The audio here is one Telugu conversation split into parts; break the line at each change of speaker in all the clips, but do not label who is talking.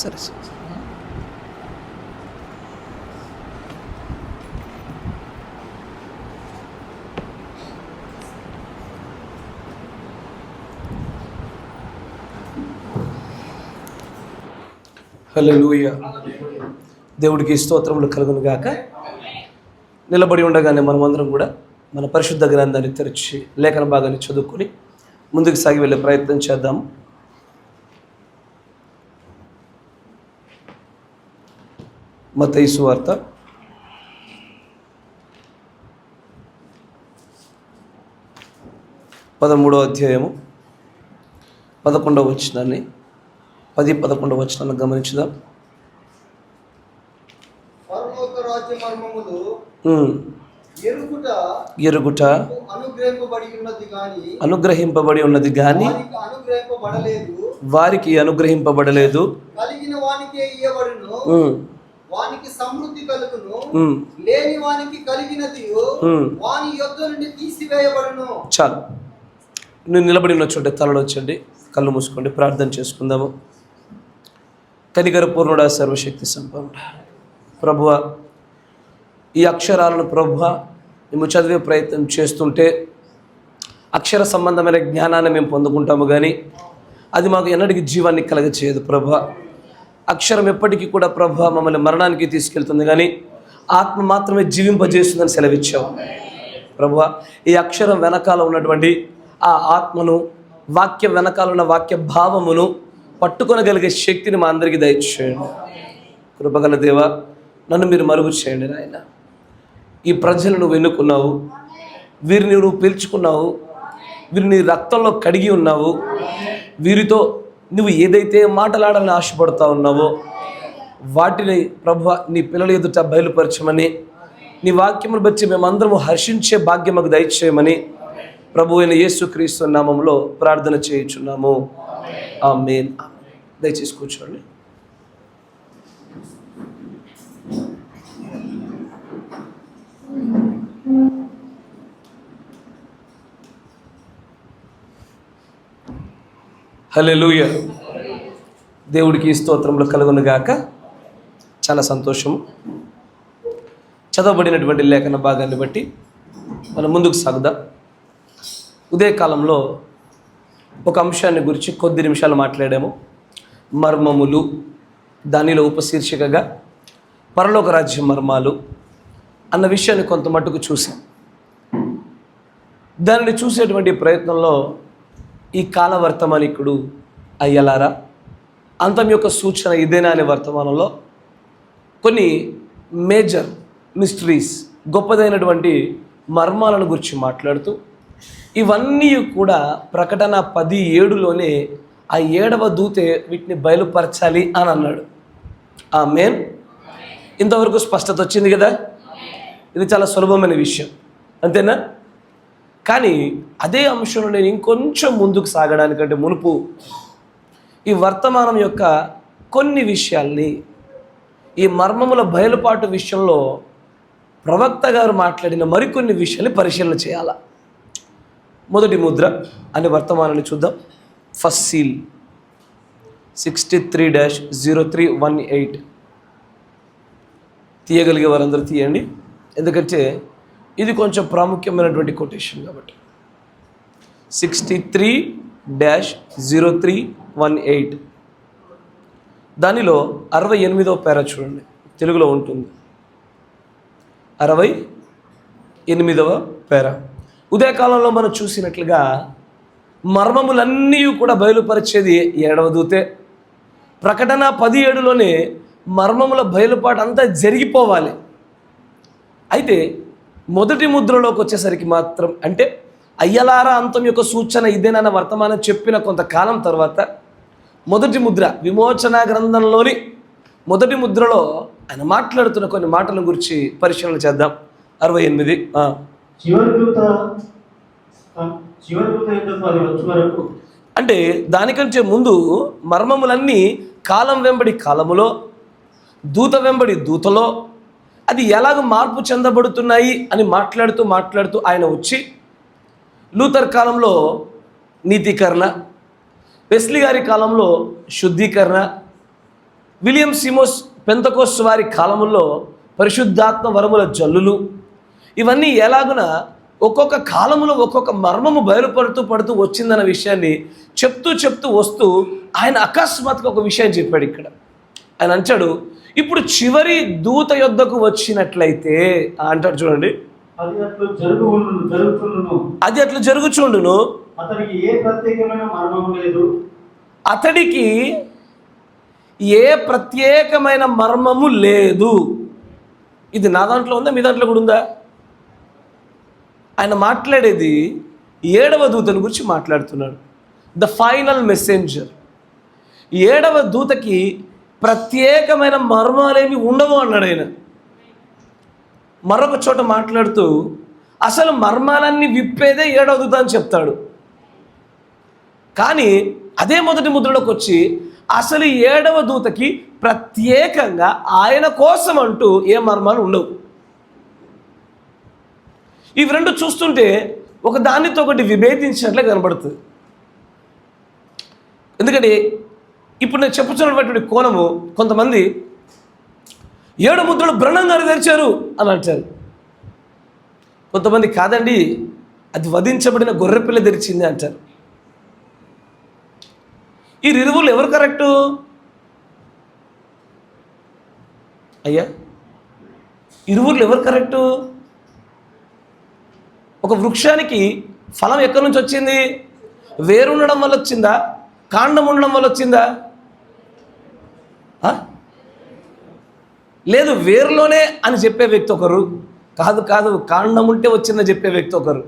సరే సరే. హల్లెలూయా. దేవుడికి స్తోత్రములు కలుగును గాక. నిలబడి ఉండగానే మనమందరం కూడా మన పరిశుద్ధ గ్రంథాన్ని తెరిచి లేఖన భాగాన్ని చదువుకొని ముందుకు సాగి వెళ్ళే ప్రయత్నం చేద్దాము. మత్తయి సువార్త 13వ అధ్యాయము 11వ వచనాన్ని 10-11వ వచనాన్ని గమనించుదాం. ఎరుగుట అనుగ్రహింపబడి ఉన్నది గాని వారికి అనుగ్రహింపబడలేదు.
వానికి సమృద్ధి కలుగును, లేని వానికి కలిగినది వాని యొద్ద నుండి తీసివేయబడును.
చాలు. నువ్వు నిలబడి ఉన్న చోట తలలో వచ్చండి, కళ్ళు మూసుకోండి, ప్రార్థన చేసుకుందాము. కనికర పూర్ణుడా, సర్వశక్తి సంపన్నుడా, ప్రభువా, ఈ అక్షరాలను ప్రభువా మేము చదివే ప్రయత్నం చేస్తుంటే అక్షర సంబంధమైన జ్ఞానాన్ని మేము పొందుకుంటాము, కానీ అది మాకు ఎన్నటికీ జీవాన్ని కలగచేయదు ప్రభువా. అక్షరం ఎప్పటికీ కూడా ప్రభువా మమ్మల్ని మరణానికి తీసుకెళ్తుంది, కానీ ఆత్మ మాత్రమే జీవింపజేస్తుందని సెలవిచ్చావు ప్రభువా. ఈ అక్షరం వెనకాల ఉన్నటువంటి ఆ ఆత్మను, వాక్యం వెనకాల ఉన్న వాక్య భావమును పట్టుకొనగలిగే శక్తిని మా అందరికీ దయచేయండి. కృపగల దేవా, నన్ను మీరు మరుగు చేయండి నాయన. ఈ ప్రజలను నువ్వు ఎన్నుకున్నావు, వీరిని నువ్వు పిలుచుకున్నావు, వీరిని రక్తంలో కడిగి ఉన్నావు. వీరితో నువ్వు ఏదైతే మాట్లాడాలని ఆశపడుతూ ఉన్నావో వాటిని ప్రభువా నీ పిల్లల ఎదుట బయలుపరచమని, నీ వాక్యమును బట్టి మేమందరము హర్షించే భాగ్యం మాకు దయచేయమని ప్రభు అయిన యేసుక్రీస్తు నామములో ప్రార్థన చేయుచున్నాము. ఆమేన్. దయచేసి కూర్చోండి. హల్లెలూయా. దేవుడికి స్తోత్రములు కలుగును గాక. చాలా సంతోషము. చదవబడినటువంటి లేఖన భాగాన్ని బట్టి మనం ముందుకు సాగుదాం. ఉదయకాలంలో ఒక అంశాన్ని గురించి కొద్ది నిమిషాలు మాట్లాడాము. మర్మములు, దానిలో ఉపశీర్షికగా పరలోక రాజ్య మర్మాలు అన్న విషయాన్ని కొంత మట్టుకు చూసాం. దానిని చూసేటువంటి ప్రయత్నంలో ఈ కాల వర్తమానికుడు అయ్యలారా, అంతం యొక్క సూచన ఇదేనా అనే వర్తమానంలో కొన్ని మేజర్ మిస్టరీస్, గొప్పదైనటువంటి మర్మాలను గురించి మాట్లాడుతూ ఇవన్నీ కూడా ప్రకటన 10:7లోనే ఆ 7వ దూతే వీటిని బయలుపరచాలి అని అన్నాడు. ఆమేన్. ఇంతవరకు స్పష్టత వచ్చింది కదా. ఇది చాలా సులభమైన విషయం, అంతేనా? కానీ అదే అంశంలో నేను ఇంకొంచెం ముందుకు సాగడానికంటే మునుపు ఈ వర్తమానం యొక్క కొన్ని విషయాల్ని, ఈ మర్మముల బయలుపాటు విషయంలో ప్రవక్త గారు మాట్లాడిన మరికొన్ని విషయాల్ని పరిశీలన చేయాల. మొదటి ముద్ర అనే వర్తమానాన్ని చూద్దాం. First seal 63-0318. తీయగలిగే వారందరూ తీయండి, ఎందుకంటే ఇది కొంచెం ప్రాముఖ్యమైనటువంటి కొటేషన్ కాబట్టి. 63-0318 దానిలో 68వ పేరా చూడండి, తెలుగులో ఉంటుంది. 68వ పేరా. ఉదయకాలంలో మనం చూసినట్లుగా మర్మములన్నీ కూడా బయలుపరిచేది 7వ దూతే. ప్రకటన 10:7లోనే మర్మముల బయలుపాటు అంతా జరిగిపోవాలి. అయితే మొదటి ముద్రలోకి వచ్చేసరికి మాత్రం, అంటే అయ్యలారా అంతం యొక్క సూచన ఇదేనన్న వర్తమానం చెప్పిన కొంతకాలం తర్వాత మొదటి ముద్ర, విమోచన గ్రంథంలోని మొదటి ముద్రలో ఆయన మాట్లాడుతున్న కొన్ని మాటల గురించి పరిశీలన చేద్దాం. 68. అంటే దానికంటే ముందు మర్మములన్నీ కాలం వెంబడి కాలములో, దూత వెంబడి దూతలో అది ఎలాగ మార్పు చెందబడుతున్నాయి అని మాట్లాడుతూ ఆయన వచ్చి లూథర్ కాలంలో నీతీకరణ, వెస్లీ గారి కాలంలో శుద్ధీకరణ, విలియం సిమోస్ పెంతకోస్ వారి కాలములో పరిశుద్ధాత్మ వరముల జల్లులు ఇవన్నీ ఎలాగున ఒక్కొక్క కాలములో ఒక్కొక్క మర్మము పడుతూ వచ్చిందన్న విషయాన్ని చెప్తూ వస్తూ ఆయన అకస్మాత్తుగా ఒక విషయం చెప్పాడు. ఇక్కడ ఆయన అంటాడు, ఇప్పుడు చివరి దూత యొద్దకు వచ్చినట్లయితే అంటాడు చూడండి, అది అట్లు జరుగుచుండును,
అతడికి ఏ ప్రత్యేకమైన మర్మము లేదు,
అతడికి ఏ ప్రత్యేకమైన మర్మము లేదు. ఇది నా దాంట్లో ఉందా, మీ దాంట్లో కూడా ఉందా? ఆయన మాట్లాడేది 7వ దూతను గురించి మాట్లాడుతున్నాడు. The final messenger. 7వ దూతకి ప్రత్యేకమైన మర్మాలేమి ఉండవు అన్నాడు ఆయన. మరొక చోట మాట్లాడుతూ అసలు మర్మాలన్నీ విప్పేదే 7వ దూత అని చెప్తాడు. కానీ అదే మొదటి ముద్రలోకి వచ్చి అసలు 7వ దూతకి ప్రత్యేకంగా ఆయన కోసం అంటూ ఏ మర్మాలు ఉండవు. ఇవి రెండు చూస్తుంటే ఒక దానితో ఒకటి విభేదించినట్లే కనబడుతుంది. ఎందుకంటే ఇప్పుడు నేను చెప్పుతున్నటువంటి కోణము, కొంతమంది 7 ముద్రలు బ్రహ్మం గారు తెరిచారు అని అంటారు. కొంతమంది కాదండి, అది వధించబడిన గొర్రెపిల్ల తెరిచింది అంటారు. ఈ ఇరువులు ఎవరు కరెక్టు అయ్యా? ఇరువులు ఎవరు కరెక్టు? ఒక వృక్షానికి ఫలం ఎక్కడి నుంచి వచ్చింది? వేరు ఉండడం వల్ల వచ్చిందా? కాండం ఉండడం వల్ల వచ్చిందా? లేదు, వేరులోనే అని చెప్పే వ్యక్తి ఒకరు, కాదు కాండం ఉంటే వచ్చిందని చెప్పే వ్యక్తి ఒకరు.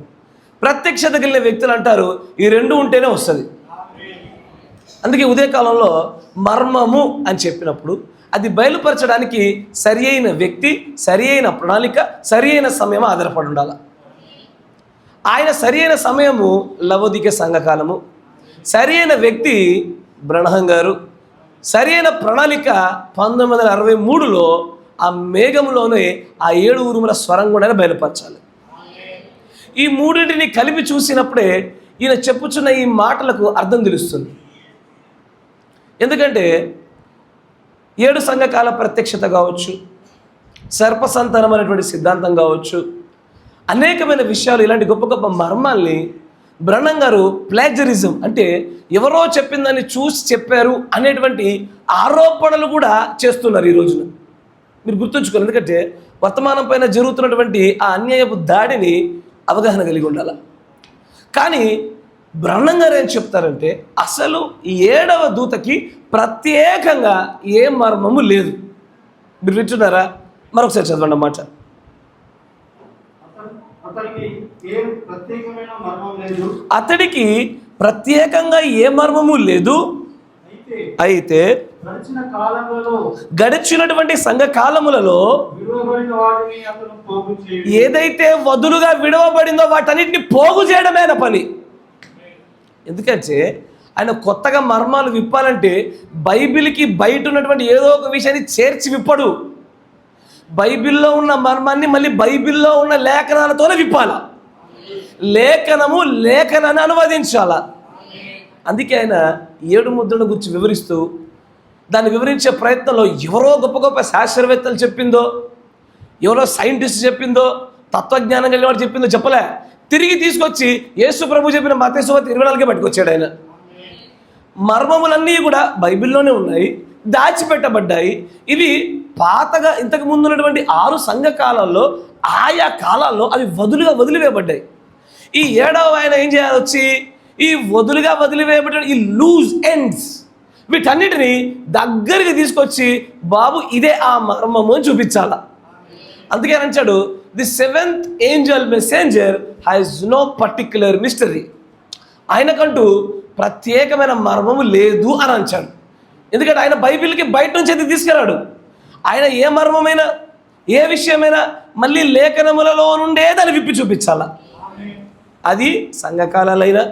ప్రత్యక్షత కలిగిన వ్యక్తులు అంటారు ఈ రెండు ఉంటేనే వస్తుంది. అందుకే ఉదయకాలంలో మర్మము అని చెప్పినప్పుడు అది బయలుపరచడానికి సరి అయిన వ్యక్తి, సరి అయిన ప్రణాళిక, సరి అయిన సమయం ఆధారపడి ఉండాలి. ఆయన సరి అయిన సమయము లవోదిక సంఘకాలము, సరి అయిన వ్యక్తి బ్రహ్మం గారు, సరి అయిన ప్రణాళిక 1963లో ఆ మేఘంలోనే ఆ 7 ఉరుముల స్వరం కూడా బయలుపరచాలి. ఈ మూడింటిని కలిపి చూసినప్పుడే ఈయన చెప్పుచున్న ఈ మాటలకు అర్థం తెలుస్తుంది. ఎందుకంటే 7 సంఘకాల ప్రత్యక్షత కావచ్చు, సర్పసంతానం అనేటువంటి సిద్ధాంతం కావచ్చు, అనేకమైన విషయాలు, ఇలాంటి గొప్ప గొప్ప మర్మాల్ని బ్రహ్మం గారు ప్లాజరిజం అంటే ఎవరో చెప్పిందని చూసి చెప్పారు అనేటువంటి ఆరోపణలు కూడా చేస్తున్నారు ఈ రోజున. మీరు గుర్తుంచుకోవాలి, ఎందుకంటే వర్తమానం పైన జరుగుతున్నటువంటి ఆ అన్యాయపు దాడిని అవగాహన కలిగి ఉండాలి. కానీ బ్రహ్మం గారు ఏం చెప్తారంటే అసలు 7వ దూతకి ప్రత్యేకంగా ఏ మర్మము లేదు. మీరు వింటున్నారా? మరొకసారి చదవండి అన్నమాట. అతడికి ప్రత్యేకంగా ఏ మర్మము లేదు. అయితే గడిచినటువంటి సంఘ కాలములలో ఏదైతే వదులుగా విడవబడిందో వాటన్నిటిని పోగు చేయడమే పని. ఎందుకంటే ఆయన కొత్తగా మర్మాలు విప్పాలంటే బైబిల్కి బయట ఉన్నటువంటి ఏదో ఒక విషయాన్ని చేర్చి విప్పడు. బైబిల్లో ఉన్న మర్మాన్ని మళ్ళీ బైబిల్లో ఉన్న లేఖనాలతోనే విప్పాల. లేఖనాన్ని అనువదించాల. అందుకే ఆయన 7 ముద్రల గురించి వివరిస్తూ దాన్ని వివరించే ప్రయత్నంలో ఎవరో గొప్ప గొప్ప శాస్త్రవేత్తలు చెప్పిందో, ఎవరో సైంటిస్ట్ చెప్పిందో, తత్వజ్ఞానం కలిగిన వాడు చెప్పిందో చెప్పలే. తిరిగి తీసుకొచ్చి యేసు ప్రభు చెప్పిన మత్తయి సువార్త 24కే పట్టుకొచ్చాడు ఆయన. మర్మములన్నీ కూడా బైబిల్లోనే ఉన్నాయి, దాచిపెట్టబడ్డాయి. ఇవి పాతగా ఇంతకు ముందు ఉన్నటువంటి 6 సంఘ కాలాల్లో ఆయా కాలాల్లో అవి వదిలివేయబడ్డాయి. ఈ 7వ ఆయన ఏం చేయాలి వచ్చి ఈ వదిలివేయబడ్డ ఈ లూజ్ ఎండ్స్ వీటన్నిటిని దగ్గరికి తీసుకొచ్చి బాబు ఇదే ఆ మర్మము అని చూపించాల. అందుకే అంటాడు the 7th angel messenger has no particular mystery. ఆయనకంటూ ప్రత్యేకమైన మర్మము లేదు అని అంటాడు. ఎందుకంటే ఆయన బైబిల్కి బయట నుంచి అది తీసుకెళ్ళాడు. ఆయన ఏ మర్మమైనా ఏ విషయమైనా మళ్ళీ లేఖనములలో నుండే దాన్ని విప్పి చూపించాల. అది సంఘకాలైనా,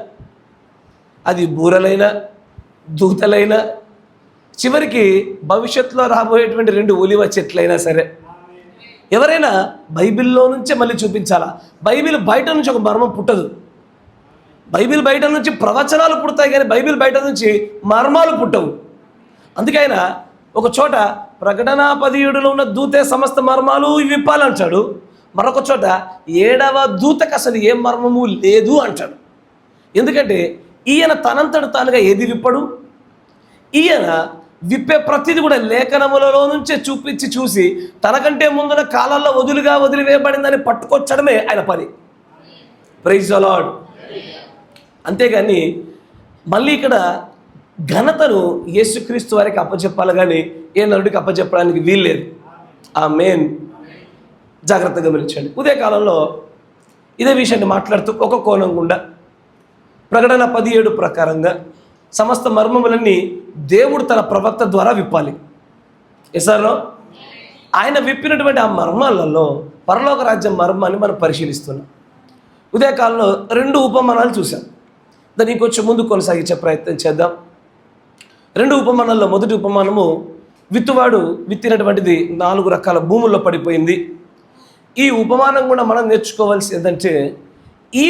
అది బూరలైనా, దూతలైనా, చివరికి భవిష్యత్తులో రాబోయేటువంటి 2 ఒలివ చెట్లైనా సరే ఎవరైనా బైబిల్లో నుంచే మళ్ళీ చూపించాలా. బైబిల్ బయట నుంచి ఒక మర్మం పుట్టదు. బైబిల్ బయట నుంచి ప్రవచనాలు పుడతాయి కానీ బైబిల్ బయట నుంచి మర్మాలు పుట్టవు. అందుకే ఆయన ఒక చోట ప్రకటన 17లో ఉన్న దూతే సమస్త మర్మాలు విప్పాలంటాడు. మరొక చోట 7వ దూతకు అసలు ఏ మర్మము లేదు అంటాడు. ఎందుకంటే ఈయన తనంతట తానుగా ఏది విప్పడు. ఈయన విప్పే ప్రతిది కూడా లేఖనములలో నుంచే చూపించి చూసి తనకంటే ముందున కాలాల్లో వదిలివేయబడిందని పట్టుకొచ్చడమే ఆయన పని. Praise the lord. అంతేగాని మళ్ళీ ఇక్కడ ఘనతను యేసుక్రీస్తు వారికి అప్పచెప్పాలి కానీ ఏ నరుడికి అప్పచెప్పడానికి వీల్లేదు. ఆ మెయిన్ జాగ్రత్తగా గమనించండి. ఉదయకాలంలో ఇదే విషయాన్ని మాట్లాడుతూ ఒక కోణం గుండా ప్రకటన 17 ప్రకారంగా సమస్త మర్మములన్నీ దేవుడు తన ప్రవక్త ద్వారా విప్పాలి. ఎసారో ఆయన విప్పినటువంటి ఆ మర్మాలలో పరలోక రాజ్యం మర్మాన్ని మనం పరిశీలిస్తున్నాం. ఉదయకాలంలో 2 ఉపమానాలు చూసాం. దాన్ని కొంచెం ముందు కొనసాగించే ప్రయత్నం చేద్దాం. 2 ఉపమానాల్లో మొదటి ఉపమానము విత్తువాడు విత్తినటువంటిది 4 రకాల భూముల్లో పడిపోయింది. ఈ ఉపమానం కూడా మనం నేర్చుకోవాల్సి ఏంటంటే ఈ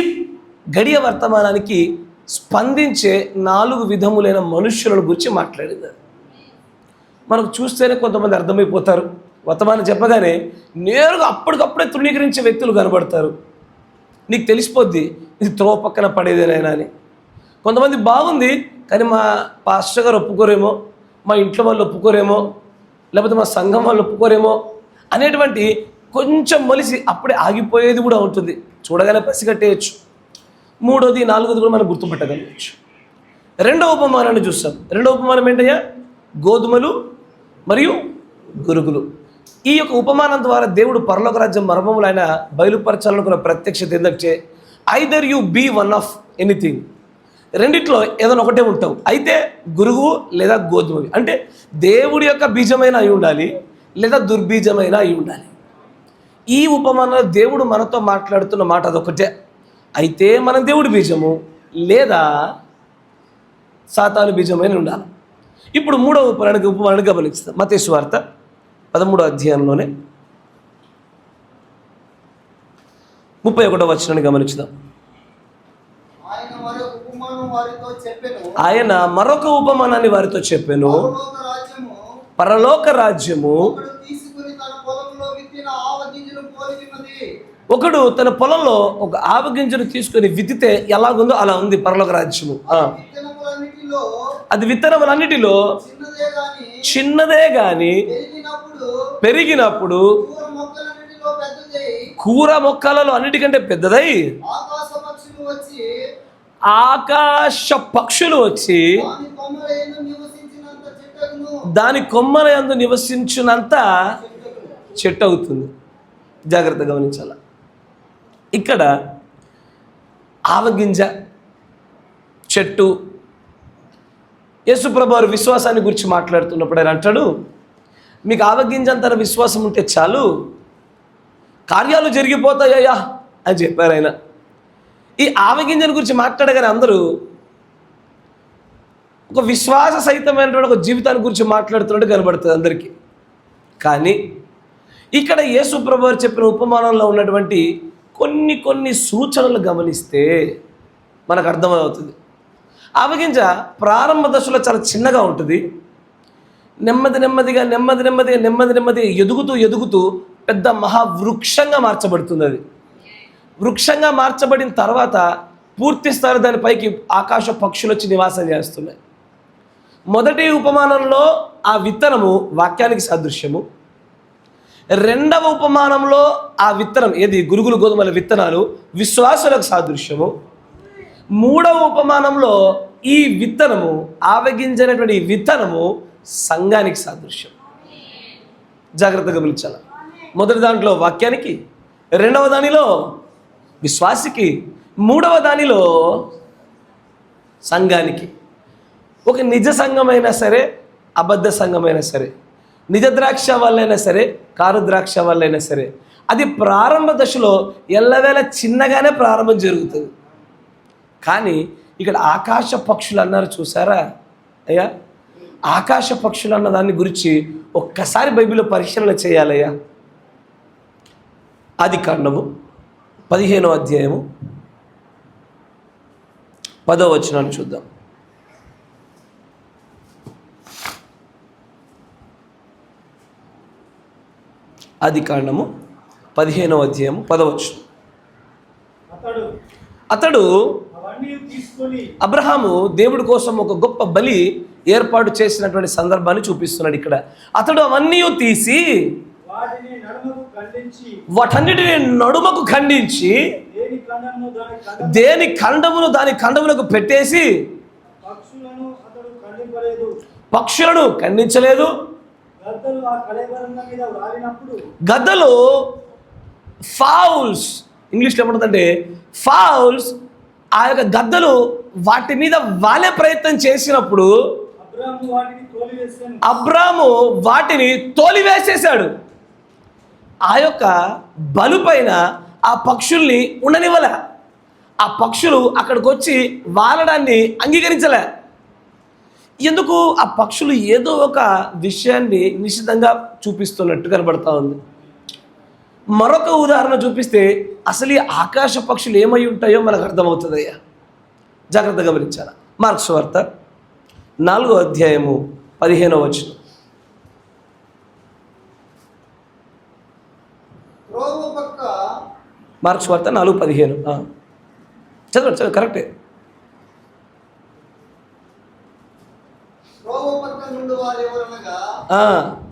గడియ వర్తమానానికి స్పందించే 4 విధములైన మనుష్యులను గురించి మాట్లాడింది. మనకు చూస్తేనే కొంతమంది అర్థమైపోతారు. వర్తమానం చెప్పగానే నేరుగా అప్పటికప్పుడే తృణీకరించే వ్యక్తులు కనబడతారు. నీకు తెలిసిపోద్ది ఇది త్రోవ పక్కన పడేదేనైనా అని. కొంతమంది బాగుంది కానీ మా పాస్టర్ గారు ఒప్పుకోరేమో, మా ఇంట్లో వాళ్ళు ఒప్పుకోరేమో, లేకపోతే మా సంఘం వాళ్ళు ఒప్పుకోరేమో అనేటువంటి కొంచెం మొలిసి అప్పుడే ఆగిపోయేది కూడా ఉంటుంది. చూడగానే పసిగట్టేయచ్చు. 3వది 4వది కూడా మనం గుర్తుపట్టగలవచ్చు. 2వ ఉపమానాన్ని చూస్తాం. 2వ ఉపమానం ఏంటయ్యా? గోధుమలు మరియు గురుగులు. ఈ యొక్క ఉపమానం ద్వారా దేవుడు పరలోక రాజ్యం మర్మములు ఆయన బయలుపరచాలనుకున్న ప్రత్యక్షత ఏంటంటే either you be one of anything, రెండిట్లో ఏదైనా ఒకటే ఉంటావు. అయితే గురువు లేదా గోధుమవి అంటే దేవుడి యొక్క బీజమైన అయి ఉండాలి లేదా దుర్బీజమైన అయి ఉండాలి. ఈ ఉపమానంలో దేవుడు మనతో మాట్లాడుతున్న మాట అదొకటే. అయితే మనం దేవుడి బీజము లేదా సాతాను బీజమైన ఉండాలి. ఇప్పుడు 3వ ఉపమానాన్ని గమనిస్తాం. మత్తయి సువార్త 13వ అధ్యాయంలోనే 31వ వచనాన్ని గమనించుదాం. ఆయన మరొక ఉపమానాన్ని వారితో చెప్పెను. పరలోక రాజ్యము ఒకడు తన పొలంలో ఒక ఆవగింజను తీసుకొని విత్తితే ఎలాగుందో అలా ఉంది పరలోక రాజ్యము. అది విత్తనములన్నిటిలో చిన్నదే గాని పెరిగినప్పుడు కూర మొక్కలలో అన్నిటికంటే పెద్దదై ఆకాశ పక్షులు వచ్చి దాని కొమ్మల యందు నివసించినంత చెట్టు అవుతుంది. జాగ్రత్తగా గమనించాల. ఇక్కడ ఆవగింజ చెట్టు యేసుప్రభు వారు విశ్వాసాన్ని గురించి మాట్లాడుతున్నప్పుడు ఆయన అంటాడు, మీకు ఆవగింజంత విశ్వాసం ఉంటే చాలు, కార్యాలు జరిగిపోతాయ్యా అని చెప్పారు ఆయన. ఈ ఆవగింజను గురించి మాట్లాడగానే అందరూ ఒక విశ్వాస సహితమైనటువంటి ఒక జీవితాన్ని గురించి మాట్లాడుతున్నట్టు కనబడుతుంది అందరికీ. కానీ ఇక్కడ యేసుప్రభు వారు చెప్పిన ఉపమానంలో ఉన్నటువంటి కొన్ని సూచనలు గమనిస్తే మనకు అర్థమవుతుంది. ఆవగింజ ప్రారంభ దశలో చాలా చిన్నగా ఉంటుంది. నెమ్మదిగా ఎదుగుతూ పెద్ద మహావృక్షంగా మార్చబడుతుంది. అది వృక్షంగా మార్చబడిన తర్వాత పూర్తి స్థాయి దానిపైకి ఆకాశ పక్షులు వచ్చి నివాసం చేస్తున్నాయి. మొదటి ఉపమానంలో ఆ విత్తనము వాక్యానికి సాదృశ్యము. 2వ ఉపమానంలో ఆ విత్తనం ఏది గురుగులు గోధుమల విత్తనాలు విశ్వాసులకు సాదృశ్యము. 3వ ఉపమానంలో ఈ విత్తనము ఆవగింజనటువంటి విత్తనము సంఘానికి సాదృశ్యం. జాగ్రత్తగా గమనించాలి. మొదటి దాంట్లో వాక్యానికి, 2వ దానిలో విశ్వాసికి, 3వ దానిలో సంఘానికి. ఒక నిజ సంఘమైనా సరే అబద్ధ సంఘమైనా సరే, నిజ ద్రాక్ష వాళ్ళైనా సరే కారు ద్రాక్ష వాళ్ళైనా సరే, అది ప్రారంభ దశలో ఎల్లవేళ చిన్నగానే ప్రారంభం జరుగుతుంది. కానీ ఇక్కడ ఆకాశ పక్షులు అన్నారు చూసారా అయ్యా, ఆకాశ పక్షులు అన్న దాని గురించి ఒక్కసారి బైబిల్లో పరిశీలన చేయాలయ్యా. ఆదికాండము 15వ అధ్యాయము 10వ వచనాన్ని చూద్దాం. ఆదికాండము 15వ అధ్యాయము 10వ వచనం.
అతడు
అతడు
అవన్నీ తీసుకొని
అబ్రహాము దేవుడి కోసం ఒక గొప్ప బలి ఏర్పాటు చేసినటువంటి సందర్భాన్ని చూపిస్తున్నాడు ఇక్కడ. అతడు అవన్నీ తీసి
వాటిని నడుముకు ఖండించి
వాటన్నిటిని నడుమకు ఖండించి
దేని ఖండమును
దేని
దాని ఖండ
ఖండములకు పెట్టేసి
పక్షులను అతడు ఖండింపలేదు.
పక్షులను ఖండించలేదు.
గద్దలు ఆ కళేబరంగం మీద వ్రాలినప్పుడు
గద్దలు ఫౌల్స్, ఇంగ్లీష్లో ఏమంటుందంటే ఫౌల్స్, ఆ యొక్క గద్దలు వాటి మీద వాలే ప్రయత్నం చేసినప్పుడు
అబ్రాము వాటిని తోలివేశాను.
అబ్రాము వాటిని తోలివేసేశాడు. ఆ యొక్క బలుపైన ఆ పక్షుల్ని ఉండనివ్వలే. ఆ పక్షులు అక్కడికి వచ్చి వాలడాన్ని అంగీకరించలే. ఎందుకు? ఆ పక్షులు ఏదో ఒక విషయాన్ని నిశ్చితంగా చూపిస్తున్నట్టు కనబడతా ఉంది. మరొక ఉదాహరణ చూపిస్తే అసలు ఈ ఆకాశ పక్షులు ఏమై ఉంటాయో మనకు అర్థమవుతుందయ్యా. జాగ్రత్తగా గమనించాలి. మార్క్స్ వార్త 4వ అధ్యాయము 15వ వచనం.
త్రోవ పక్క
మార్క్స్ వార్త 4:15. చదవండి, కరెక్టే.
త్రోవ పక్క నుండి వారు ఎవరనగా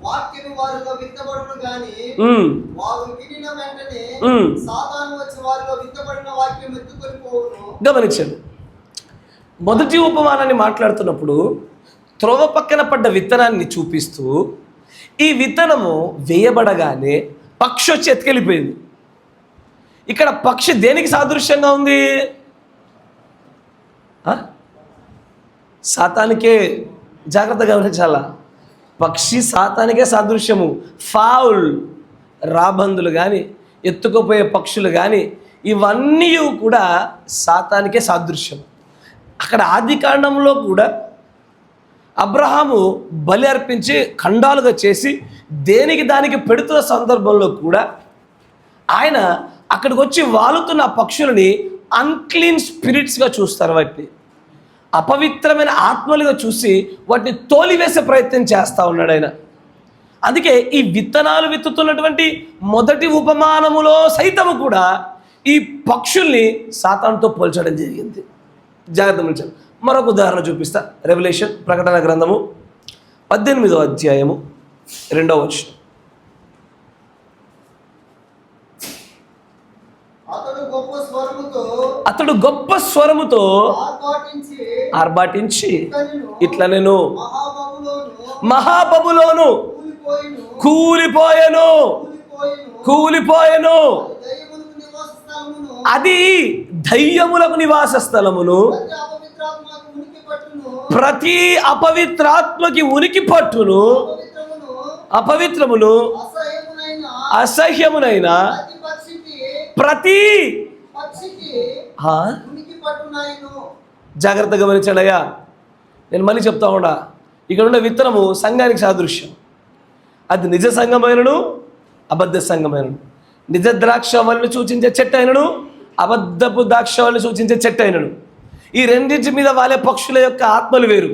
వాక్యము వారిలో విత్తబడును గాని వారు వినిన వెంటనే సాతాను వచ్చి వారిలో విత్తబడిన వాక్యం ఎత్తుకొని పోవును.
గమనించండి, మొదటి ఉపమానాన్ని మాట్లాడుతున్నప్పుడు త్రోవ పక్కన పడ్డ విత్తనాన్ని చూపిస్తూ ఈ విత్తనము వేయబడగానే పక్షి వచ్చి ఎత్తుకెళ్ళిపోయింది. ఇక్కడ పక్షి దేనికి సాదృశ్యంగా ఉంది? సాతానికే. జాగ్రత్తగా గమనించాలా. పక్షి సాతానికే సాదృశ్యము. ఫౌల్, రాబందులు కానీ ఎత్తుకుపోయే పక్షులు కానీ ఇవన్నీ కూడా సాతానికే సాదృశ్యం. అక్కడ ఆదికాండంలో కూడా అబ్రహాము బలి అర్పించి ఖండాలుగా చేసి దేనికి దానికి పెడుతున్న సందర్భంలో కూడా ఆయన అక్కడికి వచ్చి వాలుతున్న పక్షులని అన్క్లీన్ స్పిరిట్స్గా చూస్తారు. వాటిని అపవిత్రమైన ఆత్మలుగా చూసి వాటిని తోలివేసే ప్రయత్నం చేస్తూ ఉన్నాడు ఆయన. అందుకే ఈ విత్తనాలు విత్తుతున్నటువంటి మొదటి ఉపమానములో సైతము కూడా ఈ పక్షుల్ని సాతానుతో పోల్చడం జరిగింది. జాగ్రత్త గమనించాలి. మరొక ఉదాహరణ చూపిస్తా. రెవల్యూషన్, ప్రకటన గ్రంథము 18వ అధ్యాయము 2వ వచనం. అతడు గొప్ప స్వరముతో ఆర్భాటించి ఇట్లా నేను మహాబబులోను కూలిపోయెను, అది దయ్యములకు నివాస స్థలమును, ప్రతి అపవిత్రాత్మకి ఉనికి పట్టును, అపవిత్రమును అసహ్యమునైన ప్రతి జాగ్రత్త గమనించాడయ్యా. నేను మళ్ళీ చెప్తా ఉండా, ఇక్కడ ఉన్న విత్తనము సంఘానికి సాదృశ్యం. అది నిజ సంఘమైనను అబద్ధ సంఘమైనను, నిజ ద్రాక్ష వల్లిని సూచించే చెట్టు అయినను అబద్ధపు ద్రాక్ష వల్లిని సూచించే చెట్టు అయినను, ఈ రెండింటి మీద వాలే పక్షుల యొక్క ఆత్మలు వేరు.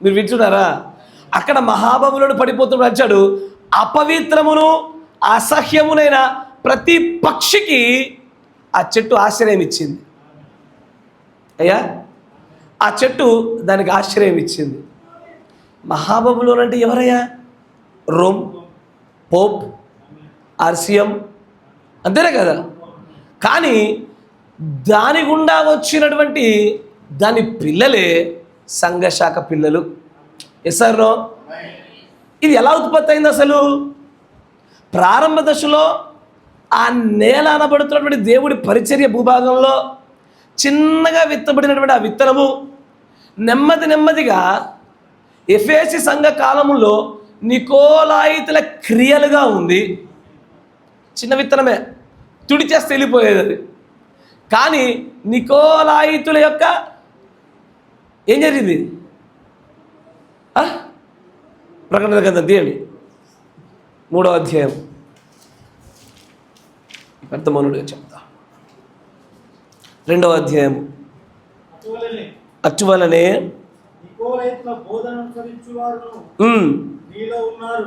మీరు వింటున్నారా? అక్కడ మహాబబులను పడిపోతున్న వచ్చాడు. అపవిత్రమును అసహ్యమునైన ప్రతి పక్షికి ఆ చెట్టు ఆశ్రయం ఇచ్చింది. అయ్యా, ఆ చెట్టు దానికి ఆశ్రయం ఇచ్చింది. మహాబబులోన్ అంటే ఎవరయ్యా? రోమ్, పోప్, ఆర్సియం, అంతేనే కదా. కానీ దాని గుండా వచ్చినటువంటి దాని పిల్లలే సంఘశాఖ పిల్లలు. ఎస్ఆర్నో? ఇది ఎలా ఉత్పత్తి అయింది అసలు? ప్రారంభ దశలో ఆ నేల అనబడుతున్నటువంటి దేవుడి పరిచర్య భూభాగంలో చిన్నగా విత్తబడినటువంటి ఆ విత్తనము నెమ్మదిగా ఎఫెసీ సంఘ కాలములో నికోలాయితుల క్రియలుగా ఉంది. చిన్న విత్తనమే, తుడి చేస్తే వెళ్ళిపోయేది అది. కానీ నికోలాయితుల యొక్క ఏం జరిగింది? ప్రకటన గ్రంథం తీయండి, 3వ అధ్యాయం. అర్థమనుడిగా చెప్తా. 2వ అధ్యాయం. అచ్చువలనే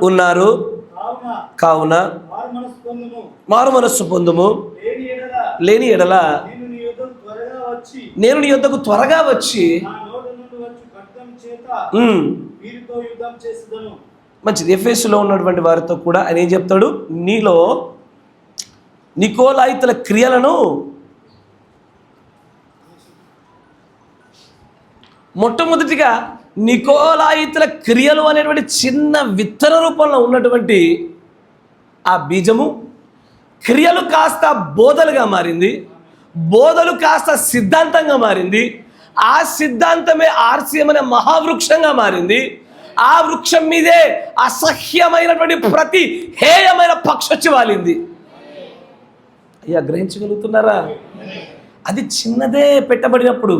ఉన్నారు, కావున మారు మనస్సు పొందుము, లేని ఎడల నేను నీ యొద్దకు త్వరగా వచ్చి మంచిది. ఎఫెసులో ఉన్నటువంటి వారితో కూడా ఆయన ఏం చెప్తాడు, నీలో నికోలాయితుల క్రియలను మొట్టమొదటిగా నికోలాయితుల క్రియలు అనేటువంటి చిన్న విత్తన రూపంలో ఉన్నటువంటి ఆ బీజము క్రియలు కాస్త బోధలుగా మారింది, బోధలు కాస్త సిద్ధాంతంగా మారింది, ఆ సిద్ధాంతమే ఆర్సిఎం అనే మహావృక్షంగా మారింది. ఆ వృక్షం మీదే అసహ్యమైనటువంటి ప్రతి హేయమైన పక్షి వచ్చి వాలింది. అయ్యా, గ్రహించగలుగుతున్నారా? అది చిన్నదే పెట్టబడినప్పుడు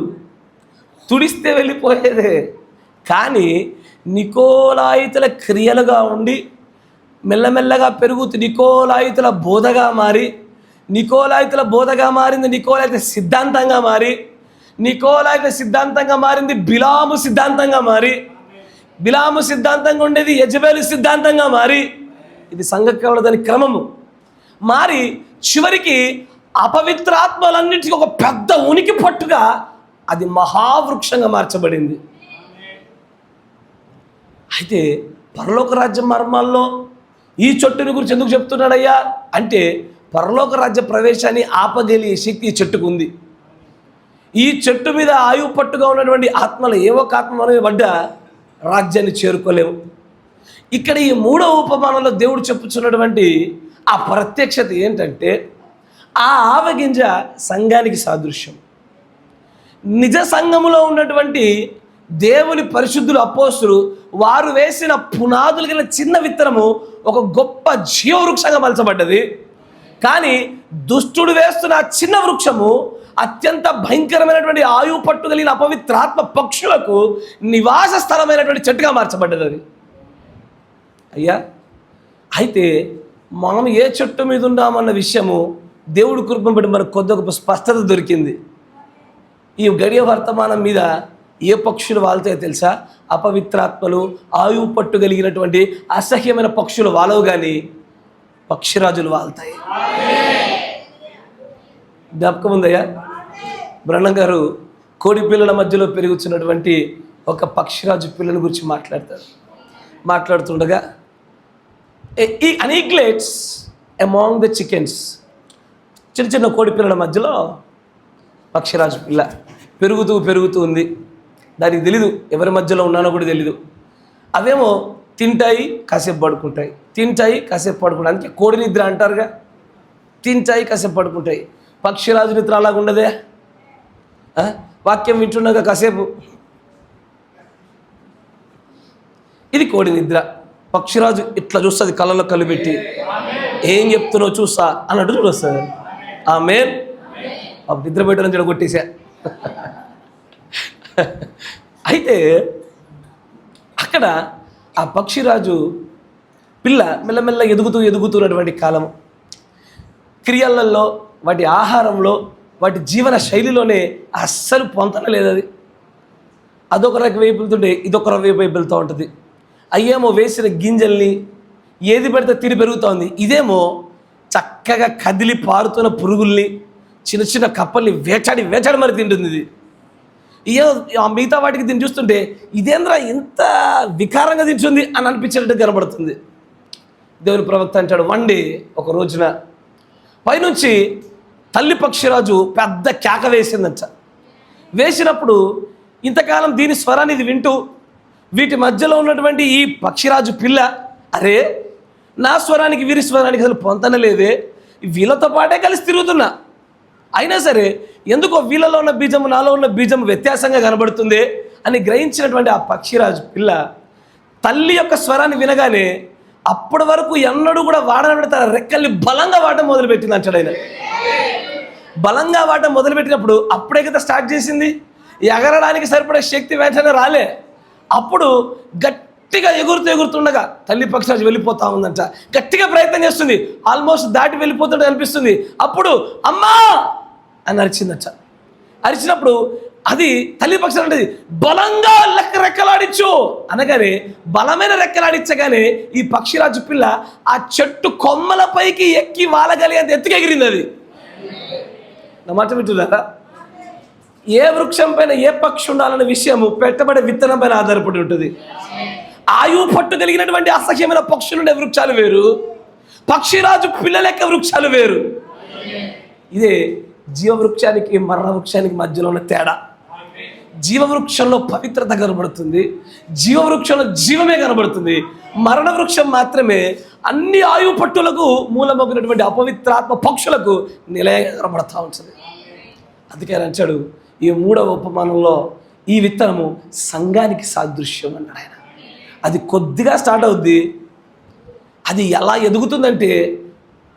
తుడిస్తే వెళ్ళిపోయేదే, కానీ నికోలాయితుల క్రియలుగా ఉండి మెల్లమెల్లగా పెరుగుతూ నికోలాయితుల బోధగా మారి, నికోలాయితుల బోధగా మారింది నికోలాయిత సిద్ధాంతంగా మారి, నికోలాయిత సిద్ధాంతంగా మారింది బిలాము సిద్ధాంతంగా మారి, బిలాము సిద్ధాంతంగా ఉండేది యెజబెలు సిద్ధాంతంగా మారి, ఇది సంఘకాల దాని క్రమము మారి చివరికి అపవిత్రాత్మలన్నింటికి ఒక పెద్ద ఉనికి పట్టుగా అది మహావృక్షంగా మార్చబడింది. అయితే పరలోక రాజ్య మర్మాల్లో ఈ చెట్టుని గురించి ఎందుకు చెప్తున్నాడయ్యా అంటే, పరలోక రాజ్య ప్రవేశాన్ని ఆపగలిగే శక్తి ఈ చెట్టుకు ఉంది. ఈ చెట్టు మీద ఆయువు పట్టుగా ఉన్నటువంటి ఆత్మలు ఏ ఒక్క ఆత్మ అనేది పడ్డా రాజ్యాన్ని చేరుకోలేము. ఇక్కడ ఈ మూడవ ఉపమానంలో దేవుడు చెప్పుచున్నటువంటి ఆ ప్రత్యక్షత ఏంటంటే, ఆ ఆవగింజ సంఘానికి సాదృశ్యం. నిజ సంఘములో ఉన్నటువంటి దేవుని పరిశుద్ధులు అపోస్తులు వారు వేసిన పునాదులు గల చిన్న విత్తనము ఒక గొప్ప జీవవృక్షంగా మలచబడ్డది. కానీ దుష్టుడు వేస్తున్న చిన్న వృక్షము అత్యంత భయంకరమైనటువంటి ఆయువు పట్టు కలిగిన అపవిత్రాత్మ పక్షులకు నివాస స్థలమైనటువంటి చెట్టుగా మార్చబడ్డది అది. అయ్యా, అయితే మనం ఏ చెట్టు మీద ఉన్నామన్న విషయము దేవుడు కృపను బట్టి మనకు కొద్ది గొప్ప స్పష్టత దొరికింది. ఈ గడియ వర్తమానం మీద ఏ పక్షులు వాళ్తాయో తెలుసా? అపవిత్రాత్మలు ఆయువు పట్టు కలిగినటువంటి అసహ్యమైన పక్షులు వాలవు, కానీ పక్షిరాజులు వాళ్తాయి. జ్ఞాపకం ఉందయ్యా? బ్రహ్మం గారు కోడి పిల్లల మధ్యలో పెరుగుతున్నటువంటి ఒక పక్షిరాజు పిల్లల గురించి మాట్లాడుతుండగా, ఈ అనీగ్లెట్స్ అమాంగ్ ద చికెన్స్, చిన్న చిన్న కోడి పిల్లల మధ్యలో పక్షిరాజు పిల్ల పెరుగుతూ ఉంది. దానికి తెలీదు ఎవరి మధ్యలో ఉన్నానో కూడా తెలీదు. అవేమో తింటాయి, కాసేపు పడుకుంటాయి, తింటాయి, కాసేపు పడుకుంటాయి. అందుకే కోడి నిద్ర అంటారుగా, తింటాయి, కాసేపు పడుకుంటాయి. పక్షిరాజు నిద్ర అలాగ ఉండదే. వాక్యం వింటుండగా కాసేపు ఇది కోడి నిద్ర. పక్షిరాజు ఇట్లా చూస్తుంది, కళ్ళలో కళ్ళు పెట్టి ఏం చెప్తున్నావు చూస్తా అన్నట్టు చూడొస్తుంది. ఆమేన్. నిద్ర పెట్టడం చెడగొట్టేశా. అయితే అక్కడ ఆ పక్షిరాజు పిల్ల మెల్లమెల్ల ఎదుగుతున్నటువంటి కాలం, క్రియలలో, వాటి ఆహారంలో, వాటి జీవన శైలిలోనే అస్సలు పొంతన లేదు. అది అదొక రకం వైపు వెళ్తుంటే ఇదొక వైపు వెళ్తూ ఉంటుంది. అయ్యేమో వేసిన గింజల్ని ఏది పెడితే తిని పెరుగుతోంది, ఇదేమో చక్కగా కదిలి పారుతున్న పురుగుల్ని, చిన్న చిన్న కప్పల్ని వేటాడి మరి తింటుంది. ఇది మిగతా వాటికి దీన్ని చూస్తుంటే ఇదేంద్రా ఇంత వికారంగా తింటుంది అని అనిపించేటట్టు కనబడుతుంది. దేవుని ప్రవక్త అంటాడు, వన్ డే ఒక రోజున పైనుంచి తల్లి పక్షిరాజు పెద్ద కేక వేసిందంట. వేసినప్పుడు ఇంతకాలం దీని స్వరాన్ని ఇది వింటూ వీటి మధ్యలో ఉన్నటువంటి ఈ పక్షిరాజు పిల్ల, అరే నా స్వరానికి వీరి స్వరానికి అసలు పొంతనలేదే, వీళ్ళతో పాటే కలిసి తిరుగుతున్నా, అయినా సరే ఎందుకో వీళ్ళలో ఉన్న బీజము నాలో ఉన్న బీజం వ్యత్యాసంగా కనబడుతుంది అని గ్రహించినటువంటి ఆ పక్షిరాజు పిల్ల తల్లి యొక్క స్వరాన్ని వినగానే అప్పటి వరకు ఎన్నడూ కూడా వాడనబడి తన రెక్కల్ని బలంగా వాడటం మొదలుపెట్టింది అంటాడు ఆయన. బలంగా వాడటం మొదలుపెట్టినప్పుడు అప్పుడే కదా స్టార్ట్ చేసింది. ఎగరడానికి సరిపడే శక్తి వెంటనే రాలే. అప్పుడు గట్టిగా ఎగురుతుండగా తల్లి పక్షిరాజు వెళ్ళిపోతా ఉందంట. గట్టిగా ప్రయత్నం చేస్తుంది, ఆల్మోస్ట్ దాటి వెళ్ళిపోతుంటే అనిపిస్తుంది. అప్పుడు అమ్మా అని అరిచిందట. అరిచినప్పుడు అది తల్లి పక్షులు అంటే బలంగా రెక్కలాడించు అనగానే బలమైన రెక్కలాడించగానే ఈ పక్షిరాజు పిల్ల ఆ చెట్టు కొమ్మల పైకి ఎక్కి వాలగలిగేంత ఎత్తుకు ఎగిరింది. అది నా మాట వింటున్నారా? ఏ వృక్షం పైన ఏ పక్షి ఉండాలనే విషయము పెట్టబడే విత్తనం పైన ఆధారపడి ఉంటుంది. ఆయువు పట్టు కలిగినటువంటి అసహ్యమైన పక్షులు ఉండే వృక్షాలు వేరు, పక్షిరాజు పిల్ల లెక్క వృక్షాలు వేరు. ఇదే జీవవృక్షానికి మరణ వృక్షానికి మధ్యలో ఉన్న తేడా. జీవవృక్షంలో పవిత్రత కనబడుతుంది, జీవవృక్షంలో జీవమే కనబడుతుంది. మరణ వృక్షం మాత్రమే అన్ని ఆయువు పట్టులకు మూలమగినటువంటి అపవిత్రాత్మ పక్షులకు నిలయంగా కనబడతా ఉంటుంది. అందుకే ఆయన అంటాడు ఈ 3వ ఉపమానంలో ఈ విత్తనము సంఘానికి సాదృశ్యం అన్నాడు ఆయన. అది కొద్దిగా స్టార్ట్ అవుద్ది, అది ఎలా ఎదుగుతుందంటే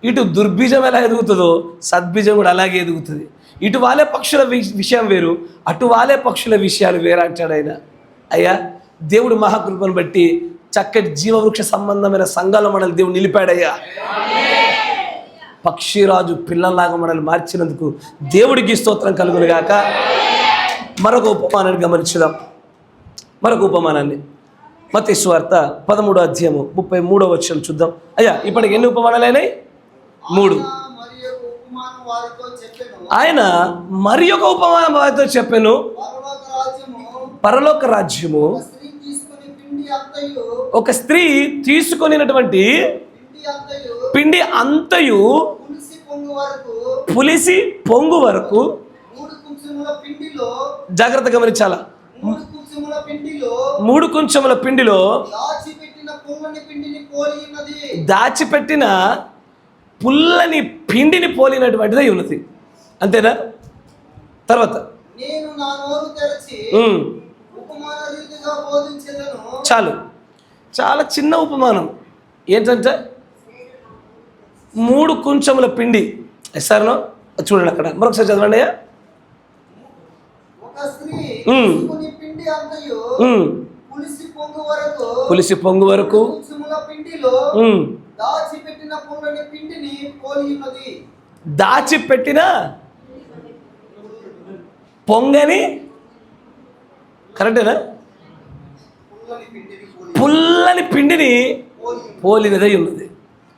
ఇటు దుర్బీజం ఎలా ఎదుగుతుందో సద్బీజం కూడా అలాగే ఎదుగుతుంది. ఇటు వాలే పక్షుల విషయం వేరు, అటు వాలే పక్షుల విషయాలు వేరు అంటాడు ఆయన. అయ్యా, దేవుడు మహాకృపను బట్టి చక్కటి జీవవృక్ష సంబంధమైన సంఘాల మనల్ని దేవుడు నిలిపాడయ్యా. పక్షిరాజు పిల్లల్లాగా మనల్ని మార్చినందుకు దేవుడికి స్తోత్రం కలుగును గాక. మరొక ఉపమానాన్ని గమనించుదాం. మరొక ఉపమానాన్ని మత్తయి సువార్త 13వ అధ్యాయము 33వ వచనం చూద్దాం. అయ్యా, ఇప్పటికి ఎన్ని ఉపమానాలైనాయి? 3. ఆయన మరి ఒక ఉపమానం వారితో చెప్పాను. పరలోక రాజ్యము ఒక స్త్రీ తీసుకొనినటువంటి పిండి అంతయు పులిసి పొంగు వరకు, జాగ్రత్త గమనించాలా, 3 కుంచముల పిండిలో దాచిపెట్టిన పుల్లని పిండిని పోలినటువంటిదే ఉన్నది. అంతేనా? తర్వాత చాలు, చాలా చిన్న ఉపమానం. ఏంటంటే 3 కుంచముల పిండి. ఎస్ఆర్నో చూడండి అక్కడ మరొకసారి చదవండి. పులిసి పొంగు వరకు దాచిపెట్టిన పొంగని, కరెక్టేనా? పుల్లని పిండిని పోలినదై ఉన్నది.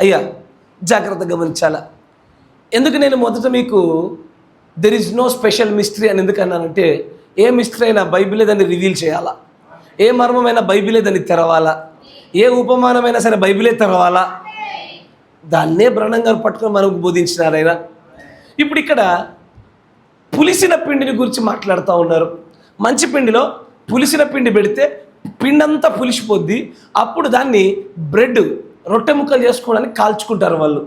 అయ్యా, జాగ్రత్తగా గమనించాలా. ఎందుకు నేను మొదట మీకు there is no special mystery అని ఎందుకు అన్నానంటే, ఏ మిస్టరీ అయినా బైబిలే దాన్ని రివీల్ చేయాలా, ఏ మర్మమైనా బైబిలే దాన్ని తెరవాలా, ఏ ఉపమానమైనా సరే బైబిలే తెరవాలా. దాన్నే బ్రహ్మం గారు పట్టుకొని మనకు బోధించినారు ఆయన. ఇప్పుడు ఇక్కడ పులిసిన పిండిని గురించి మాట్లాడుతూ ఉన్నారు. మంచి పిండిలో పులిసిన పిండి పెడితే పిండంతా పులిసిపోద్ది. అప్పుడు దాన్ని బ్రెడ్, రొట్టె ముక్కలు చేసుకోవడానికి కాల్చుకుంటారు వాళ్ళు.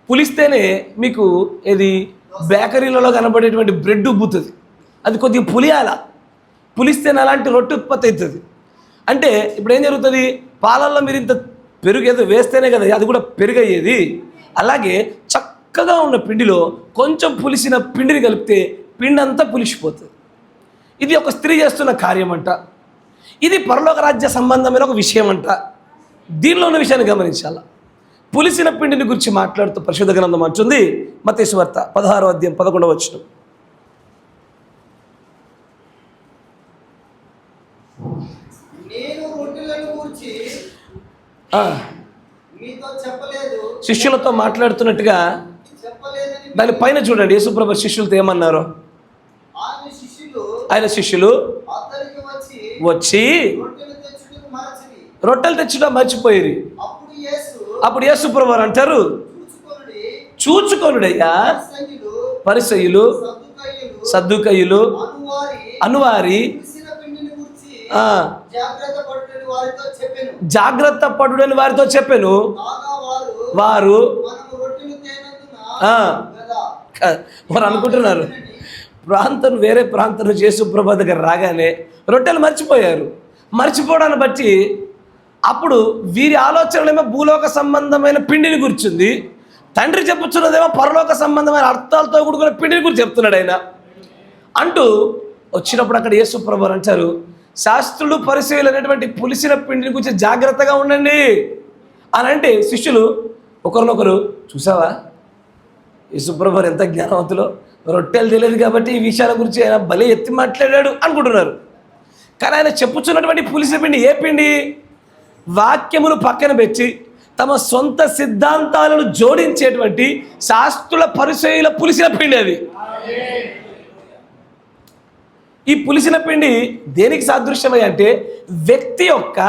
పులిస్తేనే మీకు ఇది బేకరీలలో కనబడేటువంటి బ్రెడ్ ఉబ్బుతుంది. అది కొద్దిగా పులియాల, పులిస్తేనే అలాంటి రొట్టె ఉత్పత్తి అవుతుంది. అంటే ఇప్పుడు ఏం జరుగుతుంది, పాలల్లో మీరు ఇంత పెరుగు ఏదో వేస్తేనే కదా అది కూడా పెరుగయ్యేది. అలాగే చక్కగా ఉన్న పిండిలో కొంచెం పులిసిన పిండిని కలిపితే పిండి అంతా పులిసిపోతుంది. ఇది ఒక స్త్రీ చేస్తున్న కార్యం అంట. ఇది పరలోక రాజ్య సంబంధమైన ఒక విషయం అంట. దీనిలో ఉన్న విషయాన్ని గమనించాల. పులిసిన పిండిని గురించి మాట్లాడుతూ పరిశుద్ధ గ్రంథం అంటుంది, మత్తయి సువార్త 16వ అధ్యాయం 11వ వచనం. శిష్యులతో మాట్లాడుతున్నట్టుగా దాని పైన చూడండి, యేసుప్రభు శిష్యులతో ఏమన్నారు. ఆయన శిష్యులు వచ్చి రొట్టెలు తెచ్చడం మర్చిపోయి, అప్పుడు యేసుప్రభు అంటారు, చూచుకొనుడయ్యా పరిసయ్యులు సద్దుకయ్యులు అనువారి జాగ్రత్త పడుడని వారితో చెప్పాను. వారు అనుకుంటున్నారు ప్రాంతం వేరే ప్రాంతం నుంచి యేసుప్రభు దగ్గర రాగానే రొట్టెలు మర్చిపోయారు. మర్చిపోవడాన్ని బట్టి అప్పుడు వీరి ఆలోచనలేమో భూలోక సంబంధమైన పిండిని గుర్చింది, తండ్రి చెప్పుచున్నదేమో పరలోక సంబంధమైన అర్థాలతో కూడుకున్న పిండిని గురించి చెప్తున్నాడు ఆయన. అంటూ వచ్చినప్పుడు అక్కడ యేసుప్రభు అంటారు, శాస్త్రులు పరిశీలు అనేటువంటి పులిసిన పిండిని గురించి జాగ్రత్తగా ఉండండి అని అంటే శిష్యులు ఒకరినొకరు, చూసావా యేసుప్రభు ఎంత జ్ఞానవంతులో, రొట్టెలు తెలియదు కాబట్టి ఈ విషయాల గురించి ఆయన భలే ఎత్తి మాట్లాడాడు అనుకుంటున్నారు. కానీ ఆయన చెప్పుచున్నటువంటి పులిసిన పిండి ఏ పిండి? వాక్యమును పక్కన పెట్టి తమ సొంత సిద్ధాంతాలను జోడించేటువంటి శాస్త్రుల పరిచయుల పులిసిన పిండి అది. ఈ పులిసిన పిండి దేనికి సాదృశ్యమై అంటే వ్యక్తి యొక్క,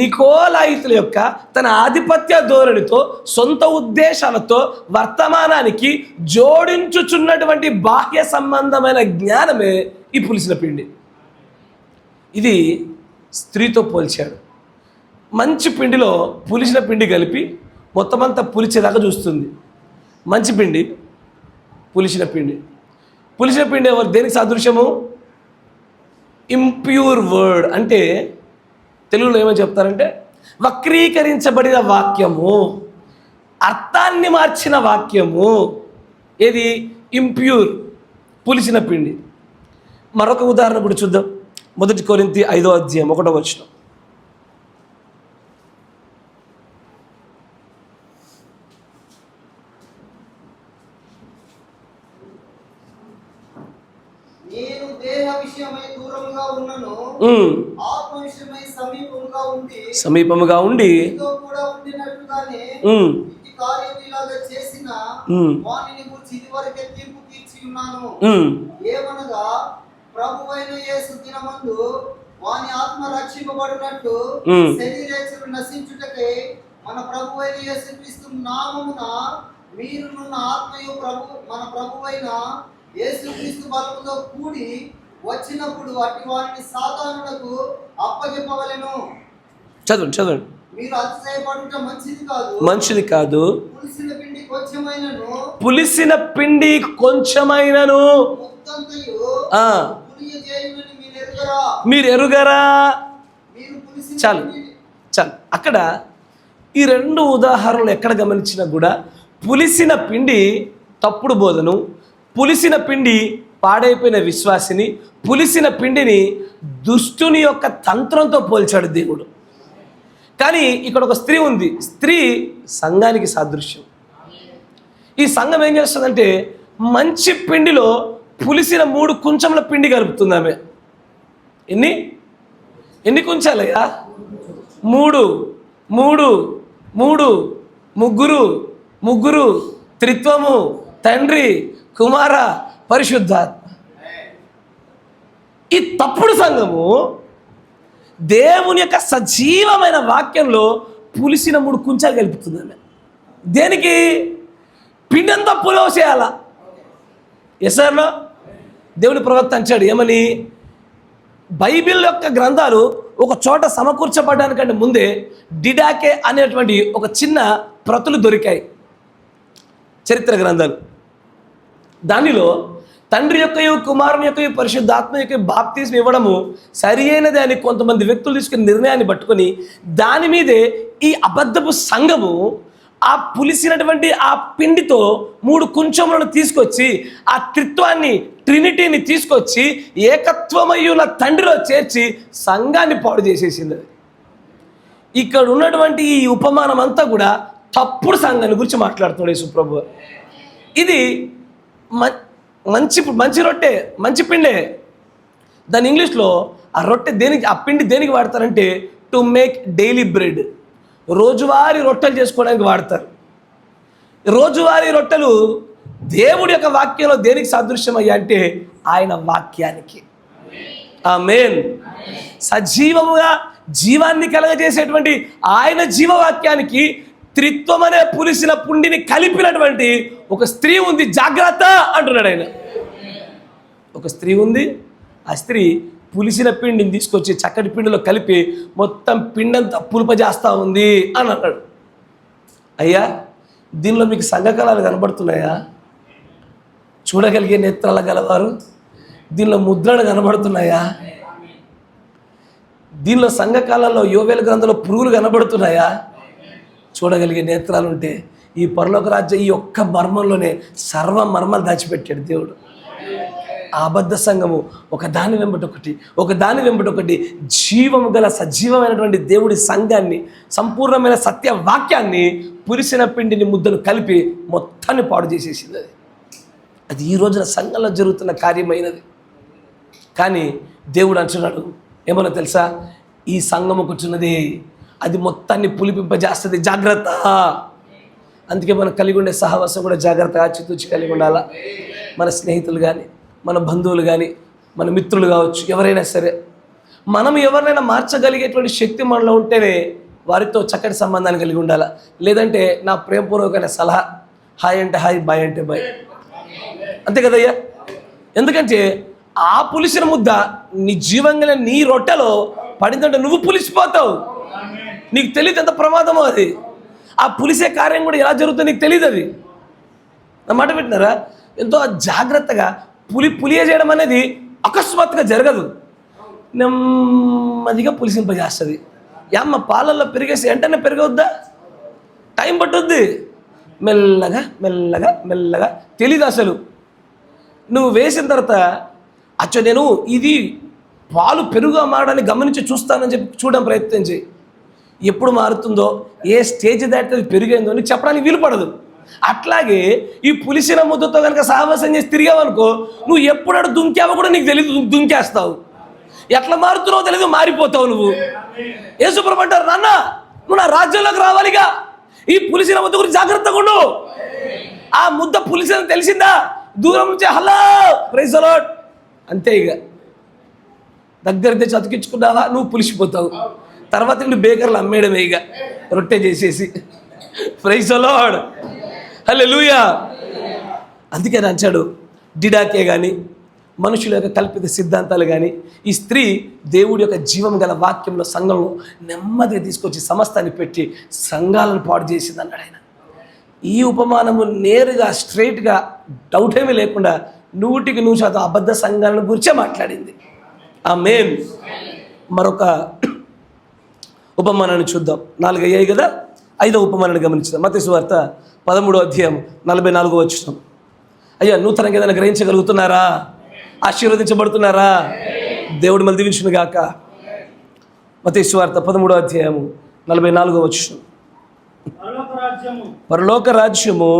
నికోలాయితుల యొక్క తన ఆధిపత్య ధోరణితో, సొంత ఉద్దేశాలతో వర్తమానానికి జోడించుచున్నటువంటి బాహ్య సంబంధమైన జ్ఞానమే ఈ పులిసిన పిండి. ఇది స్త్రీతో పోల్చాడు. మంచి పిండిలో పులిసిన పిండి కలిపి మొత్తం అంతా పులిచేదాకా చూస్తుంది. మంచి పిండి, పులిసిన పిండి. పులిసిన పిండి ఎవరు దేనికి సాదృశ్యము? ఇంప్యూర్ వర్డ్ అంటే తెలుగులో ఏమని చెప్తారంటే వక్రీకరించబడిన వాక్యము, అర్థాన్ని మార్చిన వాక్యము. ఏది? ఇంప్యూర్, పులిసిన పిండి. మరొక ఉదాహరణ కూడా చూద్దాం. 1 కొరింథీ 5వ అధ్యాయం 1వ వచనం.
నేను దేహ విషయమై దూరముగా ఉన్నను, ఆత్మ విషయమై సమీపముగా ఉండి మీతో కూడా ఉండినట్లుగానే ఈ కార్యం ఇలాగా చేసిన వానిని గురించి ఇదివరకే తీర్పు తీర్చి ఉన్నాను. ఏమనగా ప్రభువైన యేసు దినమందు వాని ఆత్మ రక్షింపబడినట్టు శరీరేచ్ఛలు నశించుటకై మన ప్రభువైన యేసుక్రీస్తు నామమున మీరునున్న ఆత్మయు మన ప్రభువైన యేసుక్రీస్తు బలముతో కూడి వచ్చినప్పుడు అట్టి వారిని సాతానులకు అప్పగింపవలెను.
చదవండి.
మీరు అతిశయపడుట మంచిది కాదు. పులిసిన పిండి కొంచెమైనను ముద్దంతయు పులియజేయునని మీరు ఎరుగరా.
చాలు. అక్కడ ఈ 2 ఉదాహరణలు ఎక్కడ గమనించినా కూడా పులిసిన పిండి తప్పుడు బోధను, పులిసిన పిండి పాడైపోయిన విశ్వాసిని, పులిసిన పిండిని దుష్టుని యొక్క తంత్రంతో పోల్చాడు దేవుడు. కానీ ఇక్కడ ఒక స్త్రీ ఉంది. స్త్రీ సంఘానికి సాదృశ్యం. ఈ సంఘం ఏం చేస్తుందంటే మంచి పిండిలో పులిసిన 3 కుంచముల పిండి కలుపుతుంది ఆమె. ఎన్ని కుంచాలయ్యా? 3 ముగ్గురు త్రిత్వము, తండ్రి, కుమార, పరిశుద్ధాత్మ. ఈ తప్పుడు సంఘము దేవుని యొక్క సజీవమైన వాక్యంలో పులిసిన 3 కుంచాలు కలుపుతుంది ఆమె. దేనికి? పిండంతా పులవసేయాల. ఎస్ఆర్లో దేవుని ప్రవక్త అంటాడు ఏమని? బైబిల్ యొక్క గ్రంథాలు ఒక చోట సమకూర్చబడడానికంటే ముందే డిడాకే అనేటువంటి ఒక చిన్న ప్రతులు దొరికాయి, చరిత్ర గ్రంథాలు. దానిలో తండ్రి యొక్కయు, కుమారుని యొక్కయు, పరిశుద్ధాత్మ యొక్క బాప్తిజం ఇవ్వడము సరి అయినది అని కొంతమంది వ్యక్తులు తీసుకుని నిర్ణయాన్ని పట్టుకొని దాని మీదే ఈ అబద్ధపు సంఘము ఆ పులిసినటువంటి ఆ పిండితో 3 కుంచములను తీసుకొచ్చి ఆ త్రిత్వాన్ని, ట్రినిటీని తీసుకొచ్చి ఏకత్వమయ్యున్న తండ్రిలో చేర్చి సంఘాన్ని పాడు చేసేసింది. ఇక్కడ ఉన్నటువంటి ఈ ఉపమానం అంతా కూడా తప్పుడు సంఘాన్ని గురించి మాట్లాడుతున్నాడు యేసుప్రభు. ఇది మంచి రొట్టె, మంచి పిండే. దాని ఇంగ్లీష్లో ఆ రొట్టె దేనికి, ఆ పిండి దేనికి వాడతారంటే టు మేక్ డైలీ బ్రెడ్. రోజువారీ రొట్టెలు చేసుకోవడానికి వాడతారు. రోజువారీ రొట్టెలు దేవుడి యొక్క వాక్యంలో దేనికి సాదృశ్యమయ్యా అంటే ఆయన వాక్యానికి. ఆమేన్. సజీవముగా జీవాన్ని కలగజేసేటువంటి ఆయన జీవవాక్యానికి త్రిత్వం అనే పులిసిన పుండిని కలిపినటువంటి ఒక స్త్రీ ఉంది. జాగ్రత్త అంటున్నాడు ఆయన. ఒక స్త్రీ ఉంది. ఆ స్త్రీ పులిసిన పిండిని తీసుకొచ్చి చక్కటి పిండిలో కలిపి మొత్తం పిండంతా పులుపజేస్తూ ఉంది అని అన్నాడు. అయ్యా, దీనిలో మీకు సంఘకాలాలు కనబడుతున్నాయా? చూడగలిగే నేత్రాలు గలవారు. దీనిలో ముద్రలు కనబడుతున్నాయా? దీనిలో సంఘకాలంలో యోవేలు గ్రంథంలో పురుగులు కనబడుతున్నాయా? చూడగలిగే నేత్రాలు ఉంటే ఈ పరలోక రాజ్యం ఈ ఒక్క మర్మంలోనే సర్వ మర్మాలు దాచిపెట్టాడు దేవుడు. ఆ అబద్ధ సంఘము ఒకదాని వెంబటి ఒకటి జీవము గల సజీవమైనటువంటి దేవుడి సంఘాన్ని, సంపూర్ణమైన సత్య వాక్యాన్ని పులిసిన పిండిని ముద్దలు కలిపి మొత్తాన్ని పాడు చేసేసింది. అది అది ఈ రోజున సంఘంలో జరుగుతున్న కార్యమైనది. కానీ దేవుడు అంటున్నాడు ఏమన్నా తెలుసా, ఈ సంఘము కూర్చున్నది అది మొత్తాన్ని పులిపింపజేస్తుంది, జాగ్రత్త. అందుకే మనం కలిగి ఉండే సహవాసం కూడా జాగ్రత్తగా ఆచితూచి కలిగి ఉండాలా. మన స్నేహితులు కానీ, మన బంధువులు కానీ, మన మిత్రులు కావచ్చు, ఎవరైనా సరే మనం ఎవరినైనా మార్చగలిగేటువంటి శక్తి మనలో ఉంటేనే వారితో చక్కటి సంబంధాన్ని కలిగి ఉండాలా. లేదంటే నా ప్రేమపూర్వకమైన సలహా, హాయ్ అంటే హాయ్, బాయ్ అంటే బాయ్, అంతే కదయ్యా. ఎందుకంటే ఆ పులిసిన ముద్ద నీ జీవంగా నీ రొట్టెలో పడిందంటే నువ్వు పులిసిపోతావు. నీకు తెలియదు ఎంత ప్రమాదమో అది. ఆ పులిసే కార్యం కూడా ఎలా జరుగుతుందో నీకు తెలియదు. అది నా మాట పెట్టినారా? ఎంతో జాగ్రత్తగా పులియ చేయడం అనేది అకస్మాత్తుగా జరగదు, నెమ్మదిగా పులిసింపజేస్తుంది. అమ్మ పాలల్లో పెరిగేసి వెంటనే పెరగవద్దా, టైం పట్టుద్ది. మెల్లగా మెల్లగా మెల్లగా తెలీదు. అసలు నువ్వు వేసిన తర్వాత అచ్చో నేను ఇది పాలు పెరుగా మారడానికి గమనించి చూస్తానని చెప్పి చూడడం ప్రయత్నం చేయి. ఎప్పుడు మారుతుందో, ఏ స్టేజ్ దాటితే పెరిగైందో అని చెప్పడానికి వీలు పడదు. అట్లాగే ఈ పులిసిన ముద్దతో కనుక సాహసం చేసి తిరిగావనుకో, నువ్వు ఎప్పుడడు దుంకావో కూడా నీకు తెలియదు, దుంకేస్తావు. ఎట్లా మారుతున్నావో తెలియదు, మారిపోతావు నువ్వు. యేసుప్రభు అంటారు, నాన్న నువ్వు నా రాజ్యంలోకి రావాలిగా, ఈ పులిసిన ముద్ద గురించి జాగ్రత్తగా ఉండు. ఆ ముద్ద పులిసిన తెలిసిందా, దూరం నుంచి హలో ప్రైజ్ ది లార్డ్ అంతే. ఇక దగ్గర తెచ్చి అతికించుకున్నావా నువ్వు పులిసిపోతావు. తర్వాత నువ్వు బేకర్లు అమ్మేయడమే ఇక రొట్టె చేసేసి. ప్రైజ్ ది లార్డ్, హల్లెలూయా. అందుకే అంచాడు డిడాకే కానీ మనుషుల యొక్క కల్పిత సిద్ధాంతాలు కానీ ఈ స్త్రీ దేవుడి యొక్క జీవం గల వాక్యంలో సంఘంలో నెమ్మదిగా తీసుకొచ్చి సమస్తాన్ని పెట్టి సంఘాలను పాడు చేసింది అన్నాడు ఆయన. ఈ ఉపమానము నేరుగా స్ట్రైట్గా డౌట్ ఏమీ లేకుండా 100% అబద్ధ సంఘాలను గురించే మాట్లాడింది. ఆమేన్. మరొక ఉపమానాన్ని చూద్దాం. 4 అయ్యాయి కదా, 5వ ఉపమానాన్ని గమనించుదాం. మత్తయి సువార్త 13వ అధ్యాయం 44వ వచనం. అయ్యా నూతనంగా ఏదైనా గ్రహించగలుగుతున్నారా? ఆశీర్వదించబడుతున్నారా? దేవుడు మళ్ళీ దీవించును గాక. మత్తయి సువార్త 13వ అధ్యాయము 44వ వచనం. పరలోక రాజ్యము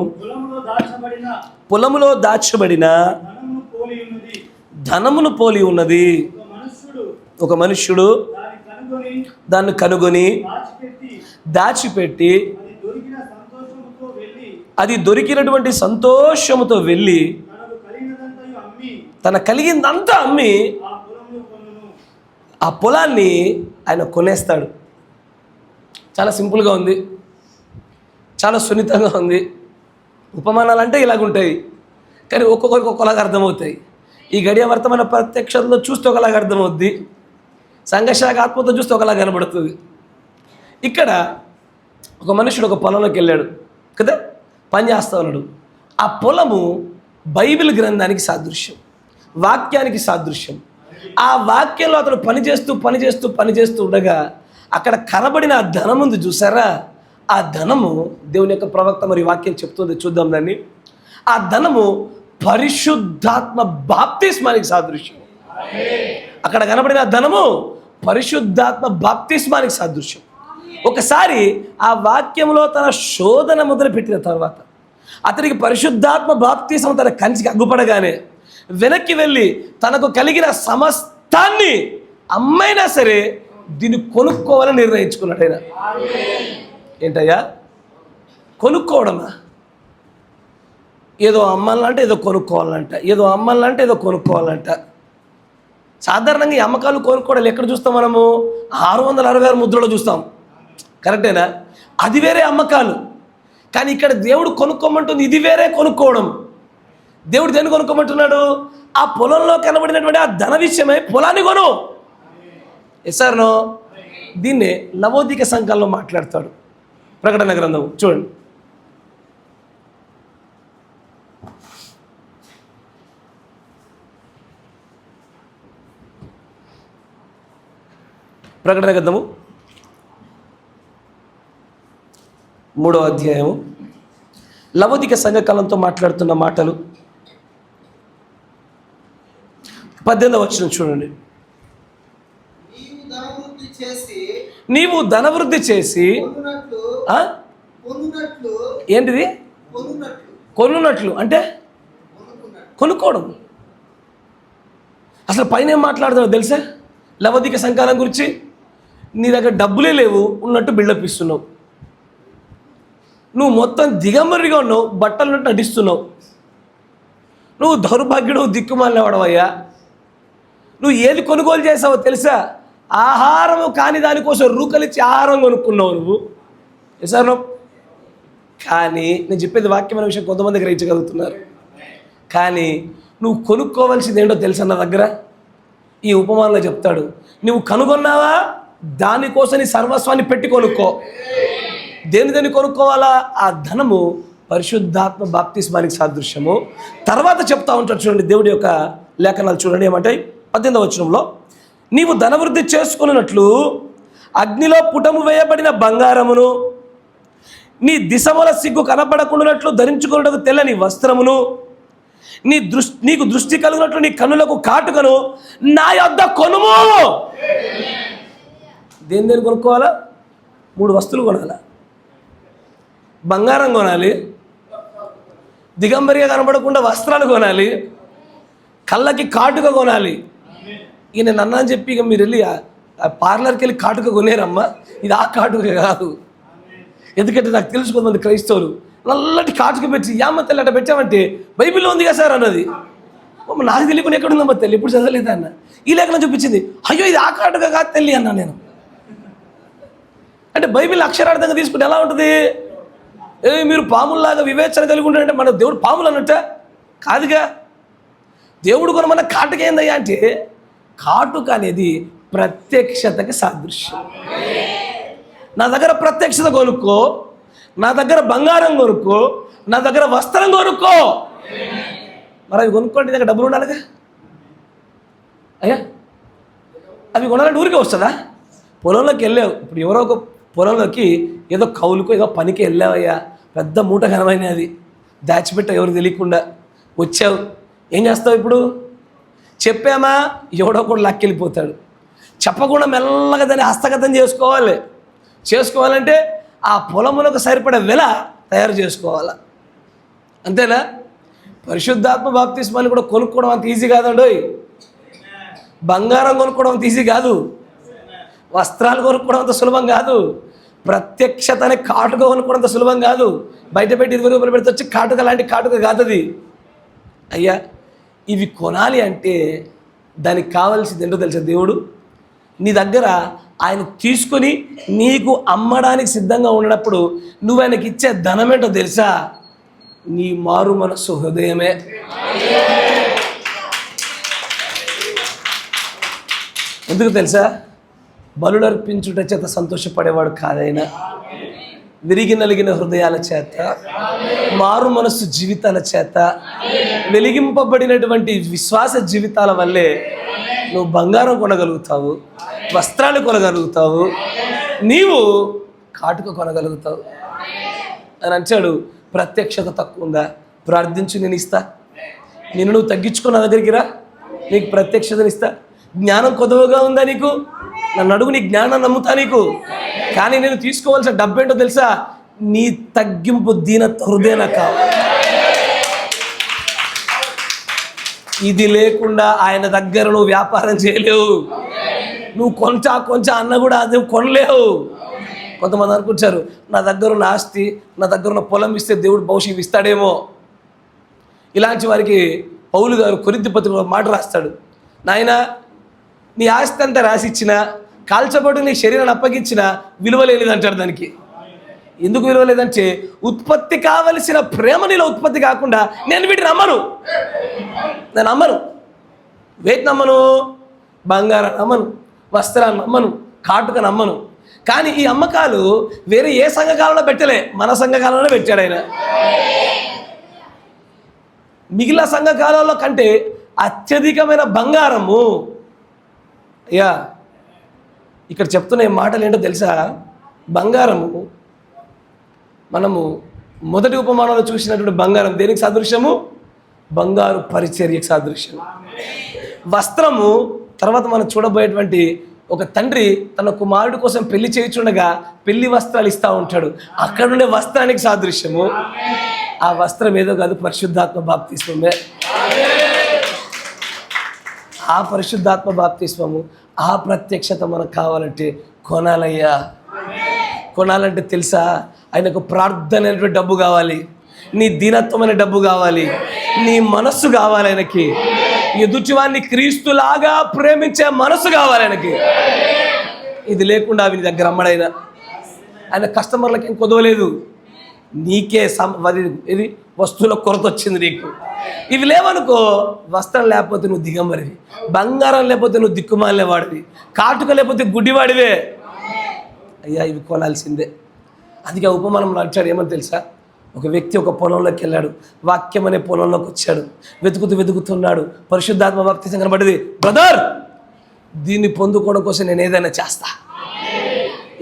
పొలములో దాచబడిన ధనమును పోలి ఉన్నది. ఒక మనుష్యుడు దాన్ని కనుగొని దాచిపెట్టి అది దొరికినటువంటి సంతోషముతో వెళ్ళి తన కలిగిందంతా అమ్మి ఆ పొలాన్ని ఆయన కొనేస్తాడు. చాలా సింపుల్గా ఉంది, చాలా సున్నితంగా ఉంది. ఉపమానాలు అంటే ఇలాగుంటాయి, కానీ ఒక్కొక్కరికి ఒక్కలాగా అర్థమవుతాయి. ఈ గడియ వర్తమాన ప్రత్యక్షంలో చూస్తే ఒకలాగా అర్థమవుద్ది, సంఘశాఖ ఆత్మతో చూస్తే ఒకలాగా కనబడుతుంది. ఇక్కడ ఒక మనుషుడు ఒక పొలంలోకి వెళ్ళాడు కదా, పని చేస్తా ఉన్నాడు. ఆ పొలము బైబిల్ గ్రంథానికి సాదృశ్యం, వాక్యానికి సాదృశ్యం. ఆ వాక్యంలో అతడు పనిచేస్తూ ఉండగా అక్కడ కనబడిన ఆ ధనం ఉంది చూసారా, ఆ ధనము దేవుని యొక్క ప్రవక్త మరి వాక్యం చెప్తుంది, చూద్దాం దాన్ని. ఆ ధనము పరిశుద్ధాత్మ బాప్తిస్మానికి సాదృశ్యం. అక్కడ కనబడిన ధనము పరిశుద్ధాత్మ బాప్తిస్మానికి సాదృశ్యం. ఒకసారి ఆ వాక్యంలో తన శోధన మొదలుపెట్టిన తర్వాత అతనికి పరిశుద్ధాత్మ బాప్తిస్మం తన కంచికి అగ్గుపడగానే వెనక్కి వెళ్ళి తనకు కలిగిన సమస్తాన్ని అమ్మైనా సరే దీన్ని కొనుక్కోవాలని నిర్ణయించుకున్నాడు ఆయన. ఏంటయ్యా కొనుక్కోవడమా? ఏదో అమ్మాలంటే ఏదో కొనుక్కోవాలంట, ఏదో అమ్మాలంటే ఏదో కొనుక్కోవాలంట. సాధారణంగా ఈ అమ్మకాలు కొనుక్కోవడాలు ఎక్కడ చూస్తాం మనము? 666 ముద్రలో చూస్తాం, కరెక్టేనా? అది వేరే అమ్మకాలు. కానీ ఇక్కడ దేవుడు కొనుక్కోమంటుంది, ఇది వేరే కొనుక్కోవడం. దేవుడు దేన్ని కొనుక్కోమంటున్నాడు? ఆ పొలంలో కనబడినటువంటి ఆ ధన విషయమై పొలాన్ని కొను. ఎస్ఆర్నో దీన్నే లవోదిక సంఘంలో మాట్లాడతాడు. ప్రకటన గ్రంథం చూడండి, ప్రకటన గ్రంథము 3వ అధ్యాయము లవోదిక సంఘకాలంతో మాట్లాడుతున్న మాటలు. 18వ వచనం చూడండి. నీవు ధనవృద్ధి చేసి ఏంటిది? కొనున్నట్లు అంటే కొనుక్కోవడం. అసలు పైన ఏం మాట్లాడుతున్నావు తెలుసా? లవదిక సంకాలం గురించి. నీ దగ్గర డబ్బులే లేవు, ఉన్నట్టు బిల్డప్ ఇస్తున్నావు. నువ్వు మొత్తం దిగంబరిగా ఉన్నావు, బట్టలు నటిస్తున్నావు. నువ్వు దౌర్భాగ్యుడు, దిక్కుమాలినవాడవయ్యా. నువ్వు ఏది కొనుగోలు చేసావో తెలుసా? ఆహారము కాని దానికోసం రూకలిచ్చి ఆహారం కొనుక్కున్నావు నువ్వు. సార్ కానీ నేను చెప్పేది వాక్యమైన విషయం కొంతమంది గ్రహించగలుగుతున్నారు. కానీ నువ్వు కొనుక్కోవాల్సింది ఏంటో తెలుసా? నా దగ్గర ఈ ఉపమానంలో చెప్తాడు, నువ్వు కనుగొన్నావా, దానికోసం నీ సర్వస్వాన్ని పెట్టి కొనుక్కో. దేని కొనుక్కోవాలా? ఆ ధనము పరిశుద్ధాత్మ బాప్తిస్మానికి సాదృశ్యము. తర్వాత చెప్తా ఉంటాడు చూడండి, దేవుడి యొక్క లేఖనాలు చూడండి ఏమంటాయి? 18వ వచనంలో, నీవు ధనవృద్ధి చేసుకున్నట్లు అగ్నిలో పుటము వేయబడిన బంగారమును, నీ దిశముల సిగ్గు కనపడకుండానట్లు ధరించుకున్నట్టు తెల్లని వస్త్రమును, నీకు దృష్టి కలిగినట్లు నీ కన్నులకు కాటుకను నా యొద్ద కొనుము. దేని కొనుక్కోవాలా? 3 వస్తువులు కొనాలా. బంగారం కొనాలి, దిగంబరిగా కనబడకుండా వస్త్రాలు కొనాలి, కళ్ళకి కాటుక కొనాలి. ఈయన నన్ను అని చెప్పి ఇక మీరు వెళ్ళి ఆ పార్లర్కి వెళ్ళి కాటుక కొనేరమ్మా, ఇది ఆ కాటుక కాదు. ఎందుకంటే నాకు తెలుసు కొంతమంది క్రైస్తవులు నల్లటి కాటుక పెట్టి యామ్మ తెల్లి అట్ట పెట్టామంటే బైబిల్లో ఉంది కదా సార్ అన్నది. నాకు తెలియకుండా ఎక్కడుందమ్మా తెల్లి, ఎప్పుడు చదవలేదు అన్న. ఈ లేఖనం చూపించింది, అయ్యో ఇది ఆ కాటుక కాదు తెల్లి అన్నా నేను. అంటే బైబిల్ అక్షరార్థంగా తీసుకుంటే ఎలా ఉంటుంది? మీరు పాముల్లాగా వివేచన కలిగి ఉంటారంటే మన దేవుడు పాములు అన్నట్ట కాదుగా. దేవుడు కొన మన కాటుక ఏందయ్యా అంటే, కాటుక అనేది ప్రత్యక్షతకి సాదృశ్యం. నా దగ్గర ప్రత్యక్షత కొనుక్కో, నా దగ్గర బంగారం కొనుక్కో, నా దగ్గర వస్త్రం కొనుక్కో. మరి అవి కొనుక్కోండి, దగ్గర డబ్బులు ఉండాలిగా అయ్యా. అవి కొనాలంటే ఊరికే వస్తుందా? పొలంలోకి వెళ్ళావు, ఇప్పుడు ఎవరో ఒక పొలంలోకి ఏదో కౌలుకో ఏదో పనికి వెళ్ళావయ్యా, పెద్ద మూట ఘనమైన అది దాచిపెట్టావు ఎవరు తెలియకుండా వచ్చావు. ఏం చేస్తావు ఇప్పుడు? చెప్పామా, ఎవడో కూడా లాక్కెళ్ళిపోతాడు. చెప్పకుండా మెల్లగా దాన్ని హస్తగతం చేసుకోవాలంటే ఆ పొలములకు సరిపడే వెల తయారు చేసుకోవాలా. అంతేనా? పరిశుద్ధాత్మ బాప్తిస్మాన్ని కూడా కొనుక్కోవడం అంత ఈజీ కాదండి. బంగారం కొనుక్కోవడం అంత ఈజీ కాదు, వస్త్రాలు కొనుక్కోవడం అంత సులభం కాదు, ప్రత్యక్షత అనే కాటుక కొనుక్కోవడం అంత సులభం కాదు. బయట పెట్టి 20 రూపాయలు పెడితే వచ్చి కాటుక లాంటి కాటుక కాదు అది. అయ్యా, ఇవి కొనాలి అంటే దానికి కావాల్సింది ఏంటో తెలుసా? దేవుడు నీ దగ్గర ఆయన తీసుకొని నీకు అమ్మడానికి సిద్ధంగా ఉన్నప్పుడు నువ్వు ఆయనకి ఇచ్చే ధనం ఏంటో తెలుసా? నీ మారు మనస్సు హృదయమే. ఎందుకు తెలుసా? బలులర్పించుట చేత సంతోషపడేవాడు కాదైనా, విరిగి నలిగిన హృదయాల చేత, మారు మనస్సు జీవితాల చేత, వెలిగింపబడినటువంటి విశ్వాస జీవితాల వల్లే నువ్వు బంగారం కొనగలుగుతావు, వస్త్రాలు కొనగలుగుతావు, నీవు కాటుక కొనగలుగుతావు అని అంటాడు. ప్రత్యక్షత తక్కువ ఉందా? ప్రార్థించు, నేను ఇస్తా. నిన్ను నువ్వు తగ్గించుకున్న దగ్గరికి రా, నీకు ప్రత్యక్షతని ఇస్తా. జ్ఞానం కొదవగా ఉందా నీకు? నన్ను అడుగు, నీ జ్ఞానం నమ్ముతా నీకు. కానీ నేను తీసుకోవాల్సిన డబ్బు ఏంటో తెలుసా? నీ తగ్గింపు దీనత హృదయన కావాలి. ఇది లేకుండా ఆయన దగ్గర నువ్వు వ్యాపారం చేయలేవు. నువ్వు కొంచెం అన్న కూడా అది కొనలేవు. కొంతమంది అనుకుంటారు, నా దగ్గర ఉన్న ఆస్తి, నా దగ్గర ఉన్న పొలం ఇస్తే దేవుడు భవిష్యత్తు ఇస్తాడేమో. ఇలాంటి వారికి పౌలు గారు కొరింథీ పత్రికలో మాట రాస్తాడు, నాయన నీ ఆస్తి అంతా రాసిచ్చిన, కాల్చబడి నీ శరీరాన్ని అప్పగించిన విలువ లేదంటాడు. దానికి ఎందుకు విలువ లేదంటే, ఉత్పత్తి కావలసిన ప్రేమ నీలో ఉత్పత్తి కాకుండా నేను వీటిని నమ్మను. వేటి నమ్మను? బంగారం నమ్మను, వస్త్రాన్ని నమ్మను, కాటుక నమ్మను. కానీ ఈ అమ్మకాలు వేరే ఏ సంఘకాలంలో పెట్టలే, మన సంఘకాలంలో పెట్టాడు ఆయన. మిగిలిన సంఘకాలంలో కంటే అత్యధికమైన బంగారము. అయ్యా, ఇక్కడ చెప్తున్న మాటలు ఏంటో తెలుసా? బంగారము, మనము మొదటి ఉపమానంలో చూసినటువంటి బంగారం దేనికి సాదృశ్యము? బంగారు పరిచర్యకు సాదృశ్యం. వస్త్రము తర్వాత మనం చూడబోయేటువంటి ఒక తండ్రి తన కుమారుడి కోసం పెళ్లి చేయించుండగా పెళ్లి వస్త్రాలు ఇస్తూ ఉంటాడు, అక్కడ ఉండే వస్త్రానికి సాదృశ్యము. ఆ వస్త్రం ఏదో కాదు, పరిశుద్ధాత్మ బాప్తిస్మమే. ఆ పరిశుద్ధాత్మ బాప్తిస్మము, ఆ ప్రత్యక్షత మనకు కావాలంటే కొనాలయ్యా. కొనాలంటే తెలుసా, ఆయనకు ప్రార్థన అనేటువంటి డబ్బు కావాలి, నీ దీనత్వమైన డబ్బు కావాలి, నీ మనస్సు కావాలి, ఆయనకి ఎదుటివాన్ని క్రీస్తులాగా ప్రేమించే మనసు కావాలి ఆయనకి. ఇది లేకుండా అవి నీ దగ్గర అమ్మడైనా ఆయన కస్టమర్లకి ఏం కుదవలేదు, నీకే ఇది వస్తువుల కొరత వచ్చింది నీకు. ఇవి లేవనుకో, వస్త్రం లేకపోతే నువ్వు దిగంబరివి, బంగారం లేకపోతే నువ్వు దిక్కుమాలే వాడివి, కాటుక లేకపోతే గుడ్డివాడివే. అయ్యా ఇవి కొనాల్సిందే. అందుకే ఉపమానంలో అంటాడు ఏమని తెలుసా, ఒక వ్యక్తి ఒక పొలంలోకి వెళ్ళాడు, వాక్యం అనే పొలంలోకి వచ్చాడు, వెతుకుతున్నాడు, పరిశుద్ధాత్మ బాప్తిసం కనబడింది. బ్రదర్, దీన్ని పొందుకోవడం కోసం నేను ఏదైనా చేస్తా.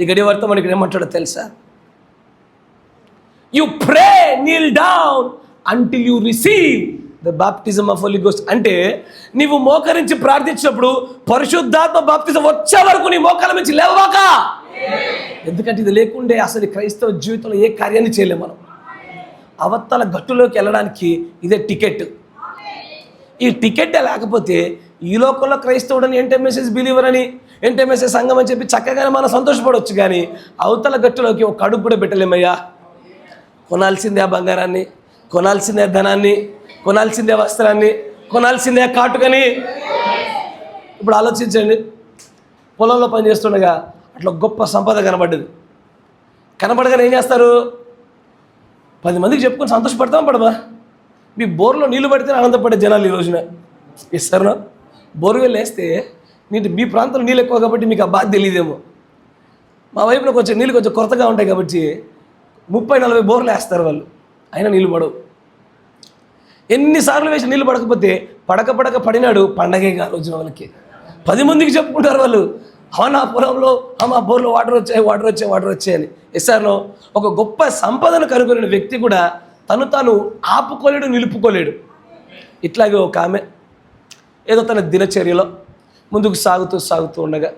ఈ గడి వర్తమానం ఇక్కడ ఏమంటాడో తెలుసా, you pray kneel down until you receive the baptism of holy ghost. అంటే నీవు మోకరించి ప్రార్థించినప్పుడు పరిశుద్ధాత్మ బాప్తిజం వచ్చే వరకు నీ మోకాల నుంచి లేవవాక. ఎందుకంటే ఇది లేకుండే అసలు క్రైస్తవ జీవితంలో ఏ కార్యాన్ని చేయలేము మనం. అవతల గట్టులోకి వెళ్ళడానికి ఇదే టికెట్. ఈ టికెట్ లేకపోతే ఈ లోకంలో క్రైస్తవుడని ఎంటెంఎస్ఎస్ బిలీవర్ అని ఎంటెంఎస్ఎస్ సంఘం అని చెప్పి చక్కగానే మనం సంతోషపడవచ్చు, కానీ అవతల గట్టులోకి ఒక అడుగు కూడా పెట్టలేమయ్యా. కొనాల్సిందే ఆ బంగారాన్ని, కొనాల్సిందే ధనాన్ని, కొనాల్సిందే వస్త్రాన్ని, కొనాల్సిందే కాటుకని. ఇప్పుడు ఆలోచించండి, పొలంలో పనిచేస్తుండగా అట్లా గొప్ప సంపద కనబడగానే ఏం చేస్తారు, 10 మందికి చెప్పుకొని సంతోషపడతాం పడమా? మీ బోర్లో నీళ్లు పడితే ఆనందపడే జనాలు ఈ రోజున ఇస్తారా? బోర్వెల్ వేస్తే మీ ప్రాంతంలో నీళ్ళు ఎక్కువ కాబట్టి మీకు ఆ బాధ తెలియదేమో. మా వైపులో కొంచెం నీళ్ళు కొంచెం కొరతగా ఉంటాయి కాబట్టి 30-40 బోర్లు వేస్తారు వాళ్ళు, అయినా నీళ్ళు పడవు. ఎన్నిసార్లు వేసి నీళ్ళు పడకపోతే పడక పడినాడు పండగేగా రోజున వాళ్ళకి 10 మందికి చెప్పుకుంటారు వాళ్ళు, నా పొలంలో మా బోర్లో వాటర్ వచ్చాయి అని. ఎస్ఆర్లో ఒక గొప్ప సంపదను కనుగొనే వ్యక్తి కూడా తాను ఆపుకోలేడు, నిలుపుకోలేడు. ఇట్లాగే ఒక ఆమె ఏదో తన దినచర్యలో ముందుకు సాగుతూ ఉండగా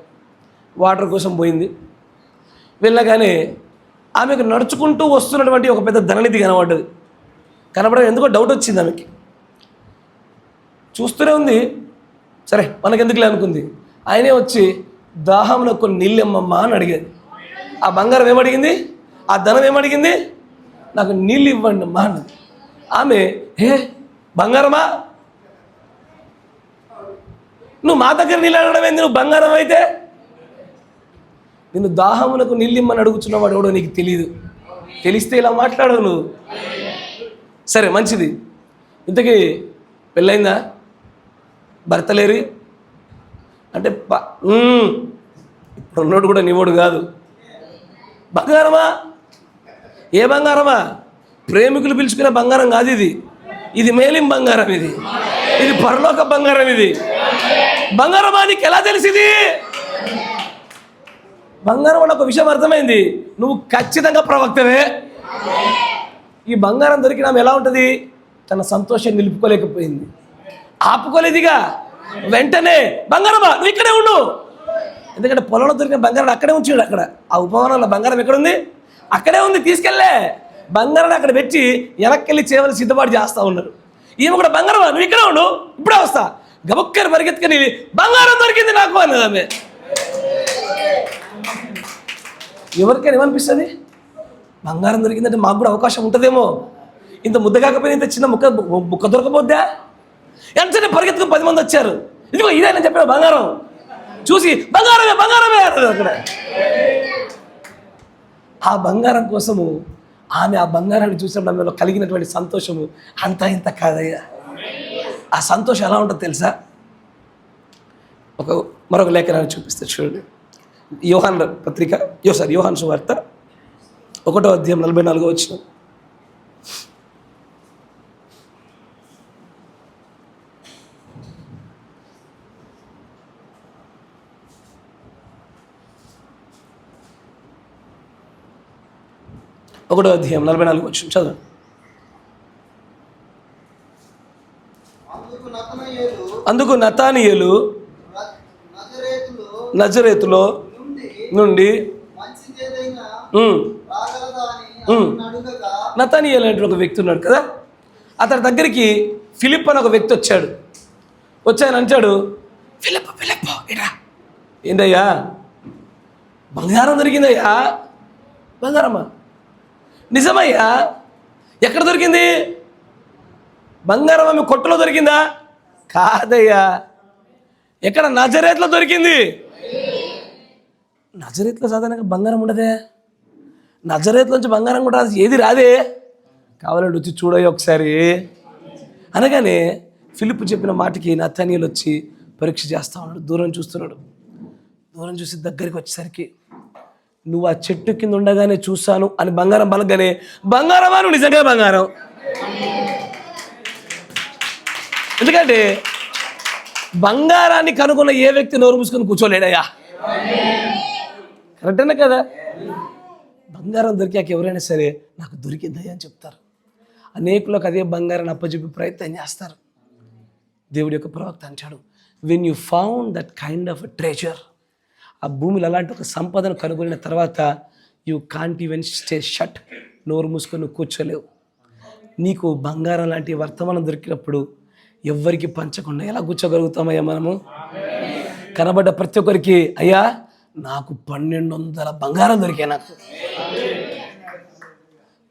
వాటర్ కోసం పోయింది. వెళ్ళగానే ఆమెకు నడుచుకుంటూ వస్తున్నటువంటి ఒక పెద్ద ధననిధి కనబడగా ఎందుకో డౌట్ వచ్చింది ఆమెకి. చూస్తూనే ఉంది, సరే మనకెందుకులే అనుకుంది. ఆయనే వచ్చి దాహంలో కొన్ని నీళ్ళు ఇమ్మమ్మా అని అడిగేది. ఆ బంగారం ఏమడిగింది, ఆ ధనం ఏమడిగింది, నాకు నీళ్ళు ఇవ్వండి అమ్మా అన్నది. ఆమె బంగారమా, నువ్వు మా దగ్గర నీళ్ళు అడగడం ఏంది, నువ్వు బంగారం అయితే? నిన్ను దాహమునకు నీళ్ళు ఇమ్మని అడుగుతున్నావాడు ఎవడో నీకు తెలియదు, తెలిస్తే ఇలా మాట్లాడవు నువ్వు. సరే మంచిది, ఇంతకీ పెళ్ళైందా, భర్త లేరు అంటే ఇప్పుడు ఉన్నోడు కూడా నీవోడు కాదు. బంగారమా, ఏ బంగారమా? ప్రేమికులు పిలుచుకునే బంగారం కాదు ఇది, ఇది మేలిం బంగారం, ఇది పరలోక బంగారం. ఇది బంగారమా, నీకు ఎలా తెలిసింది? బంగారం వల్ల ఒక విషయం అర్థమైంది, నువ్వు ఖచ్చితంగా ప్రవక్తవే. ఈ బంగారం దొరికిన ఆమె ఎలా ఉంటుంది, తన సంతోషం నిలుపుకోలేకపోయింది, ఆపుకోలేదుగా. వెంటనే బంగారమా నువ్వు ఇక్కడే ఉండు, ఎందుకంటే పొలంలో దొరికిన బంగారం అక్కడే ఉంచాడు. అక్కడ ఆ ఉపవనంలో బంగారం ఎక్కడుంది, అక్కడే ఉంది, తీసుకెళ్ళే. బంగారాన్ని అక్కడ పెట్టి వెనక్కెళ్ళి చేయవలసి సిద్ధపాటు చేస్తూ ఉన్నారు. ఈమె కూడా బంగారమా నువ్వు ఇక్కడే ఉండు, ఇప్పుడే వస్తా, గబక్కని పరిగెత్తుకొని బంగారం దొరికింది నాకు అన్నది ఆమె. ఎవరికైనా ఏమనిపిస్తుంది, బంగారం దొరికిందంటే మాకు కూడా అవకాశం ఉంటుందేమో, ఇంత ముద్ద కాకపోయినా ఇంత చిన్న ముక్క దొరకపోద్దా? ఎంతనే పరిగెత్తుకుని 10 మంది వచ్చారు, ఇదిగో ఇదే నేను చెప్పిన బంగారం చూసి బంగారమే అన్నది అక్కడ. ఆ బంగారం కోసము ఆమె ఆ బంగారాన్ని చూసినప్పుడు ఆమెలో కలిగినటువంటి సంతోషము అంతా ఇంత కాదయ్యా. ఆ సంతోషం ఎలా ఉంటుందో తెలుసా? మరొక లేఖనాన్ని చూపిస్తే చూడండి, యోహాన్ పత్రిక, యోహాన్ సువార్త 1వ అధ్యాయం 44వ వచనం. ఒకటో అధ్యాయం 44 వచ్చిన చదువు. అందుకు నతానియేలు నజరేతులో నుండి నతానియేలు అంటే ఒక వ్యక్తి ఉన్నాడు కదా, అతని దగ్గరికి ఫిలిప్ అని ఒక వ్యక్తి వచ్చాడు. వచ్చాయని అంటాడు, ఫిలిప్పు ఇరా. ఏంటయ్యా? బంగారం దొరికిందయ్యా. బంగారమ్మా? నిజమయ్యా. ఎక్కడ దొరికింది? బంగారం ఆమె కొట్టులో దొరికిందా? కాదయ్యా. ఎక్కడ? నజరేత్లో దొరికింది. నజరేత్లో సాధారణంగా బంగారం ఉండదే. నజరేత్లోంచి బంగారం కూడా ఏది రాదే. కావాలంటే వచ్చి చూడయ్య ఒకసారి అనగానే ఫిలిప్పు చెప్పిన మాటకి నతనీయులు వచ్చి పరీక్ష చేస్తా ఉన్నాడు. దూరం చూస్తున్నాడు. దూరం చూసి దగ్గరికి వచ్చేసరికి, నువ్వు ఆ చెట్టు కింద ఉండగానే చూశాను అని బంగారం పలకగానే, బంగారమా నువ్వు నిజంగా బంగారం. ఎందుకంటే బంగారాన్ని కనుగొన్న ఏ వ్యక్తి నోరు మూసుకొని కూర్చోలేడయ్యా. కరెక్టేనా కదా? బంగారం దొరికాక ఎవరైనా సరే నాకు దొరికిందయ్యా అని చెప్తారు. అనేకులకు అదే బంగారాన్ని అప్పచెప్పి ప్రయత్నం చేస్తారు. దేవుడి యొక్క ప్రవక్త అంటాడు, when you found that kind of treasure, ఆ భూమిలో అలాంటి ఒక సంపదను కనుగొనిన తర్వాత you can't even stay shut, నోరు మూసుకొని నువ్వు కూర్చోలేవు. నీకు బంగారం లాంటి వర్తమానం దొరికినప్పుడు ఎవ్వరికి పంచకుండా ఎలా కూర్చోగలుగుతామయ్యా మనము? కనబడ్డ ప్రతి ఒక్కరికి, అయ్యా నాకు 1200 బంగారం దొరికాయి, నాకు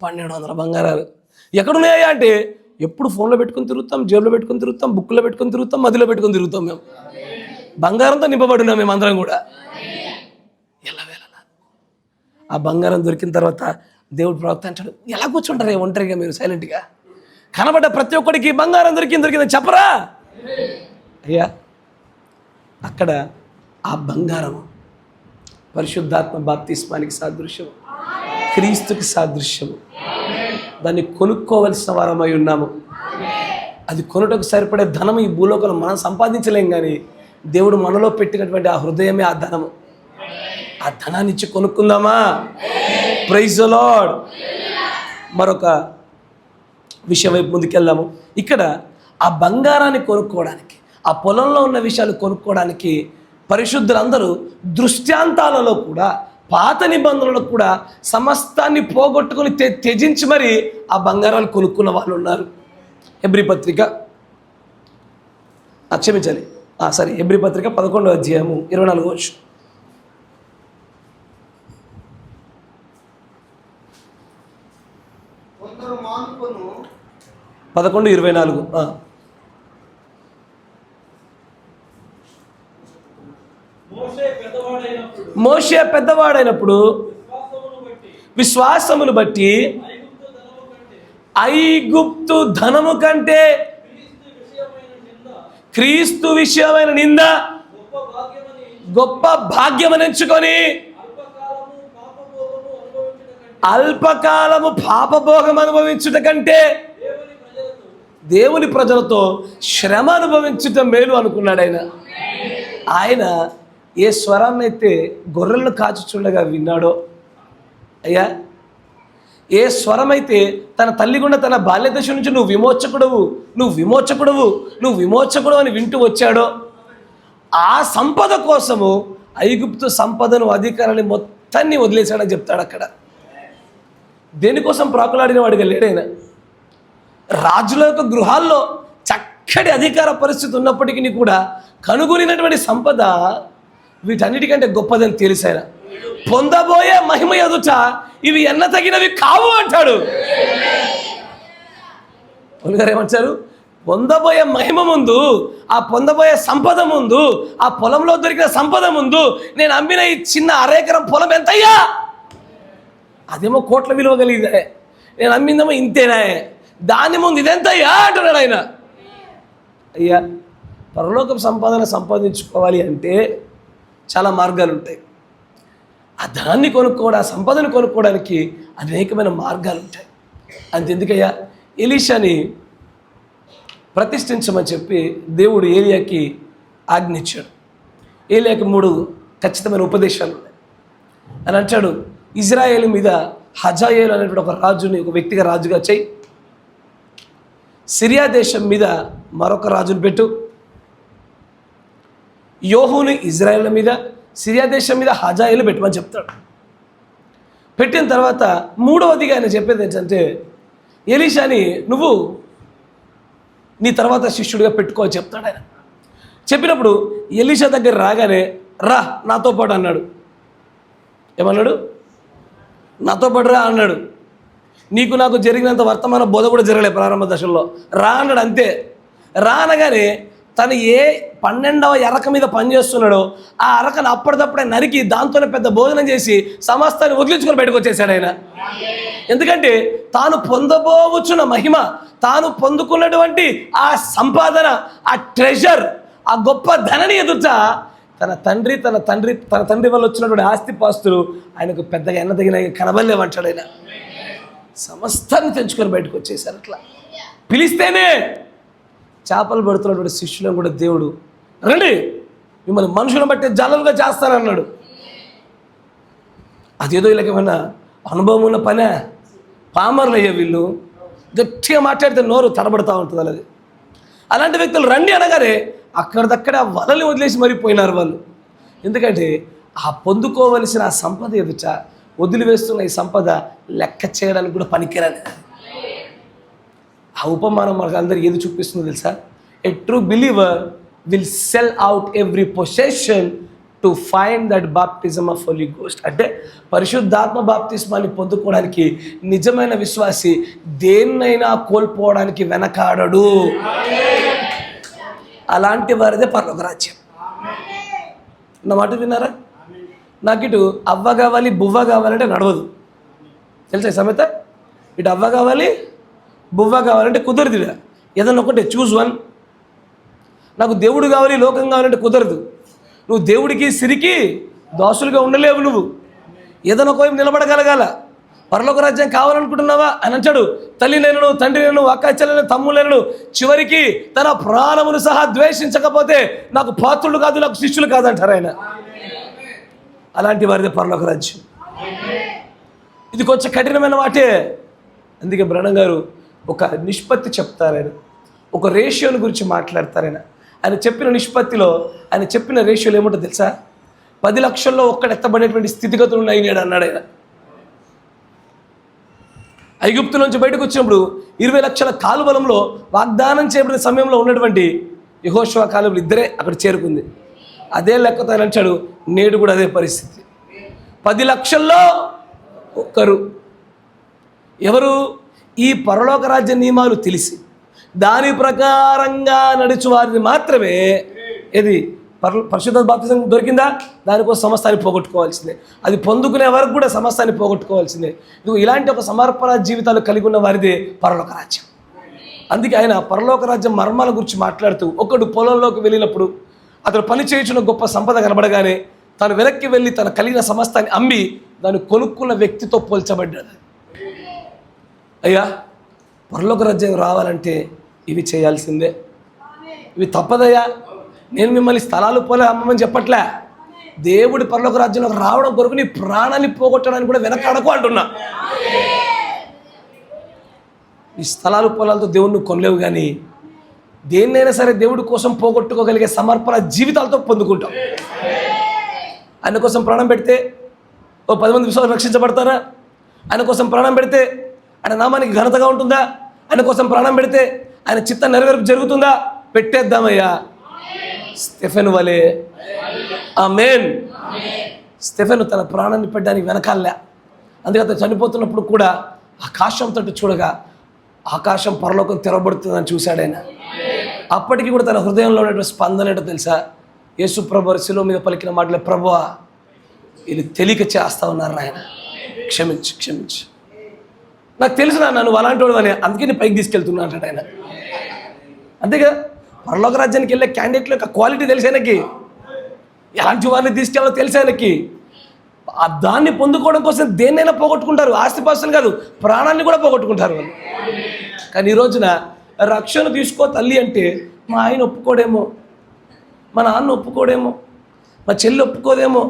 1200 బంగారాలు ఎక్కడున్నాయా అంటే, ఎప్పుడు ఫోన్లో పెట్టుకొని తిరుగుతాం, జేబులో పెట్టుకొని తిరుగుతాం, బుక్లో పెట్టుకొని తిరుగుతాం, మదిలో పెట్టుకొని తిరుగుతాం. మేము బంగారంతో నింపబడినాం మేము అందరం కూడా. ఎలా వెళ్ళాలా? ఆ బంగారం దొరికిన తర్వాత దేవుడు ప్రవక్త అంటాడు, ఎలా కూర్చుంటారే ఒంటరిగా మీరు సైలెంట్గా? కనబడ్డ ప్రతి ఒక్కడికి బంగారం దొరికిందని చెప్పరా? అయ్యా అక్కడ ఆ బంగారం పరిశుద్ధాత్మ బాప్తిస్మానికి సాదృశ్యం, క్రీస్తుకి సాదృశ్యం. దాన్ని కొనుక్కోవలసిన వారమై ఉన్నాము. అది కొనుటకు సరిపడే ధనం ఈ భూలోకంలో మనం సంపాదించలేం, కానీ దేవుడు మనలో పెట్టినటువంటి ఆ హృదయమే ఆ ధనము. ఆ ధనాన్ని ఇచ్చి కొనుక్కుందామా? Praise the lord. మరొక విషయం వైపు ముందుకెళ్దాము. ఇక్కడ ఆ బంగారాన్ని కొనుక్కోవడానికి, ఆ పొలంలో ఉన్న విషయాలు కొనుక్కోవడానికి పరిశుద్ధులందరూ దృష్టాంతాలలో కూడా, పాత నిబంధనలు కూడా సమస్తాన్ని పోగొట్టుకుని త్యజించి మరి ఆ బంగారాన్ని కొనుక్కున్న వాళ్ళు ఉన్నారు. హెబ్రీ పత్రిక క్షమించాలి హెబ్రీ పత్రిక 11వ అధ్యాయము 24వ వచనం.
కొందరు మానుకొను
11:24. మోషే పెద్దవాడైనప్పుడు విశ్వాసమును బట్టి ఐగుప్తు ధనము కంటే క్రీస్తు విషయమైన నింద గొప్ప భాగ్యమని ఎంచుకొని అల్పకాలము పాపభోగం అనుభవించుట కంటే దేవుని ప్రజలతో శ్రమ అనుభవించుట మేలు అనుకున్నాడు. ఆయన ఏ స్వరాన్ని అయితే గొర్రెలను కాచుచుండగా విన్నాడో, అయ్యా ఏ స్వరమైతే తన తల్లిగుండ తన బాల్యదశ నుంచి నువ్వు విమోచకుడవు అని వింటూ వచ్చాడో, ఆ సంపద కోసము ఐగుప్తు సంపదను, అధికారాన్ని మొత్తాన్ని వదిలేశాడని చెప్తాడు అక్కడ. దేనికోసం ప్రాకులాడిన వాడిగా లేడైనా. రాజుల యొక్క గృహాల్లో చక్కటి అధికార పరిస్థితి ఉన్నప్పటికీ కూడా కనుగొనినటువంటి సంపద వీటన్నిటికంటే గొప్పదని తెలిసాయన. పొందబోయే మహిమ ఎదుట ఇవి ఎన్న తగినవి కావు అంటాడు. గారు ఏమంటారు? పొందబోయే మహిమ ముందు, ఆ పొందబోయే సంపద ముందు, ఆ పొలంలో దొరికిన సంపద ముందు నేను అమ్మిన ఈ చిన్న అరేకరం పొలం ఎంతయ్యా? అదేమో కోట్ల విలువ కలిగిదే. నేను అమ్మిందేమో ఇంతేనా? దాని ముందు ఇదెంతయ్యా అంటున్నాడు ఆయన. అయ్యా పరలోక సంపాదించుకోవాలి అంటే చాలా మార్గాలు ఉంటాయి. ఆ ధనాన్ని కొనుక్కోవడం, ఆ సంపదను కొనుక్కోవడానికి అనేకమైన మార్గాలు ఉంటాయి. అంతెందుకయ్యా, ఎలీషాని ప్రతిష్ఠించమని చెప్పి దేవుడు ఏలియాకి ఆజ్ఞించాడు. ఏలియాకి 3 ఖచ్చితమైన ఉపదేశాలు ఉన్నాయి. అని అంటాడు, ఇజ్రాయేల్ మీద హజాయేలు అనేటువంటి ఒక రాజుని, ఒక వ్యక్తిగా రాజుగా చేయి. సిరియా దేశం మీద మరొక రాజుని పెట్టు. యోహుని ఇజ్రాయేల్ మీద, సిరియా దేశం మీద హజాయేలు పెట్టమని చెప్తాడు. పెట్టిన తర్వాత 3వదిగా ఆయన చెప్పేది ఏంటంటే, ఎలీషాని నువ్వు నీ తర్వాత శిష్యుడిగా పెట్టుకో అని చెప్తాడు ఆయన. చెప్పినప్పుడు ఎలీషా దగ్గర రాగానే రా నాతో పాటు అన్నాడు. ఏమన్నాడు? నాతో పాటు రా అన్నాడు. నీకు నాకు జరిగినంత వర్తమాన బోధ కూడా జరగలే ప్రారంభ దశల్లో. రా అన్నాడు అంతే. రా అనగానే తను ఏ 12వ ఎరక మీద పనిచేస్తున్నాడో ఆ అరకను అప్పటిదప్పుడే నరికి దాంతోనే పెద్ద భోజనం చేసి సమస్తాన్ని వదిలించుకొని బయటకు వచ్చేసాడు ఆయన. ఎందుకంటే తాను పొందబోవచ్చున్న మహిమ, తాను పొందుకున్నటువంటి ఆ సంపాదన, ఆ ట్రెజర్, ఆ గొప్ప ధనని ఎదుట తన తండ్రి వల్ల వచ్చినటువంటి ఆస్తిపాస్తులు ఆయనకు పెద్దగా ఎన్నదగిన కనబడలేమంటాడు ఆయన. సమస్తాన్ని తెంచుకొని బయటకు వచ్చేసారు. అట్లా పిలిస్తేనే చేపలు పడుతున్నటువంటి శిష్యులను కూడా దేవుడు రండి మిమ్మల్ని మనుషులను బట్టి జల్లలుగా చేస్తానన్నాడు. అదేదో వీళ్ళకేమన్నా అనుభవం ఉన్న పనే? పామర్లు అయ్యే వీళ్ళు గట్టిగా మాట్లాడితే నోరు తడబడుతూ ఉంటుంది. అది అలాంటి వ్యక్తులు రండి అనగానే అక్కడిదక్కడే ఆ వలని వదిలేసి మరిపోయినారు వాళ్ళు. ఎందుకంటే ఆ పొందుకోవలసిన ఆ సంపద ఎదుట వదిలివేస్తున్న ఈ సంపద లెక్క చేయడానికి కూడా పనికిరాని. ఆ ఉపమానం మనకు అందరికి ఏది చూపిస్తుందో తెలుసా? A true believer will sell out every possession to find that baptism of holy ghost. అంటే పరిశుద్ధాత్మ బాప్తిస్మాన్ని పొందుకోవడానికి నిజమైన విశ్వాసి దేన్నైనా కోల్పోవడానికి వెనకాడడు. అలాంటి వారిదే పరలోక రాజ్యం. నా మాట విన్నారా? నాకు ఇటు అవ్వ కావాలి బువ్వ కావాలంటే నడవదు, తెలుసా సమేత? ఇటు అవ్వ కావాలి బువ్వ కావాలంటే కుదరదు. ఏదన్నా ఒకటే చూజ్ వన్. నాకు దేవుడు కావాలి లోకం కావాలంటే కుదరదు. నువ్వు దేవుడికి సిరికి దాసులుగా ఉండలేవు. నువ్వు ఏదైనా ఒక వైపు నిలబడగలగాల. పరలోక రాజ్యం కావాలనుకుంటున్నావా అని అంటాడు. తల్లి నేను, తండ్రి నేను, అక్క చెల్లెలను, తమ్ముళ్ళను, చివరికి తన ప్రాణమును సహా ద్వేషించకపోతే నాకు పాత్రులు కాదు, నాకు శిష్యులు కాదు అంటారు ఆయన. అలాంటి వారిదే పరలోక రాజ్యం. ఇది కొంచెం కఠినమైన మాటే. అందుకే బ్రహ్మం గారు ఒక నిష్పత్తి చెప్తారు. ఆయన ఒక రేషియోని గురించి మాట్లాడతారు. ఆయన చెప్పిన నిష్పత్తిలో, ఆయన చెప్పిన రేషియోలు ఏముంటో తెలుసా? 10 లక్షల్లో ఒక్కడెత్తబడేటువంటి స్థితిగతులు ఉన్నాయి అన్నాడు ఆయన. ఐగుప్తు నుంచి బయటకు వచ్చినప్పుడు 20 లక్షల కాలుబలంలో వాగ్దానం చేయబడిన సమయంలో ఉన్నటువంటి యెహోషువ కాలుబలు ఇద్దరే అక్కడ చేరుకుంది. అదే లెక్కతో ఆయన అంటాడు నేడు కూడా అదే పరిస్థితి. 10 లక్షల్లో ఒక్కరు. ఎవరు? ఈ పరలోక రాజ్య నియమాలు తెలిసి దాని ప్రకారంగా నడుచు వారిని మాత్రమే ఏది పరిశుద్ధ బాప్తిజం దొరికిందా దానికోసం సమస్తాన్ని పోగొట్టుకోవాల్సిందే. అది పొందుకునే వరకు కూడా సమస్తాన్ని పోగొట్టుకోవాల్సిందే. ఇదిగో ఇలాంటి ఒక సమర్పణ జీవితాలు కలిగి ఉన్న వారిదే పరలోక రాజ్యం. అందుకే ఆయన పరలోక రాజ్యం మర్మాల గురించి మాట్లాడుతూ, ఒకడు పొలంలోకి వెళ్ళినప్పుడు అతను పని చేయించిన గొప్ప సంపద కనబడగానే తాను వెనక్కి వెళ్ళి తన కలిగిన సమస్తాన్ని అమ్మి దాన్ని కొనుక్కున్న వ్యక్తితో పోల్చబడ్డాడు. అయ్యా పరలోక రాజ్యం రావాలంటే ఇవి చేయాల్సిందే, ఇవి తప్పదయ్యా. నేను మిమ్మల్ని స్థలాలు పోలే అమ్మమని చెప్పట్లే. దేవుడి పరలోక రాజ్యంలోకి రావడం కొరకు నీ ప్రాణాన్ని పోగొట్టడానికి కూడా వెనకాడకు అంటున్నా. ఈ స్థలాలు పొలాలతో దేవుడిని కొనలేవు, కానీ దేన్నైనా సరే దేవుడి కోసం పోగొట్టుకోగలిగే సమర్పణ జీవితాలతో పొందుకుంటాం. ఆయన కోసం ప్రాణం పెడితే ఓ 10 మంది విశ్వాసులు రక్షించబడతారా? ఆయన కోసం ప్రాణం పెడితే ఆయన నామానికి ఘనతగా ఉంటుందా? ఆయన కోసం ప్రాణం పెడితే ఆయన చిత్త నెరవేర్పు జరుగుతుందా? పెట్టేద్దామయ్యా స్టెఫెను వలే. ఆమేన్. స్టెఫెను తన ప్రాణాన్ని పెట్టడానికి వెనకాలలే. అందుకే అతను చనిపోతున్నప్పుడు కూడా ఆకాశం తట్టు చూడగా ఆకాశం పరలోకం తెరవబడుతుందని చూశాడు ఆయన. అప్పటికి కూడా తన హృదయంలో ఉన్నటువంటి స్పందన ఏంటో తెలుసా? యేసు ప్రభు శిలువ మీద పలికిన మాటలే, ప్రభువా వీళ్ళు తెలియక చేస్తా ఉన్నారు నాయన, క్షమించు క్షమించు. నాకు తెలుసు నాన్న నువ్వు అలాంటి వాడు అని, అందుకే నేను పైకి తీసుకెళ్తున్నా అంటాడు ఆయన. అంతేగా పరలోక రాజ్యానికి వెళ్ళే క్యాండిడేట్ల యొక్క క్వాలిటీ తెలిసి ఆయనకి, ఎలాంటి వారిని తీసుకెళ్ళాలో తెలిసి ఆయనకి. దాన్ని పొందుకోవడం కోసం దేన్నైనా పోగొట్టుకుంటారు. ఆస్తిపాస్తులు కాదు, ప్రాణాన్ని కూడా పోగొట్టుకుంటారు వాళ్ళు. కానీ ఈ రోజున రక్షణ తీసుకో తల్లి అంటే మా ఆయన ఒప్పుకోడేమో, మా నాన్న ఒప్పుకోడేమో, మా చెల్లి ఒప్పుకోదేమో.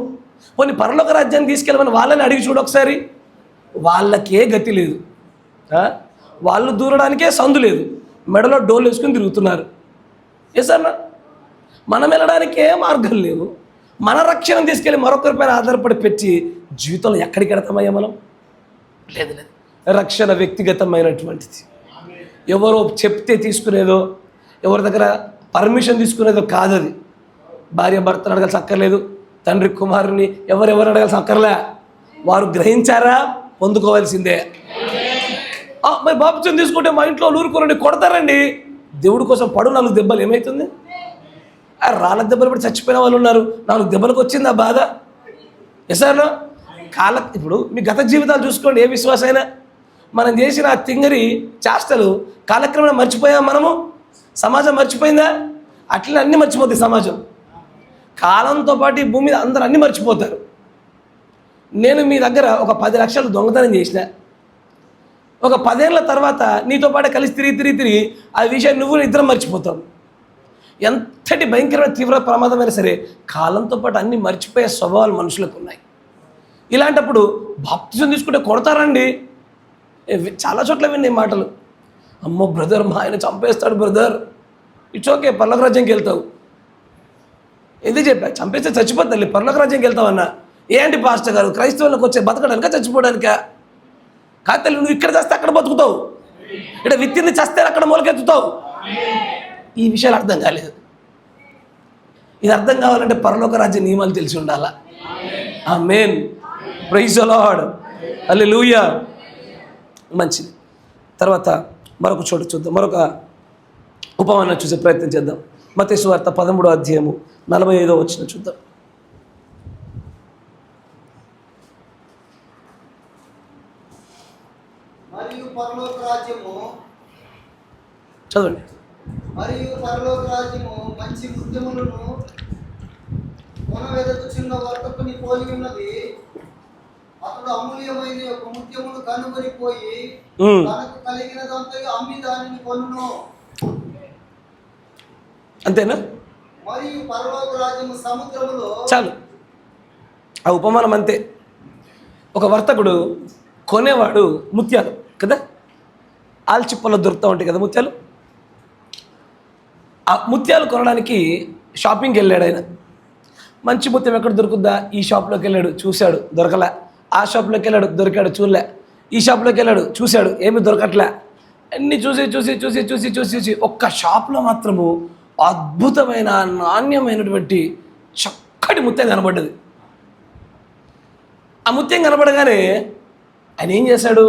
కొన్ని పరలోక రాజ్యాన్ని తీసుకెళ్ళమని వాళ్ళని అడిగి చూడు ఒకసారి. వాళ్ళకే గతి లేదు, వాళ్ళు దూరడానికే సందు లేదు, మెడలో డోలు వేసుకుని తిరుగుతున్నారు. ఏసన్నా మనం వెళ్ళడానికే మార్గం లేవు. మన రక్షణ తీసుకెళ్ళి మరొకరిపైన ఆధారపడి పెట్టి జీవితంలో ఎక్కడికి వెడతామయ్యా మనం? లేదు లేదు. రక్షణ వ్యక్తిగతమైనటువంటిది. ఎవరో చెప్తే తీసుకునేదో, ఎవరి దగ్గర పర్మిషన్ తీసుకునేదో కాదు అది. భార్య భర్తను అడగాల్సి అక్కర్లేదు, తండ్రి కుమారుని ఎవరెవరు అడగాల్సి అక్కర్లే. వారు గ్రహించారా, పొందుకోవాల్సిందే. మరి బాప్తిసం తీసుకుంటే మా ఇంట్లో ఊరుకోరండి, కొడతారండి. దేవుడి కోసం పడు 4 దెబ్బలు ఏమవుతుంది? రాళ్ళ దెబ్బలు పడి చచ్చిపోయిన వాళ్ళు ఉన్నారు. 4 దెబ్బలకు వచ్చింది ఆ బాధ. ఎసార్లో ఇప్పుడు మీ గత జీవితాలు చూసుకోండి. ఏ విశ్వాసైనా మనం చేసిన ఆ తింగరి చేష్టలు కాలక్రమేణా మర్చిపోయాం మనము. సమాజం మర్చిపోయిందా? అట్లనే అన్నీ మర్చిపోతాయి సమాజం. కాలంతో పాటు ఈ భూమి మీద అందరూ అన్నీ మర్చిపోతారు. నేను మీ దగ్గర ఒక 10 లక్షలు దొంగతనం చేసిన, ఒక 10 ఏళ్ళ తర్వాత నీతో పాటు కలిసి తిరిగి ఆ విషయాన్ని నువ్వు ఇద్దరం మర్చిపోతావు. ఎంతటి భయంకరమైన తీవ్ర ప్రమాదమైనా సరే కాలంతో పాటు అన్నీ మర్చిపోయే స్వభావాలు మనుషులకు ఉన్నాయి. ఇలాంటప్పుడు బాప్తిజం తీసుకుంటే కొడతారండి. చాలా చోట్ల విన్నాయి మాటలు. అమ్మో బ్రదర్, మా ఆయన చంపేస్తాడు బ్రదర్. ఇట్స్ ఓకే, పర్లోక రాజ్యంకి వెళ్తావు. ఎందుకు చెప్పా? చంపేస్తే చచ్చిపోతాయి, పర్లోక రాజ్యంకి వెళ్తావన్నా. ఏంటి పాస్టర్ గారు, క్రైస్తవులకు వచ్చే బతకడానికా చచ్చిపోవడానికా? కాదు, నువ్వు ఇక్కడ చేస్తే అక్కడ బతుకుతావు, ఇక్కడ విత్తింది చేస్తే అక్కడ మొలకెత్తుతావు. ఈ విషయాలు అర్థం కాలేదు. ఇది అర్థం కావాలంటే పరలోక రాజ్య నియమాలు తెలిసి ఉండాలా. ఆమేన్, ప్రైజ్ ది లార్డ్, హల్లెలూయా. మంచిది. తర్వాత మరొక చోటు చూద్దాం, మరొక ఉపమానం చూసే ప్రయత్నం చేద్దాం. మత్తయి సువార్త 13వ అధ్యాయము 45వ వచనం చూద్దాం.
మరియు పరలోక రాజ్యము
చదవండి.
మరియు పరలోక రాజ్యము మంచి ముత్యములను కొనవెదకుచున్న వర్తకుని పోలి ఉన్నది. అతడు అమూల్యమైన ఒక ముత్యమును కనుగొని పోయి తనకు కలిగినదంతా అమ్మి దానిని కొనును.
అంతేనా?
మరియు పరలోక రాజ్యము సముద్రములో.
చాలు, ఆ ఉపమానం అంతే. ఒక వర్తకుడు కొనేవాడు ముత్యాలు కదా, ఆల్చిప్పలో దొరుకుతూ ఉంటాయి కదా ముత్యాలు. ఆ ముత్యాలు కొనడానికి షాపింగ్కి వెళ్ళాడు ఆయన. మంచి ముత్యం ఎక్కడ దొరుకుద్దా? ఈ షాప్లోకి వెళ్ళాడు, చూశాడు, దొరకలే. ఆ షాప్లోకి వెళ్ళాడు, దొరికాడు, చూడలే. ఈ షాప్లోకి వెళ్ళాడు, చూశాడు, ఏమీ దొరకట్లే. అన్నీ చూసి ఒక్క షాప్లో మాత్రము అద్భుతమైన నాణ్యమైనటువంటి చక్కటి ముత్యం కనబడ్డది. ఆ ముత్యం కనబడగానే ఆయన ఏం చేశాడు?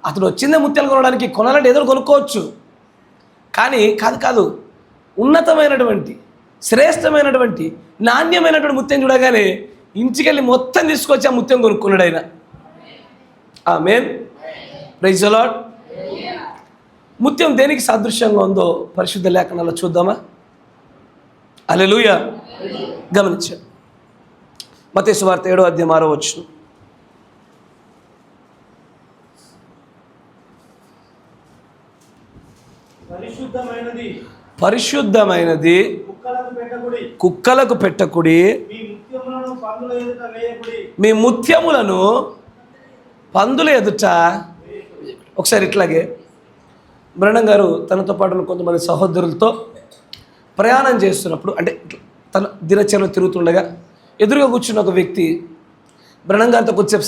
అతడు వచ్చిందే ముత్యాలు కొనడానికి, కొనాలంటే ఏదో కొనుక్కోవచ్చు, కానీ కాదు, ఉన్నతమైనటువంటి శ్రేష్టమైనటువంటి నాణ్యమైనటువంటి ముత్యం చూడగానే ఇంటికెళ్ళి మొత్తం తీసుకొచ్చి ఆ ముత్యం కొనుక్కున్నాడు ఆయన. ఆమేన్, ప్రైజ్ ది లార్డ్. ముత్యం దేనికి సాదృశ్యంగా ఉందో పరిశుద్ధ లేఖనాల్లో చూద్దామా? హల్లెలూయా. గమనించండి, మత్తయి సువార్త 7వ అధ్యాయం 6వ వచనం. పరిశుద్ధమైనది కుక్కలకు పెట్టకుడి, మీ ముత్యములను పందుల ఎదుట. ఒకసారి ఇట్లాగే బ్రహ్మం గారు తనతో పాటు కొంతమంది సహోదరులతో ప్రయాణం చేస్తున్నప్పుడు, అంటే తన దినచర్యలో తిరుగుతుండగా ఎదురుగా కూర్చున్న ఒక వ్యక్తి బ్రహ్మం గారితో కొద్దిసేపు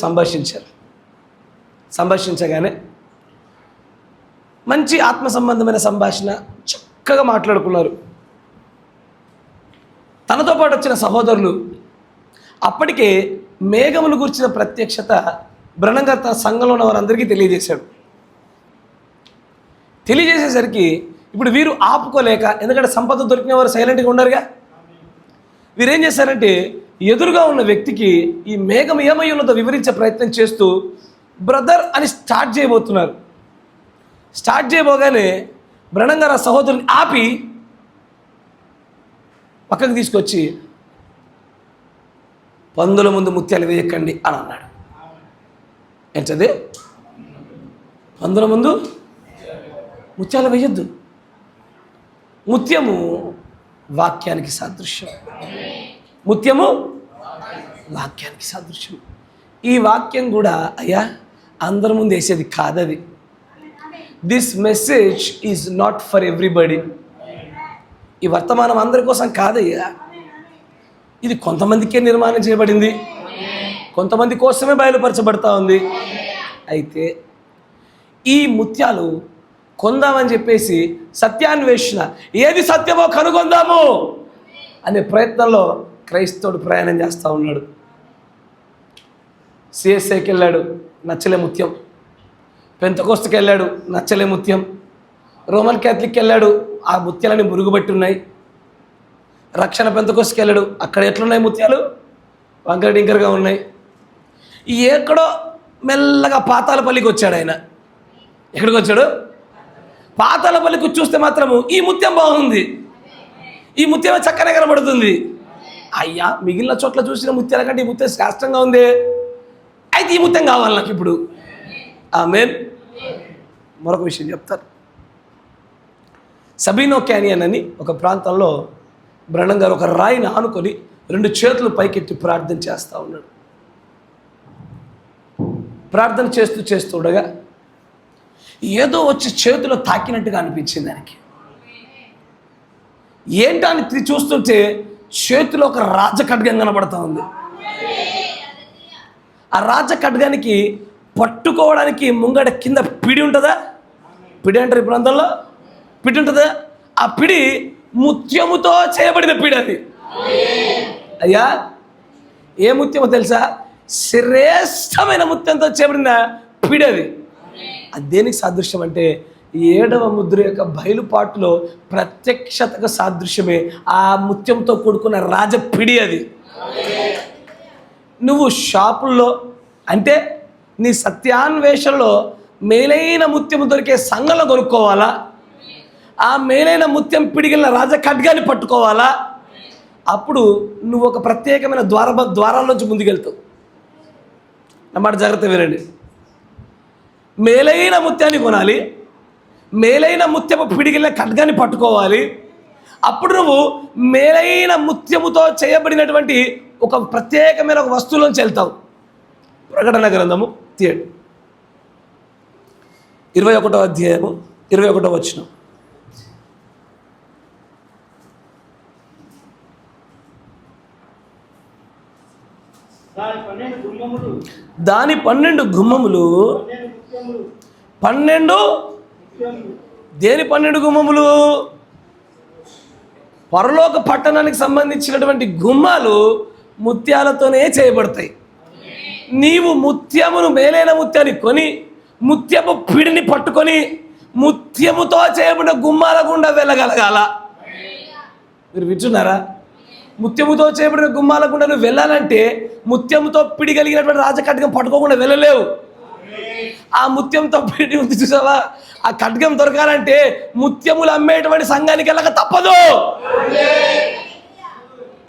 సంభాషించగానే మంచి ఆత్మ సంబంధమైన సంభాషణ, చక్కగా మాట్లాడుకున్నారు. తనతో పాటు వచ్చిన సహోదరులు అప్పటికే మేఘమును గురించిన ప్రత్యక్షత బ్రహ్మం గారు తన సంఘంలో ఉన్న వారందరికీ తెలియజేసేసరికి ఇప్పుడు వీరు ఆపుకోలేక, ఎందుకంటే సంపద దొరికిన వారు సైలెంట్గా ఉండరుగా, వీరేం చేశారంటే ఎదురుగా ఉన్న వ్యక్తికి ఈ మేఘం ఏమై ఉన్నదో వివరించే ప్రయత్నం చేస్తూ బ్రదర్ అని స్టార్ట్ చేయబోగానే బ్రహ్మం గారు ఆ సహోదరుని ఆపి పక్కకు తీసుకొచ్చి పందుల ముందు ముత్యాలు వేయకండి అని అన్నాడు. ఏంటది? పందుల ముందు ముత్యాలు వేయొద్దు. ముత్యము వాక్యానికి సాదృశ్యం. ఈ వాక్యం కూడా అయ్యా అందరి ముందు వేసేది కాదది. This message is not for everybody. ఈ వర్తమానం అందరి కోసం కాదయ్యా, ఇది కొంతమందికే నిర్మాణం చేయబడింది, కొంతమంది కోసమే బయలుపరచబడతా ఉంది. అయితే ఈ ముత్యాలు కొందామని చెప్పేసి సత్యాన్వేషణ, ఏది సత్యమో కనుగొందాము అనే ప్రయత్నంలో క్రైస్తవుడు ప్రయాణం చేస్తూ ఉన్నాడు. సిఎస్ఐకి వెళ్ళాడు, నచ్చలే ముత్యం. పెంతకోస్తుకి వెళ్ళాడు, నచ్చలే ముత్యం. రోమన్ క్యాథలిక్కి వెళ్ళాడు, ఆ ముత్యాలని మురుగుబట్టి ఉన్నాయి. రక్షణ పెంతకోస్తుకి వెళ్ళాడు, అక్కడ ఎట్లున్నాయి ముత్యాలు? వంకర డింకరగా ఉన్నాయి. ఎక్కడో మెల్లగా పాతాళపల్లికి వచ్చాడు ఆయన. ఎక్కడికి వచ్చాడు? పాతాళపల్లికి చూస్తే మాత్రము ఈ ముత్యం బాగుంది, ఈ ముత్యమే చక్కగా కనబడుతుంది. అయ్యా, మిగిలిన చోట్ల చూసిన ముత్యాల కంటే ఈ ముత్యం శ్రేష్టంగా ఉంది, అయితే ఈ ముత్యం కావాలి నాకు ఇప్పుడు. ఆమేన్. మరొక విషయం చెప్తారు. సబీనో క్యానియన్ అని ఒక ప్రాంతంలో బ్రహ్నం గారు ఒక రాయిని ఆనుకొని 2 చేతులు పైకెత్తి ప్రార్థన చేస్తూ ఉన్నాడు. ప్రార్థన చేస్తూ ఉండగా ఏదో వచ్చి చేతిలో తాకినట్టుగా అనిపించింది ఆయనకి. ఏంటని చూస్తుంటే చేతిలో ఒక రాజఖడ్గం కనబడతా ఉంది. ఆ రాజఖడ్గానికి పట్టుకోవడానికి ముంగడ కింద పిడి ఉంటుందా? పిడి అంటారు ఈ ప్రాంతంలో, పిడి ఉంటుందా? ఆ పిడి ముత్యముతో చేయబడిన పిడి అది. అయ్యా, ఏ ముత్యమో తెలుసా? శ్రేష్టమైన ముత్యంతో చేయబడిన పిడి అది. అది దేనికి సాదృశ్యం అంటే 7వ ముద్ర యొక్క బయలుపాటులో ప్రత్యక్షతకు సాదృశ్యమే ఆ ముత్యంతో కూడుకున్న రాజపిడి అది. నువ్వు షాపుల్లో అంటే నీ సత్యాన్వేషణలో మేలైన ముత్యము దొరికే సంఘంలో కొనుక్కోవాలా? ఆ మేలైన ముత్యం పిడిగిన రాజఖడ్గాన్ని పట్టుకోవాలా? అప్పుడు నువ్వు ఒక ప్రత్యేకమైన ద్వారాల్లోంచి ముందుకెళ్తావు. అన్నమాట, జాగ్రత్త వినండి. మేలైన ముత్యాన్ని కొనాలి, మేలైన ముత్యపు పిడిగిన ఖడ్గాన్ని పట్టుకోవాలి. అప్పుడు నువ్వు మేలైన ముత్యముతో చేయబడినటువంటి ఒక ప్రత్యేకమైన ఒక వస్తువులోంచి వెళ్తావు. ప్రకటన గ్రంథము 21వ అధ్యాయము 21వ వచనం. దాని 12 గుమ్మములు 12 దేని 12 గుమ్మములు? పరలోక పట్టణానికి సంబంధించినటువంటి గుమ్మాలు ముత్యాలతోనే చేయబడతాయి. నీవు ముత్యమును మేలైన ముత్యాన్ని కొని ముత్యపు పిడిని పట్టుకొని ముత్యముతో చేయబడిన గుమ్మాల గుండా వెళ్ళగలగాల. మీరు వింటున్నారా? ముత్యముతో చేయబడిన గుమ్మాల గుండా నువ్వు వెళ్ళాలంటే ముత్యముతో పిడి కలిగినటువంటి రాజఖడ్గం పట్టుకోకుండా వెళ్ళలేవు. ఆ ముత్యంతో పిడి ఉంది చూసావా? ఆ ఖడ్గం దొరకాలంటే ముత్యములు అమ్మేటువంటి సంఘానికి వెళ్ళక తప్పదు.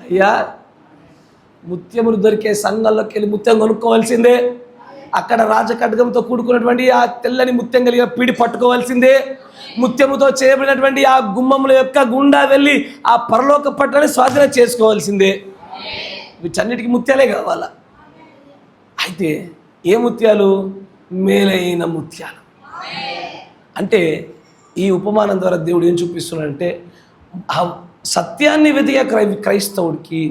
అయ్యా, ముత్యములు దొరికే సంఘాల్లోకి వెళ్ళి ముత్యం కొనుక్కోవాల్సిందే. అక్కడ రాజఖడ్గంతో కూడుకున్నటువంటి ఆ తెల్లని ముత్యం కలిగిన పిడి పట్టుకోవాల్సిందే. ముత్యముతో చేయబడినటువంటి ఆ గుమ్మముల యొక్క గుండా వెళ్ళి ఆ పరలోక పట్టణాన్ని స్వాధీనం చేసుకోవాల్సిందే. వీటన్నిటికీ ముత్యాలే కావాలా? అయితే ఏ ముత్యాలు? మేలైన ముత్యాలు. అంటే ఈ ఉపమానం ద్వారా దేవుడు ఏం చూపిస్తున్నాడంటే, ఆ సత్యాన్ని వెతికే క్రైస్తవుడికి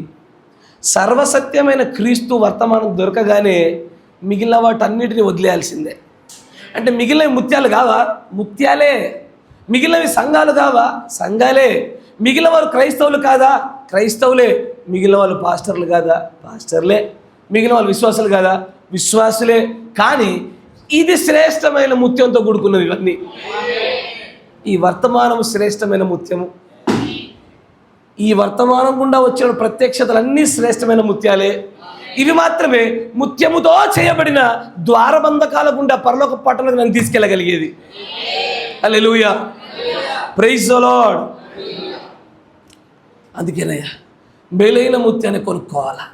సర్వసత్యమైన క్రీస్తు వర్తమానం దొరకగానే మిగిలిన వాటన్నిటిని వదిలేయాల్సిందే. అంటే మిగిలినవి ముత్యాలు కావా? ముత్యాలే. మిగిలినవి సంఘాలు కావా? సంఘాలే. మిగిలిన వారు క్రైస్తవులు కాదా? క్రైస్తవులే. మిగిలిన వాళ్ళు పాస్టర్లు కాదా? పాస్టర్లే. మిగిలిన వాళ్ళు విశ్వాసులు కాదా? విశ్వాసులే. కానీ ఇది శ్రేష్టమైన ముత్యంతో కూడుకున్నవి ఇవన్నీ. ఈ వర్తమానము శ్రేష్టమైన ముత్యము. ఈ వర్తమానం గుండా వచ్చిన ప్రత్యక్షతలన్నీ శ్రేష్టమైన ముత్యాలే. ఇవి మాత్రమే ముత్యముతో చేయబడిన ద్వారబంధకాల గుండా పరలోక పట్టణానికి నన్ను తీసుకెళ్ళగలిగేది. హల్లెలూయా, ప్రైజ్ ది లార్డ్. అందుకేనయ్యా మేలైన ముత్యాన్ని కొనుక్కోవాలా.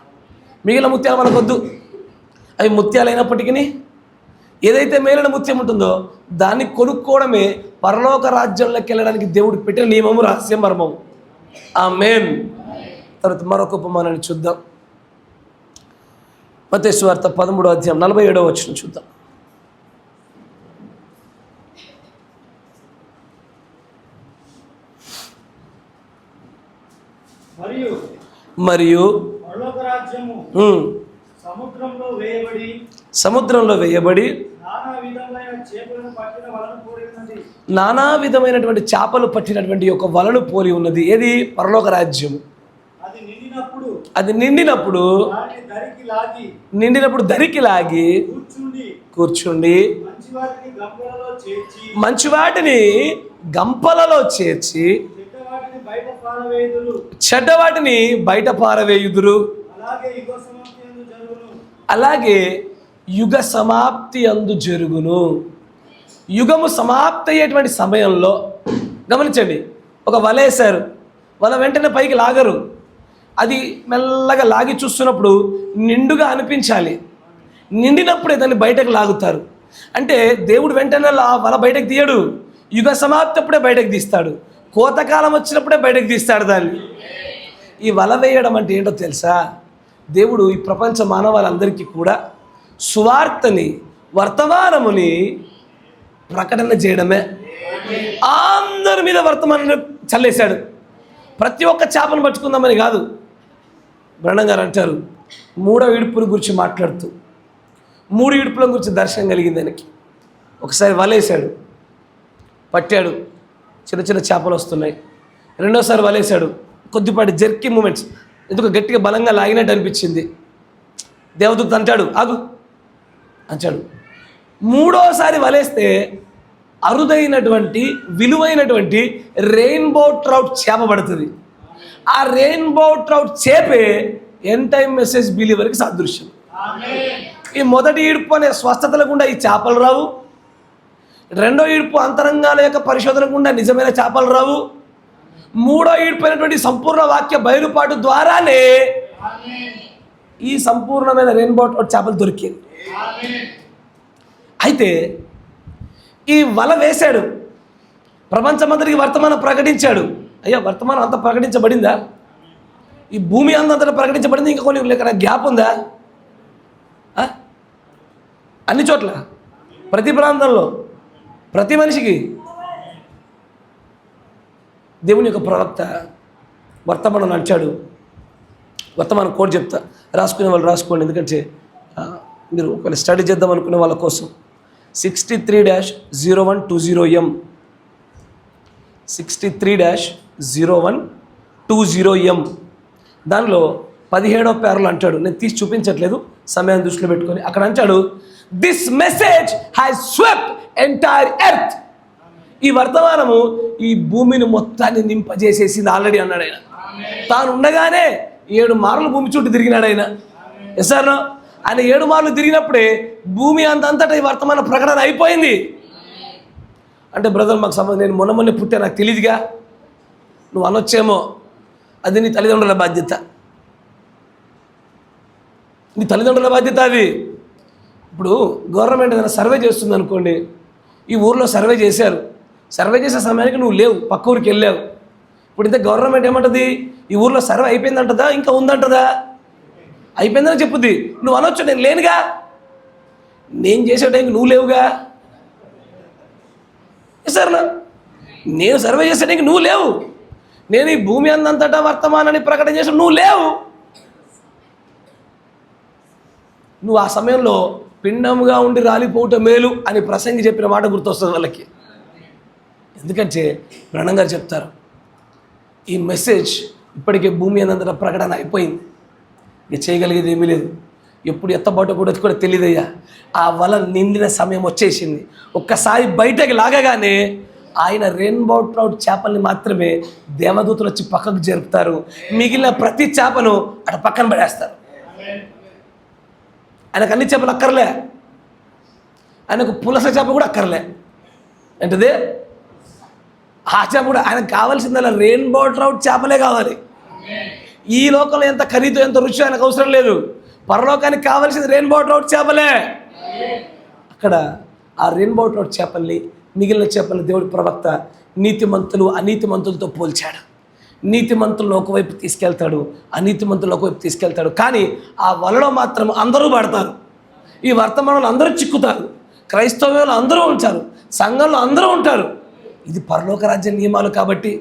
మిగిలిన ముత్యాలు మనకొద్దు. అవి ముత్యాలైనప్పటికీ ఏదైతే మేలైన ముత్యం ఉంటుందో దాన్ని కొనుక్కోవడమే పరలోక రాజ్యంలోకి వెళ్ళడానికి దేవుడు పెట్టిన నియమము, రహస్యం, మర్మము. ఆమేన్. తర్వాత మరొక ఉపమానాన్ని చూద్దాం. మత్తయి సువార్త 13వ అధ్యాయం 47వ వచనం చూద్దాం. మరియు సముద్రంలో వేయబడి నానా విధమైనటువంటి చేపలు పట్టినటువంటి ఒక వలను పోలి ఉన్నది. ఏది? పరలోక రాజ్యము. నిండినప్పుడు దరికి లాగి కూర్చుండి మంచి వాటిని గంపలలో చేర్చి చెడ్డ వాటిని బయట పారవేయుదురు. అలాగే యుగ సమాప్తి అందు జరుగును. యుగము సమాప్తి అయ్యేటువంటి సమయంలో గమనించండి, ఒక వల వేశారు, వల వెంటనే పైకి లాగరు, అది మెల్లగా లాగి చూస్తున్నప్పుడు నిండుగా అనిపించాలి, నిండినప్పుడే దాన్ని బయటకు లాగుతారు. అంటే దేవుడు వెంటనే వల బయటకు తీయడు, యుగ సమాప్తి అప్పుడే బయటకు తీస్తాడు, కోతకాలం వచ్చినప్పుడే బయటకు తీస్తాడు దాన్ని. ఈ వల వేయడం అంటే ఏంటో తెలుసా? దేవుడు ఈ ప్రపంచ మానవాళ్ళందరికీ కూడా సువార్తని, వర్తమానముని ప్రకటన చేయడమే. అందరి మీద వర్తమానాన్ని చల్లేశాడు. ప్రతి ఒక్క చేపను పట్టుకుందామని కాదు. బ్రహ్మం గారు అంటారు, 3వ ఇడుపుల గురించి మాట్లాడుతూ 3 ఇడుపుల గురించి దర్శనం కలిగింది ఆయనకి. ఒకసారి వలేశాడు, పట్టాడు, చిన్న చిన్న చేపలు వస్తున్నాయి. రెండోసారి వలేశాడు, కొద్దిపాటి జర్కీ మూమెంట్స్, ఎందుకు గట్టిగా బలంగా లాగినట్టు అనిపించింది. దేవదూత అంటాడు ఆగు అంటాడు. 3వసారి వలేస్తే అరుదైనటువంటి విలువైనటువంటి రెయిన్బో ట్రౌట్ చేప పడుతుంది. ఆ రెయిన్బో ట్రౌట్ చేపే ఎండ్ టైమ్ మెసేజ్ బిలీవర్కి సాదృశ్యం. ఈ మొదటి ఈడ్పు అనే స్వస్థతల గుండా ఈ చేపలు రావు, రెండో ఈడ్పు అంతరంగాల యొక్క పరిశోధన గుండా నిజమైన చేపలు రావు, 3వ ఈడ్పు అయినటువంటి సంపూర్ణ వాక్య బయలుపాటు ద్వారానే ఈ సంపూర్ణమైన రెయిన్బో ట్రౌట్ చేపలు దొరికింది. అయితే ఈ వల వేశాడు, ప్రపంచమంతటికి వర్తమానం ప్రకటించాడు. అయ్యా, వర్తమానం అంతా ప్రకటించబడిందా? ఈ భూమి అంతా ప్రకటించబడింది, ఇంకా కొన్ని లేక గ్యాప్ ఉందా? అన్ని చోట్ల, ప్రతి ప్రాంతంలో, ప్రతి మనిషికి దేవుని యొక్క ప్రవక్త వర్తమానం నడిచాడు. వర్తమానం కోడ్ చెప్తా, రాసుకునే వాళ్ళు రాసుకోండి, ఎందుకంటే మీరు ఒకవేళ స్టడీ చేద్దాం అనుకునే వాళ్ళ కోసం. 63-0120M 63-0120M దానిలో 17వ పేరాలో అంటాడు, నేను తీసి చూపించట్లేదు సమయాన్ని దృష్టిలో పెట్టుకొని. అక్కడ అంటాడు, this message has swept entire earth. ఈ వర్తమానము ఈ భూమిని మొత్తాన్ని నింపజేసేసింది ఆల్రెడీ అన్నాడు ఆయన. తాను ఉండగానే 7 మార్లు భూమి చుట్టూ తిరిగినాడు ఆయన. ఎస్ సార్, ఆయన 7 మార్లు తిరిగినప్పుడే భూమి అంతటా ఈ వర్తమాన ప్రకటన అయిపోయింది. అంటే బ్రదర్, మాకు సంబంధం, నేను మొన్న పుట్టే నాకు తెలియదుగా, నువ్వు అనొచ్చేమో, అది నీ తల్లిదండ్రుల బాధ్యత, నీ తల్లిదండ్రుల బాధ్యత అది. ఇప్పుడు గవర్నమెంట్ ఏదైనా సర్వే చేస్తుంది అనుకోండి, ఈ ఊర్లో సర్వే చేశారు, సర్వే చేసే సమయానికి నువ్వు లేవు, పక్క ఊరికి వెళ్ళావు. ఇప్పుడు ఇంత గవర్నమెంట్ ఏమంటుంది, ఈ ఊర్లో సర్వే అయిపోయిందంటదా ఇంకా ఉందంటదా? అయిపోయిందని చెప్పుద్ది. నువ్వు అనొచ్చు, నేను లేనుగా, నేను చేసే టైంకి నువ్వు లేవుగా. సార్, నేను సర్వే చేసే టైంకి నువ్వు లేవు, నేను ఈ భూమి అందంతటా వర్తమానాన్ని ప్రకటన చేసి నువ్వు లేవు. నువ్వు ఆ సమయంలో పిండంగా ఉండి రాలిపోవటం మేలు అని ప్రసంగి చెప్పిన మాట గుర్తొస్తుంది వాళ్ళకి. ఎందుకంటే బ్రహ్మం గారు చెప్తారు, ఈ మెసేజ్ ఇప్పటికే భూమి అందంతటా ప్రకటన అయిపోయింది, ఇక చేయగలిగేది ఏమీ లేదు, ఎప్పుడు ఎత్తబాటు కూడా తెలియదయ్యా. ఆ వల నిండిన సమయం వచ్చేసింది. ఒక్కసారి బయటకి లాగగానే ఆయన రెయిన్బో ట్రౌట్ చేపల్ని మాత్రమే దేవదూతలు వచ్చి పక్కకు జరుపుతారు, మిగిలిన ప్రతి చేపను అటు పక్కన పడేస్తారు. ఆయనకు అన్ని చేపలు అక్కర్లే, ఆయనకు పులస చేప కూడా అక్కర్లే. ఏంటది? ఆ చేప కూడా ఆయనకు కావాల్సిందల్లా రెయిన్బో ట్రౌట్ చేపలే కావాలి. ఈ లోకంలో ఎంత ఖరీదు ఎంత రుచి ఆయనకు అవసరం లేదు, పరలోకానికి కావాల్సింది రెయిన్బో ట్రౌట్ చేపలే. అక్కడ ఆ రెయిన్బో ట్రౌట్ చేపల్ని, మిగిలిన చేపల్ని దేవుడి ప్రవక్త నీతిమంతులు అనీతిమంతులతో పోల్చాడు. నీతిమంతులను ఒకవైపు తీసుకెళ్తాడు, అనీతిమంతులను ఒకవైపు తీసుకెళ్తాడు. కానీ ఆ వలలో మాత్రం అందరూ పడతారు, ఈ వర్తమానంలో అందరూ చిక్కుతారు, క్రైస్తవ్యంలో అందరూ ఉంటారు, సంఘంలో అందరూ ఉంటారు. ఇది పరలోక రాజ్య నియమాలు కాబట్టి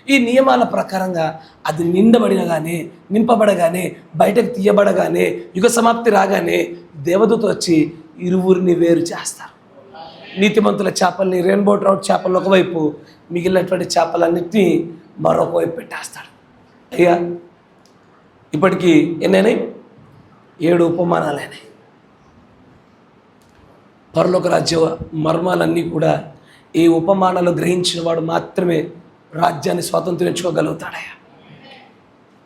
ఈ నియమాల ప్రకారంగా అది నిండబడినగానే, నింపబడగానే, బయటకు తీయబడగానే, యుగ సమాప్తి రాగానే దేవదూత వచ్చి ఇరువురిని వేరు చేస్తారు. నీతిమంతుల చేపల్ని, రెయిన్బో ట్రౌట్ చేపలను ఒకవైపు, మిగిలినటువంటి చేపలన్నింటినీ మరొక వైపు పెట్టేస్తాడు. అయ్యా, ఇప్పటికీ ఎన్నైనాయి? 7 ఉపమానాలైనాయి. పరలోక రాజ్య మర్మాలన్నీ కూడా ఈ ఉపమానాలు గ్రహించిన వాడు మాత్రమే రాజ్యాన్ని స్వాతంత్రించుకోగలుగుతాడయ్యా.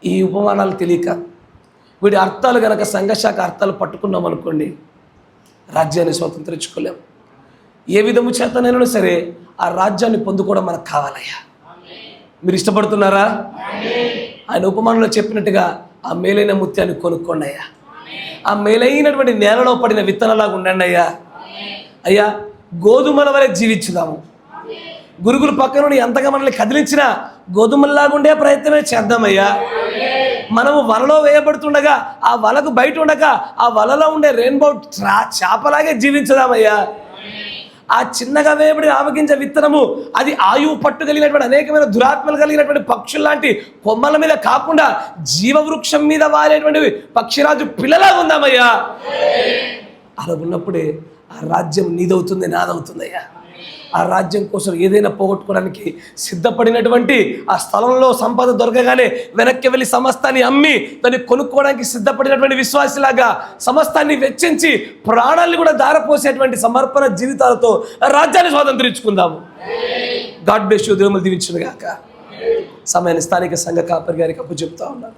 ఈ ఉపమానాలు తెలియక వీడి అర్థాలు కనుక సంఘశాఖ అర్థాలు పట్టుకున్నాం అనుకోండి, రాజ్యాన్ని స్వాతంత్రించుకోలేం. ఏ విధము చేతనైనా సరే ఆ రాజ్యాన్ని పొందుకోవడం మనకు కావాలయ్యా. మీరు ఇష్టపడుతున్నారా? ఆయన ఉపమానంలో చెప్పినట్టుగా ఆ మేలైన ముత్యాన్ని కొనుక్కోండి అయ్యా. ఆ మేలైనటువంటి నేలలో పడిన విత్తనలాగా ఉండండి అయ్యా. అయ్యా, గోధుమల వలె జీవించుదాము. గురుగులు పక్క నుండి ఎంతగా మనల్ని కదిలించినా గోధుమల్లాగా ఉండే ప్రయత్నమే చేద్దామయ్యా. మనము వలలో వేయబడుతుండగా ఆ వలకు బయట ఉండగా ఆ వలలో ఉండే రెయిన్బో చేపలాగే జీవించుదామయ్యా. ఆ చిన్నగా వేయబడిన ఆవగింజ విత్తనము అది ఆయువు పట్టు కలిగినటువంటి అనేకమైన దురాత్మలు కలిగినటువంటి పక్షుల లాంటి కొమ్మల మీద కాకుండా జీవవృక్షం మీద వారేటువంటి పక్షిరాజు పిల్లలాగా ఉందామయ్యా. అలా ఉన్నప్పుడే ఆ రాజ్యం నీదవుతుంది, నాదవుతుందయ్యా. ఆ రాజ్యం కోసం ఏదైనా పోగొట్టుకోవడానికి సిద్ధపడినటువంటి ఆ స్థలంలో సంపద దొరకగానే వెనక్కి వెళ్ళి సమస్తాన్ని అమ్మి దాన్ని కొనుక్కోవడానికి సిద్ధపడినటువంటి విశ్వాసిలాగా సమస్తాన్ని వెచ్చించి ప్రాణాలను కూడా దారపోసేటువంటి సమర్పణ జీవితాలతో రాజ్యాన్ని స్వాతంత్రించుకుందాము. God bless you. దేవుని దీవించును గాక. సమయాన్ని స్థానిక సంఘ కాపరి గారికి అప్పచెప్తా ఉన్నాను.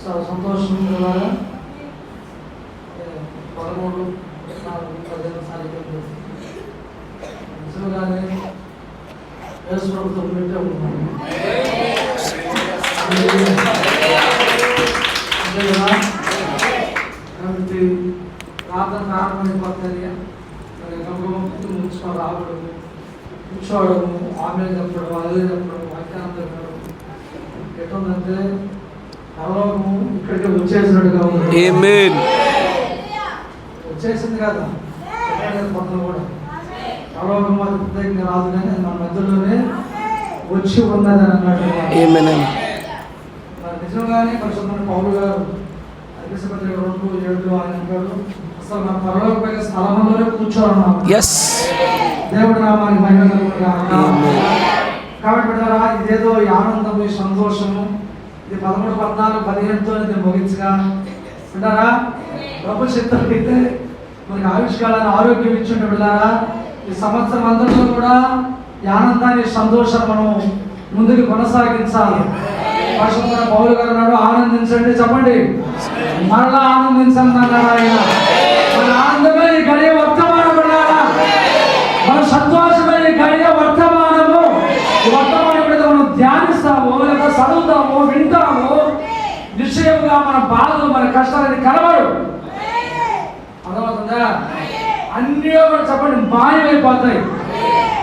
చాలా సంతోషం ద్వారా 13 నిజంగానే యేసు ప్రభుత్వం పెట్టే ఉన్నాను. కాబట్టి ప్రార్థన ప్రారంభమైపోతుంది. ముంచుకో రావడం, కూర్చోవడము, ఆమె చెప్పడం, అదే చెప్పడం, వాక్యాన్ని చెప్పడం ఎట్లుందంటే పరలోకము ఇక్కడికి వచ్చేసినట్టుగా ఉంది.
ఆమేన్.
వచ్చేసింది కదా పక్కన కూడా పరలోకము అది ప్రత్యేకంగా రాదు, కానీ మన మధ్యలోనే వచ్చి ఉన్నది అని అన్నట్టు. మరి నిజంగానే పరిశుద్ధమైన పౌలు గారు అగ్నిపత్రిక 2:7 ఆయన అంటాడు, అసలు మన పరలోకమైన స్థలంలోనే కూర్చోనున్నాం. దేవుడి నామానికి మహిమ కలుగును గాక. కాబట్టి బిడ్డలారా, ఇదేదో ఈ ఆనందము, ఈ సంతోషము, ఇది 13, 14, 15తో ఇది ముగించగా బిడ్డలారా, ప్రభు చిత్తం అయితే మనకి ఆవిష్కారాన్ని ఆరోగ్యం ఇచ్చిండు. బిడ్డలారా, ఈ సంవత్సరం అందరిలో కూడా ఈ ఆనందాన్ని, సంతోషాన్ని మనం ముందుకు కొనసాగించాలి. పరిశుద్ధమైన పౌలు గారు అన్నాడు, ఆనందించండి, చెప్పండి, మరలా ఆనందించండి అన్నాడు ఆయన. మన ఆనందమే ఈ గడియ వర్తమానం. బిడ్డలారా, మన సంతోషమే ఈ గడియ వర్తమానము. ఈ వర్తమానం మీద మనం ధ్యానిస్తాము, లేదా చదువుతాము, వింటాము. నిశ్చయముగా మన బాధలు, మన కష్టాలని కనబడు. అర్థమవుతుందా? అన్నీ కూడా చెప్పండి మాయమైపోతాయి.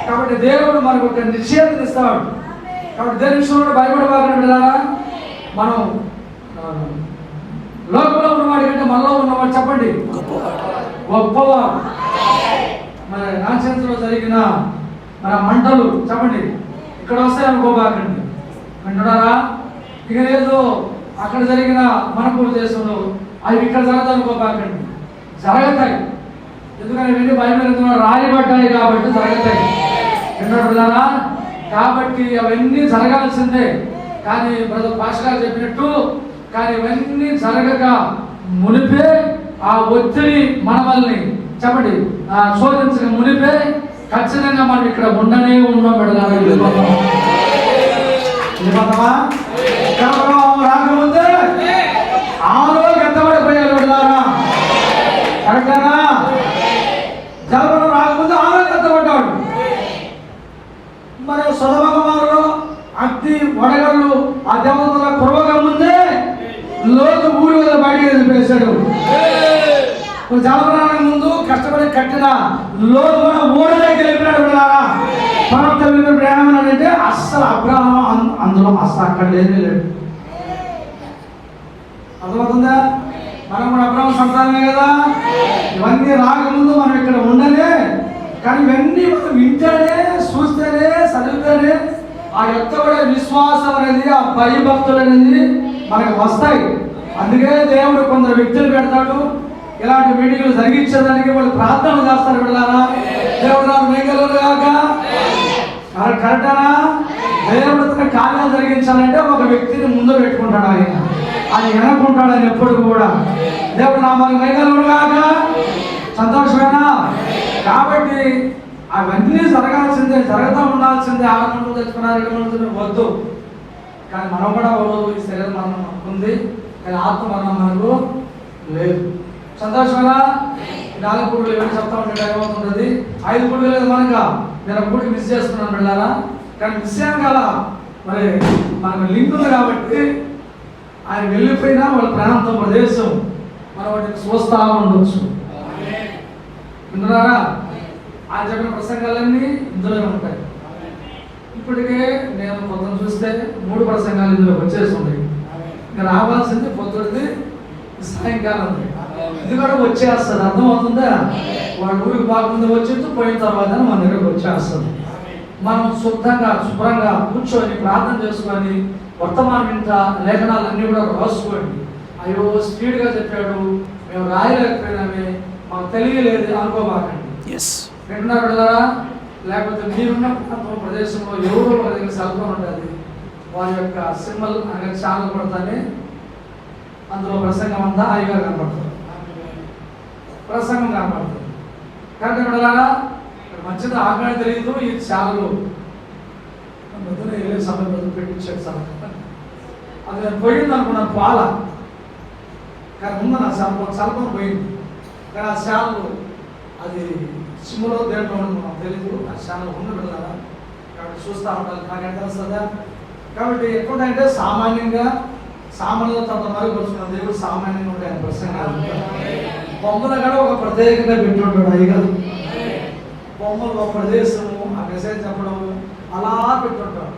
కాబట్టి దేవుడు మనకు ఒక నిశ్చయం ఇస్తాడు. కాబట్టి దేని విషయంలో భయపడబాకండి బిడ్డలారా. మనం లోకంలో ఉన్నవాడి కంటే మనలో ఉన్నవాడు చెప్పండి గొప్పవాడు. మరి నాచేతిలో జరిగిన మన మంటలు చెప్పండి ఇక్కడ వస్తాయి అనుకోబాకండి. అంటున్నారా? ఇక లేదు అక్కడ జరిగిన మనపూర్ దేశంలో అవి ఇక్కడ జరగదు అనుకోబాకండి. జరుగుతాయి. ఎందుకని వెళ్ళి బైబిల్ రాయబడ్డాయి కాబట్టి జరుగుతాయి. విన్నారా? కాబట్టి అవన్నీ జరగాల్సిందే. కానీ బ్రదర్ పాష గారు చెప్పినట్టు, కానీ ఇవన్నీ జరగక మునిపే ఆ ఒత్తిడి మనల్ని చెప్పండి శోధించక మునిపే ఖచ్చితంగా మనం ఇక్కడ ఉండనే ఉన్నాం. రాకముందే ఆలో ఎత్తబడిపోయారు. బిడ్డలారా, కరెక్టేనా? జలబలం రాకముందే ఆలో ఎత్తబడ్డాడు. మరి సొదొమ అగ్ని వడగళ్ళు ఆ దేవతల కురవగా ముందే లోతు ఊరి వల్ల బయటికి వెళ్ళిపోయాడు. జలబలానికి ముందు కష్టపడి కట్టిన లోతు కూడా ఊరిలోకి వెళ్ళిపోయాడు. ప్రవక్త ఏమన్నాడంటే, అస్సలు అబ్రహాము అంత అందులో అసలు అక్కడ లేనే లేడు. అర్థమవుతుందా? మనం కూడా అబ్రహాము సంతానమే కదా. ఇవన్నీ రాకముందు మనం ఇక్కడ ఉండలే, కానీ ఇవన్నీ మనం వింటేనే, చూస్తేనే, చదివితేనే ఆ యొక్క కూడా విశ్వాసం అనేది, ఆ భయభక్తులు అనేది మనకు వస్తాయి. అందుకే దేవుడు కొందరు వ్యక్తులు పెడతాడు, ఇలాంటి మీటింగ్లు జరిగించేదానికి వాళ్ళు ప్రార్థనలు చేస్తారు. వెళ్ళారా దేవుడు నాకు మేఘలు కాక కరెక్టనా? దేవుడు తన కార్యాలు జరిగించాలంటే ఒక వ్యక్తిని ముందు పెట్టుకుంటాడు. ఆయన వెనక్కుంటాడు. ఆయన ఎప్పుడు కూడా దేవుడు నా మనకు మేఘలు కాక సంతోషమేనా? కాబట్టి అవన్నీ జరగాల్సిందే, జరుగుతూ ఉండాల్సిందే. 6 మంది తెచ్చుకున్నారు, 7 మంది వద్దు. కానీ మనం కూడా ఈ శరీర మరణం ఉంది, కానీ ఆత్మ మరణం మనకు లేదు. సంతోషమేనా? 4 గుడులు ఏమైనా చెప్తా ఉంటే ఏమవుతుంది? 5 గుడులు లేదు మనక. నేను ఒక గుడి మిస్ చేస్తున్నాను వెళ్ళారా, కానీ మిస్ అయ్యాను కదా. మరి మనకు లింక్ ఉంది కాబట్టి ఆయన వెళ్ళిపోయినా వాళ్ళ ప్రాంతం ప్రదేశం మనం వాటిని చూస్తూ ఉండొచ్చు. వింటున్నారా? ఆయన చెప్పిన ప్రసంగాలన్నీ ఇందులోనే ఉంటాయి. ఇప్పటికే నేను పొద్దున చూస్తే 3 ప్రసంగాలు ఇందులోకి వచ్చేసి ఉన్నాయి. ఇంకా రావాల్సింది పొద్దుడిది, సాయంకాలం ఇది కూడా వచ్చేస్తుంది. అర్థమవుతుందా? వాడు ఊరికి బాగుంది వచ్చేది, పోయిన తర్వాత మన దగ్గరకు వచ్చేస్తుంది. మనం శుద్ధంగా శుభ్రంగా కూర్చొని ప్రార్థన చేసుకొని వర్తమానం ఇంత లేఖనాలన్నీ కూడా రాసుకోండి. అయ్యో స్పీడ్గా చెప్పాడు, మేము రాయలేకపోయినామే, మాకు తెలియలేదు అనుకోబాకండి. వింటున్నారు వెళ్ళారా? లేకపోతే మీరున్న ప్రాంతం ప్రదేశంలో ఎవరో ఒక దగ్గర సెల్ ఫోన్ ఉంటుంది, వారి యొక్క సింబల్ అనే ఛానల్ పడతానే అందులో ప్రసంగం అంతా హాయిగా కనపడుతుంది, ప్రసంగం కనపడుతుంది. కాబట్టి వెళ్ళారా? మంచిది ఆజ్ఞ తెలియదు. ఈ ఛానల్ మధ్యన వెళ్ళే సమయం పెట్టించాడు సార్. అది నేను పోయింది అనుకున్నాను పాల, కానీ ముందు నా సెల్ ఫోన్ పోయింది. కానీ ఆ ఛానల్ అది సిమ్లో దేంట్లో నాకు తెలియదు. ఆ ఛానల్ ఉంది వెళ్ళారా? కాబట్టి చూస్తూ ఉండాలి. నాకేం తెలుస్తుందా? కాబట్టి ఎక్కడంటే సామాన్యంగా సామాన్యుల తన మరుగుపరుచుకున్న దేవుడు సామాన్యంగా ఉండే ఆయన ప్రసంగాలు బొమ్మలు కూడా ఒక ప్రత్యేకంగా పెట్టుంటాడు. అయ్యగారు బొమ్మలు ఒక ప్రదేశము, ఆ మెసేజ్ చెప్పడం అలా పెట్టుంటాడు.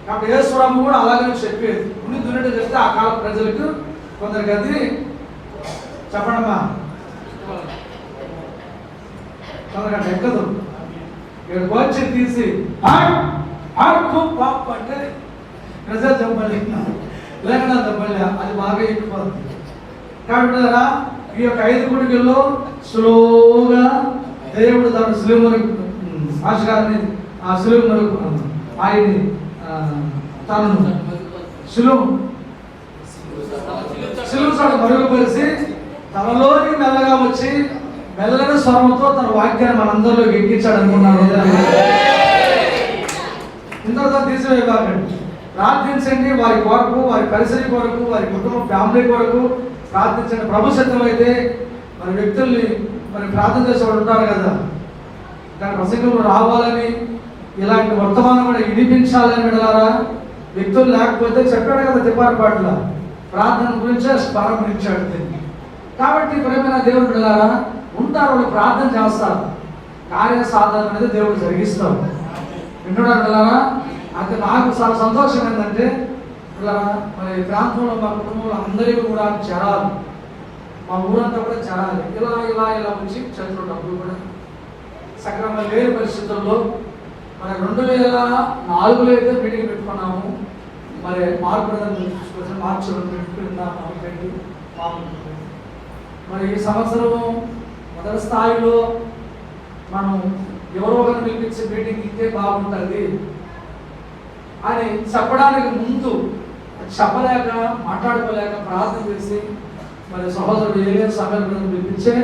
కాబట్టి యేసురాము కూడా అలాగే చెప్పేది. ఉన్ని దున్నట్టు చెప్తే ఆ కాల ప్రజలకు కొందరికి అది చెప్పడమా కొందరికి ఎక్కదు. ఇక్కడికి వచ్చి తీసి పాప అంటే ప్రజలు చెప్పాలి, లేకుండా చెప్పాలి, అది బాగా ఎక్కువవుతుంది. కాబట్టి ఈ యొక్క 5 గుడికల్లో స్లోగా దేవుడు తన సులువు మరుగు ఆశగారిని ఆ సులువు మరుగు ఆయన్ని తను సులువు మరుగుపరిచి తనలోకి మెల్లగా వచ్చి మెల్లని స్వరంతో తన వాక్యాన్ని మనందరిలో ఎక్కించాడు అనుకున్నాను. ఇంతటితో తీసివేయకండి. ప్రార్థించండి వారి కొరకు, వారి పరిసరి కొరకు, వారి కుటుంబ ఫ్యామిలీ కొరకు ప్రార్థించండి. ప్రభు సిద్ధం అయితే మరి వ్యక్తుల్ని మరి ప్రార్థన చేసేవాడు ఉంటారు కదా, దాని ప్రసంగంలో రావాలని, ఇలాంటి వర్తమానం కూడా వినిపించాలని వెళ్ళారా? వ్యక్తులు లేకపోతే చెప్పాడు కదా తిప్పారపాట్ల ప్రార్థన గురించే ప్రారంభించాడు. కాబట్టి ప్రేమైన దేవుడు వెళ్ళారా ఉంటారు, వాళ్ళు ప్రార్థన చేస్తారు, కార్య సాధన అనేది దేవుడు జరిగిస్తాడు. వింటున్నారు వెళ్ళారా? అయితే నాకు చాలా సంతోషం ఏంటంటే వెళ్ళారా, మరి ప్రాంతంలో మా కుటుంబంలో అందరికీ కూడా చేరాలి, మా ఊరంతా కూడా చేరాలి. ఇలా ఇలా ఇలా వచ్చి చేతులు డబ్బులు కూడా సక్రమంగా లేని పరిస్థితుల్లో మరి 2004లో అయితే మీటింగ్ పెట్టుకున్నాము. మరి మార్పు చూసుకొచ్చి మార్చి 2 పెట్టి మరి ఈ సంవత్సరం మొదటి స్థాయిలో మనం ఎవరో ఒకరిని పిలిపించే మీటింగ్ ఇస్తే బాగుంటుంది అని చెప్పడానికి ముందు చెప్పలేక మాట్లాడుకోలేక ప్రార్థన చేసి మరి సహోదరుడు ఏలియా సమయాన్ని పిలిపించే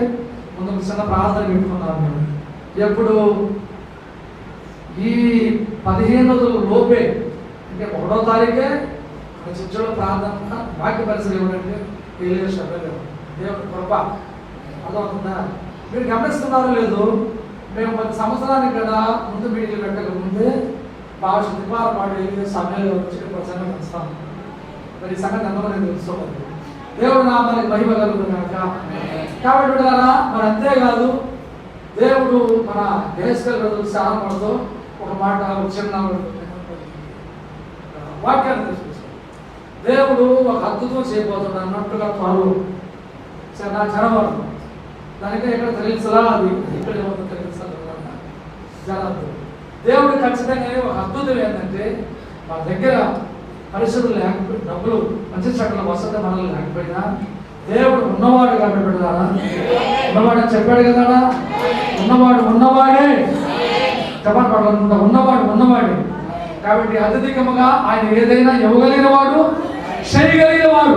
ముందు చిన్న ప్రార్థన పెట్టుకున్నాను. మేము ఎప్పుడు ఈ 15 రోజుల లోపే అంటే 1వ తారీఖే మన చర్చలో ప్రార్థన వాక్య పరిస్థితి ఏమంటే ఏలియా సభ్యులు దేవుని కృప. అదవుతుందా? మీరు గమనిస్తున్నారో లేదు, మేము 10 సంవత్సరానికి కదా ముందు మీటింగ్ పెట్టక ముందే బాగా దిపాలపాటు ఏలియా సమయంలో వచ్చి ప్రసంగం ఇస్తాము. మరి ఈ సంగతి అందరూ నేను తెలుసుకోవాలి. దేవుడు నామానికి మహిమ కలుగుతుంది కనుక. కాబట్టి మరి అంతేకాదు, దేవుడు మన దేశ సాధనతో ఒక మాట చిన్న వాక్యాన్ని తీసుకొస్తాడు. దేవుడు ఒక అద్భుతం చేయబోతున్నాడు అన్నట్టుగా త్వరలో నా జనవరం దానికే ఎక్కడ తెలియచలా, అది ఇక్కడ ఏమన్నా తెలియచాలి జనాలు. దేవుడు ఖచ్చితంగా ఒక అద్భుతం ఏంటంటే మన దగ్గర పరిస్థితులు లేకపోయి డబ్బులు మంచి చక్కల వసతి మనలు లేకపోయినా దేవుడు ఉన్నవాడు కాబట్టి పెడతారా, ఉన్నవాడు చెప్పాడు కదా, ఉన్నవాడే చెప్పాలి పడాలనుకుంటా, ఉన్నవాడే కాబట్టి అత్యధికముగా ఆయన ఏదైనా ఇవ్వగలిగిన వాడు, చేయగలిగిన వాడు.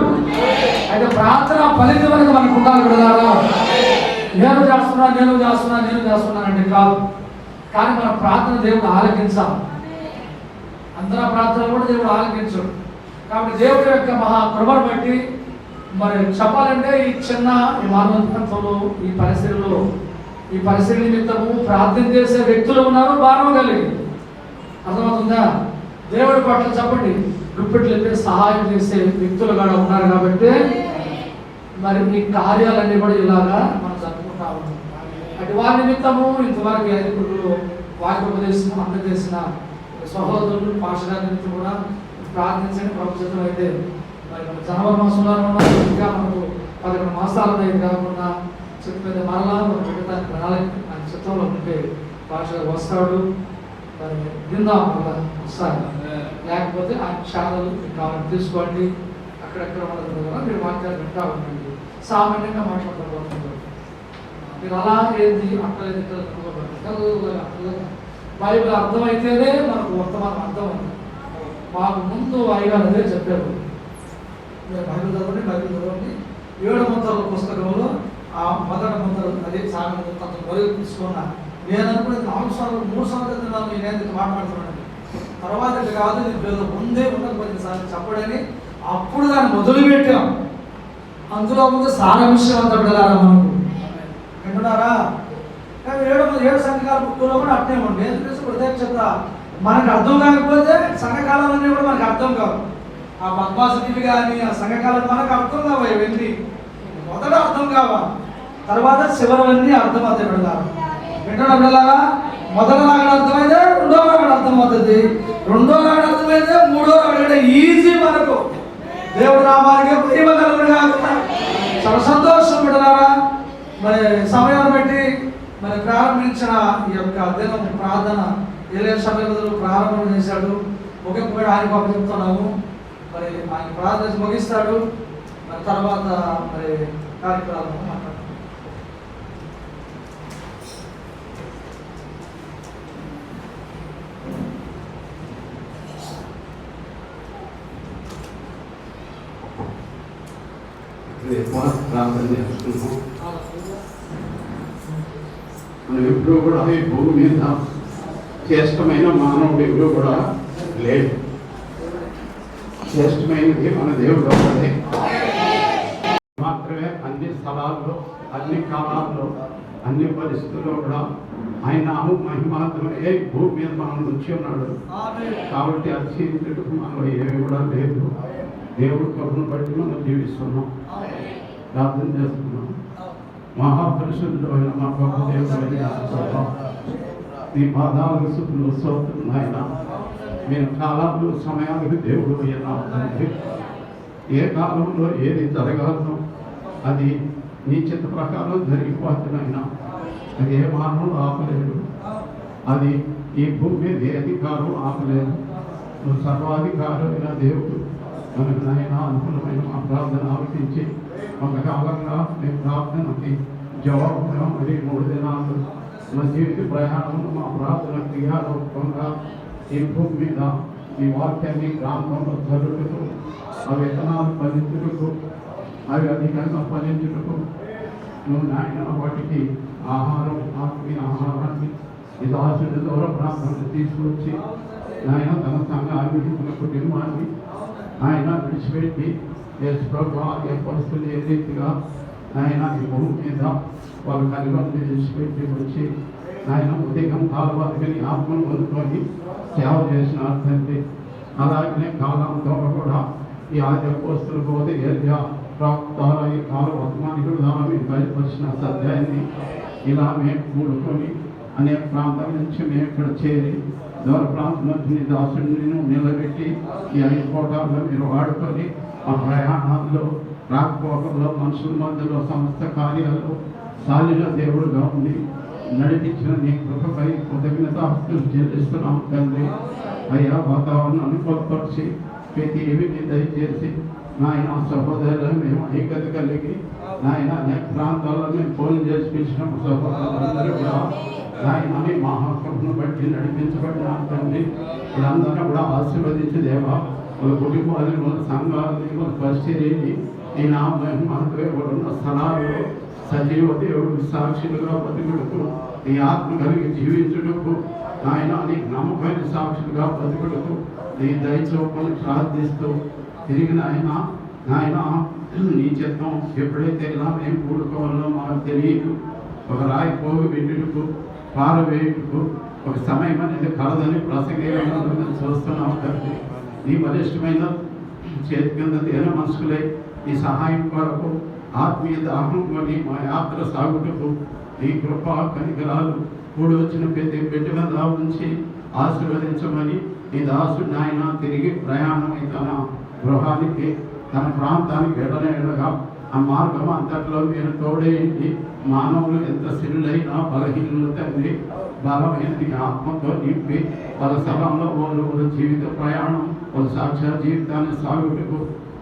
అయితే ప్రార్థన ఫలితం అనేది మనకు ఉండాలి కదా. నేను చేస్తున్నానంటే కాదు, కానీ మన ప్రార్థన దేవుడు ఆలకించాలి. అందరూ ప్రార్థన కూడా దేవుడు ఆలకించడు. కాబట్టి దేవుడి యొక్క మహా కృపను బట్టి మరి చెప్పాలంటే ఈ చిన్న ఈ మానవంతంలో ఈ పరిస్థితుల నిమిత్తము ప్రార్థన చేసే వ్యక్తులు ఉన్నారు, భారం కలిగి. అర్థమవుతుందా? దేవుడి పట్ల చెప్పండి దుప్పెట్లు సహాయం చేసే వ్యక్తులు కూడా ఉన్నారు కాబట్టి మరి ఈ కార్యాలన్నీ కూడా ఇలాగా మనం జరుపుకుంటా ఉన్నాం. అటు వారి నిమిత్తము ఇంతవరకు యాజకులు వాక్యోపదేశం అందజేసిన సహోదరులు పాఠశాల నిమిత్తం కూడా ప్రార్థించండి. ప్రభుత్వం అయితే మరి మన జనవరి మాసంలో ఇంకా మనకు 11 మాసాలు అనేది కాకుండా చెట్టు మీద మరలా పెట్టడానికి ప్రణాళిక ఆయన చిత్రంలో ఉంటే పాఠశాల వస్తాడు, మరి విందాం మళ్ళా వస్తాడు. లేకపోతే ఆయన ఛానల్ కావాలని తీసుకోండి, అక్కడెక్కడ ఉండదు మీరు వాక్యాలు వింటా ఉండండి. సామాన్యంగా మాట్లాడుకోబోతున్నారు మీరు అలా ఏంది అక్కలేదు బైబిల్ అర్థమైతేనే మనకు వర్తమానం అర్థమైంది. మాకు ముందు అయ్యగారు అదే చెప్పారు, బైబిల్ చదవండి 7 ముద్రల పుస్తకంలో ఆ మొదటి ముద్ర అదే సామెత తను మొదలు తీసుకున్నా. నేను అనుకునే 4 సార్లు 3 సార్లు నేను మాట్లాడుతున్నాను. తర్వాత కాదు నేను ముందే ఉన్నది సార్లు చెప్పడని అప్పుడు దాన్ని మొదలుపెట్టాం. అందులో ముందు సారాంశం అంతా పెడతారా మనకు వింటున్నారా? కానీ 7 సంఘకాల పుట్టులో కూడా అట్నే ఉండి ఎందుకు ప్రత్యక్షత మనకు అర్థం కాకపోతే సంఘకాలన్నీ కూడా మనకు అర్థం కావు. ఆ పద్మాసతివి కానీ ఆ సంఘకాలం మనకు అర్థం కావు. ఇవన్నీ మొదట అర్థం కావాలి, తర్వాత చివరవన్నీ అర్థం అవుతాయి పెడతారు. వింటున్నా పిల్లలారా? మొదట నాగడ అర్థమైతే రెండో నాగడ అర్థమవుతుంది, రెండో నాగడ అర్థమైతే మూడో నాగడ ఈజీ. మనకు దేవుడు నామానికి ప్రేమ కలుగును కాకుండా చాలా సంతోషం పెడతారా? మరి సమయాన్ని బట్టి మరి ప్రారంభించిన ఈ యొక్క దినం ప్రార్థన ఏలే సమయంలో ప్రారంభం చేశాడు. ముగింపు ఆయన గొప్ప చెప్తున్నాము. మరి ఆయన ప్రార్థన ముగిస్తాడు, మరి తర్వాత మరి కార్యక్రమాలను మాట్లాడుతాం.
ప్రార్థన చేస్తున్నాం. మనం ఎప్పుడూ కూడా ఈ భూమి మీద శ్రేష్టమైన మానవుడు ఎవరు కూడా లేడు. శ్రేష్టమైనది మన దేవుడు ఒక్కడే మాత్రమే. అన్ని స్థలాల్లో, అన్ని కాలాల్లో, అన్ని పరిస్థితుల్లో కూడా ఆయన మహిమాత్మే భూమి మీద మనం నుంచి ఉన్నాడు. కాబట్టి అతిశయించుటకు మనలో ఏమి కూడా లేదు. దేవుడు కరుణ బట్టి మనం జీవిస్తున్నాం, ప్రార్థన చేస్తున్నాం. మహాపరిశుద్ధుడు అయిన మా గొప్ప దేవుడు ఈ పాదాలకు శుద్ధులు స్తోత్రం ఆయన. మీరు కాలాలు సమయాలకు దేవుడు అయినా ఏ కాలంలో ఏది జరగాలనో అది నీ చిత్త ప్రకారం జరిగిపోతున్నైనా అది ఏ మానవుడు ఆపలేడు. అది ఈ భూమి మీద ఏ అధికారం ఆపలేదు. నువ్వు సర్వాధికారమైన దేవుడు. మనకు నాయన అనుకూలమైన మా ప్రార్థన ఆలోచించి కొంతకాలంగా మీ ప్రార్థనకి జవాబుగా మరి 3 దినాలు మా జీవిత ప్రయాణంలో మా ప్రార్థన క్రియారూపంగా ఈ భూమి మీద ఈ వాక్యాన్ని గ్రామంలో చదువుటకు ఆ విత్తనాలు ఫలించుటకు అవి అధికంగా ఫలించుటకు నువ్వు నాయన వాటికి ఆహారం ఆత్మీయ ఆహారాన్ని ఈ దాసుడి ద్వారా ప్రాంతాన్ని తీసుకొచ్చి నాయన తన సంఘాన్ని తన కుటుంబాన్ని ఆయన విడిచిపెట్టి ఏ పరిస్థితులు ఏ రీతిగా ఆయన ఈ భూమి మీద వాళ్ళ కలిగి విడిచిపెట్టి వచ్చి ఆయన ఉదయం కాలవాదిని ఆత్మను పొందుకొని సేవ చేసిన తండ్రి. అలాగనే కాలంతో కూడా ఈ ఆది అపోస్తుల పోతే ఏరియా ద్వారా ఈ కాల వర్తమానికుల ద్వారా మేము బయటపరిచిన సత్యాన్ని ఇలా మేము కూడుకొని అనేక ప్రాంతాల నుంచి మేము ఇక్కడ చేరి దూర ప్రాంతంలో నీ దాసుడిని నిలబెట్టి ఈ 5 కోటాల్లో మీరు వాడుకొని ఆ ప్రయాణాల్లో రాకపోకల్లో మనుషుల మధ్యలో సమస్త కార్యాలు సాలిన దేవుడుగా ఉండి నడిపించిన నీ కృపపై కృతజ్ఞతాస్తులు చెల్లిస్తున్నాం తండ్రి. అయ్యా వాతావరణాన్ని కొలపరిచి ప్రతి ఏమిటి దయచేసి నాయన సహోదరులు మేము ఐక్యత కలిగి నాయన అనేక ప్రాంతాల్లో మేము ఫోన్ చేసి పిలిచిన సహోదరులందరూ కూడా నాయన మీ మహాకృపను బట్టి నడిపించబడిన తండ్రి. వీళ్ళందరూ కూడా ఆశీర్వదించి దేవా వాళ్ళ కుటుంబాలని వాళ్ళ సంఘాలని వాళ్ళ పరిస్థితిని ఈ నా మహిమతో ఉన్న స్థలాలు సజీవ దేవుడు సాక్షులుగా బతుకుడుకు నీ ఆత్మ కలిగి జీవించుటకు నాయన నీకు నమ్మకమైన సాక్షులుగా బతుకుడుకు నీ దయచూపని ప్రార్థిస్తూ తిరిగి నాయన నీ చిత్తం ఎప్పుడైతే ఇలా మేము కూడుకోవాలో మాకు తెలియదు. ఒక రాయి పోగు పెట్టుటకు పారవేయుటకు ఒక సమయం అనేది కలదని ప్రసంగం చూస్తున్నాం కాబట్టి నీ బలిష్టమైన చేతి కింద దేన మనసులై నీ సహాయం కొరకు ఆత్మీయ దాహం కొని మా యాత్ర సాగుటకు నీ కృప కనికరాలు కూడి వచ్చిన ప్రతి బిడ్డల ఉంచి ఆశీర్వదించమని నీ దాసుడు నాయన తిరిగి ప్రయాణమై తన గృహానికి తన ప్రాంతానికి వెళ్ళలేడుగా ఆ మార్గం అంతట్లో మీరు తోడేయండి. మానవులు ఎంత సిరులైనా బలహీనులు తండ్రి బలమైన ఆత్మతో నింపి వాళ్ళ స్థలంలో వాళ్ళ జీవిత ప్రయాణం వాళ్ళ సాక్షాత్ జీవితాన్ని సాగుటకు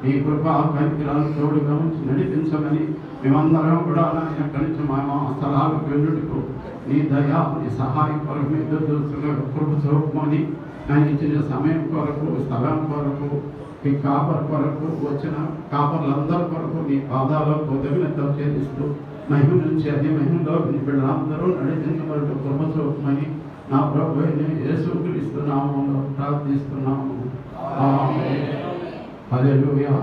ఈ కృప కనికరాలు తోడుగా ఉంచి నడిపించమని మేమందరం కూడా ఎక్కడి నుంచి మా స్థలాలకు వెళ్ళుటకు నీ దయా నీ సహాయం కొరకు ఎదురు చూస్తున్న కృప చూపమని ఆయన ఇచ్చిన సమయం కొరకు స్థలం కొరకు ఈ కాపర్ కొరకు వచ్చిన కాపర్లందరి కొరకు నీ పాదాల్లో కృతజ్ఞత చేస్తూ మహిమ నుంచి అతి మహిమలో నీ బిడ్డలందరూ నడిపించబడుతూ కృప చూపమని నా ప్రభు యేసుక్రీస్తు నామములో ప్రార్థిస్తున్నాము. ఆమేన్. హల్లెలూయా.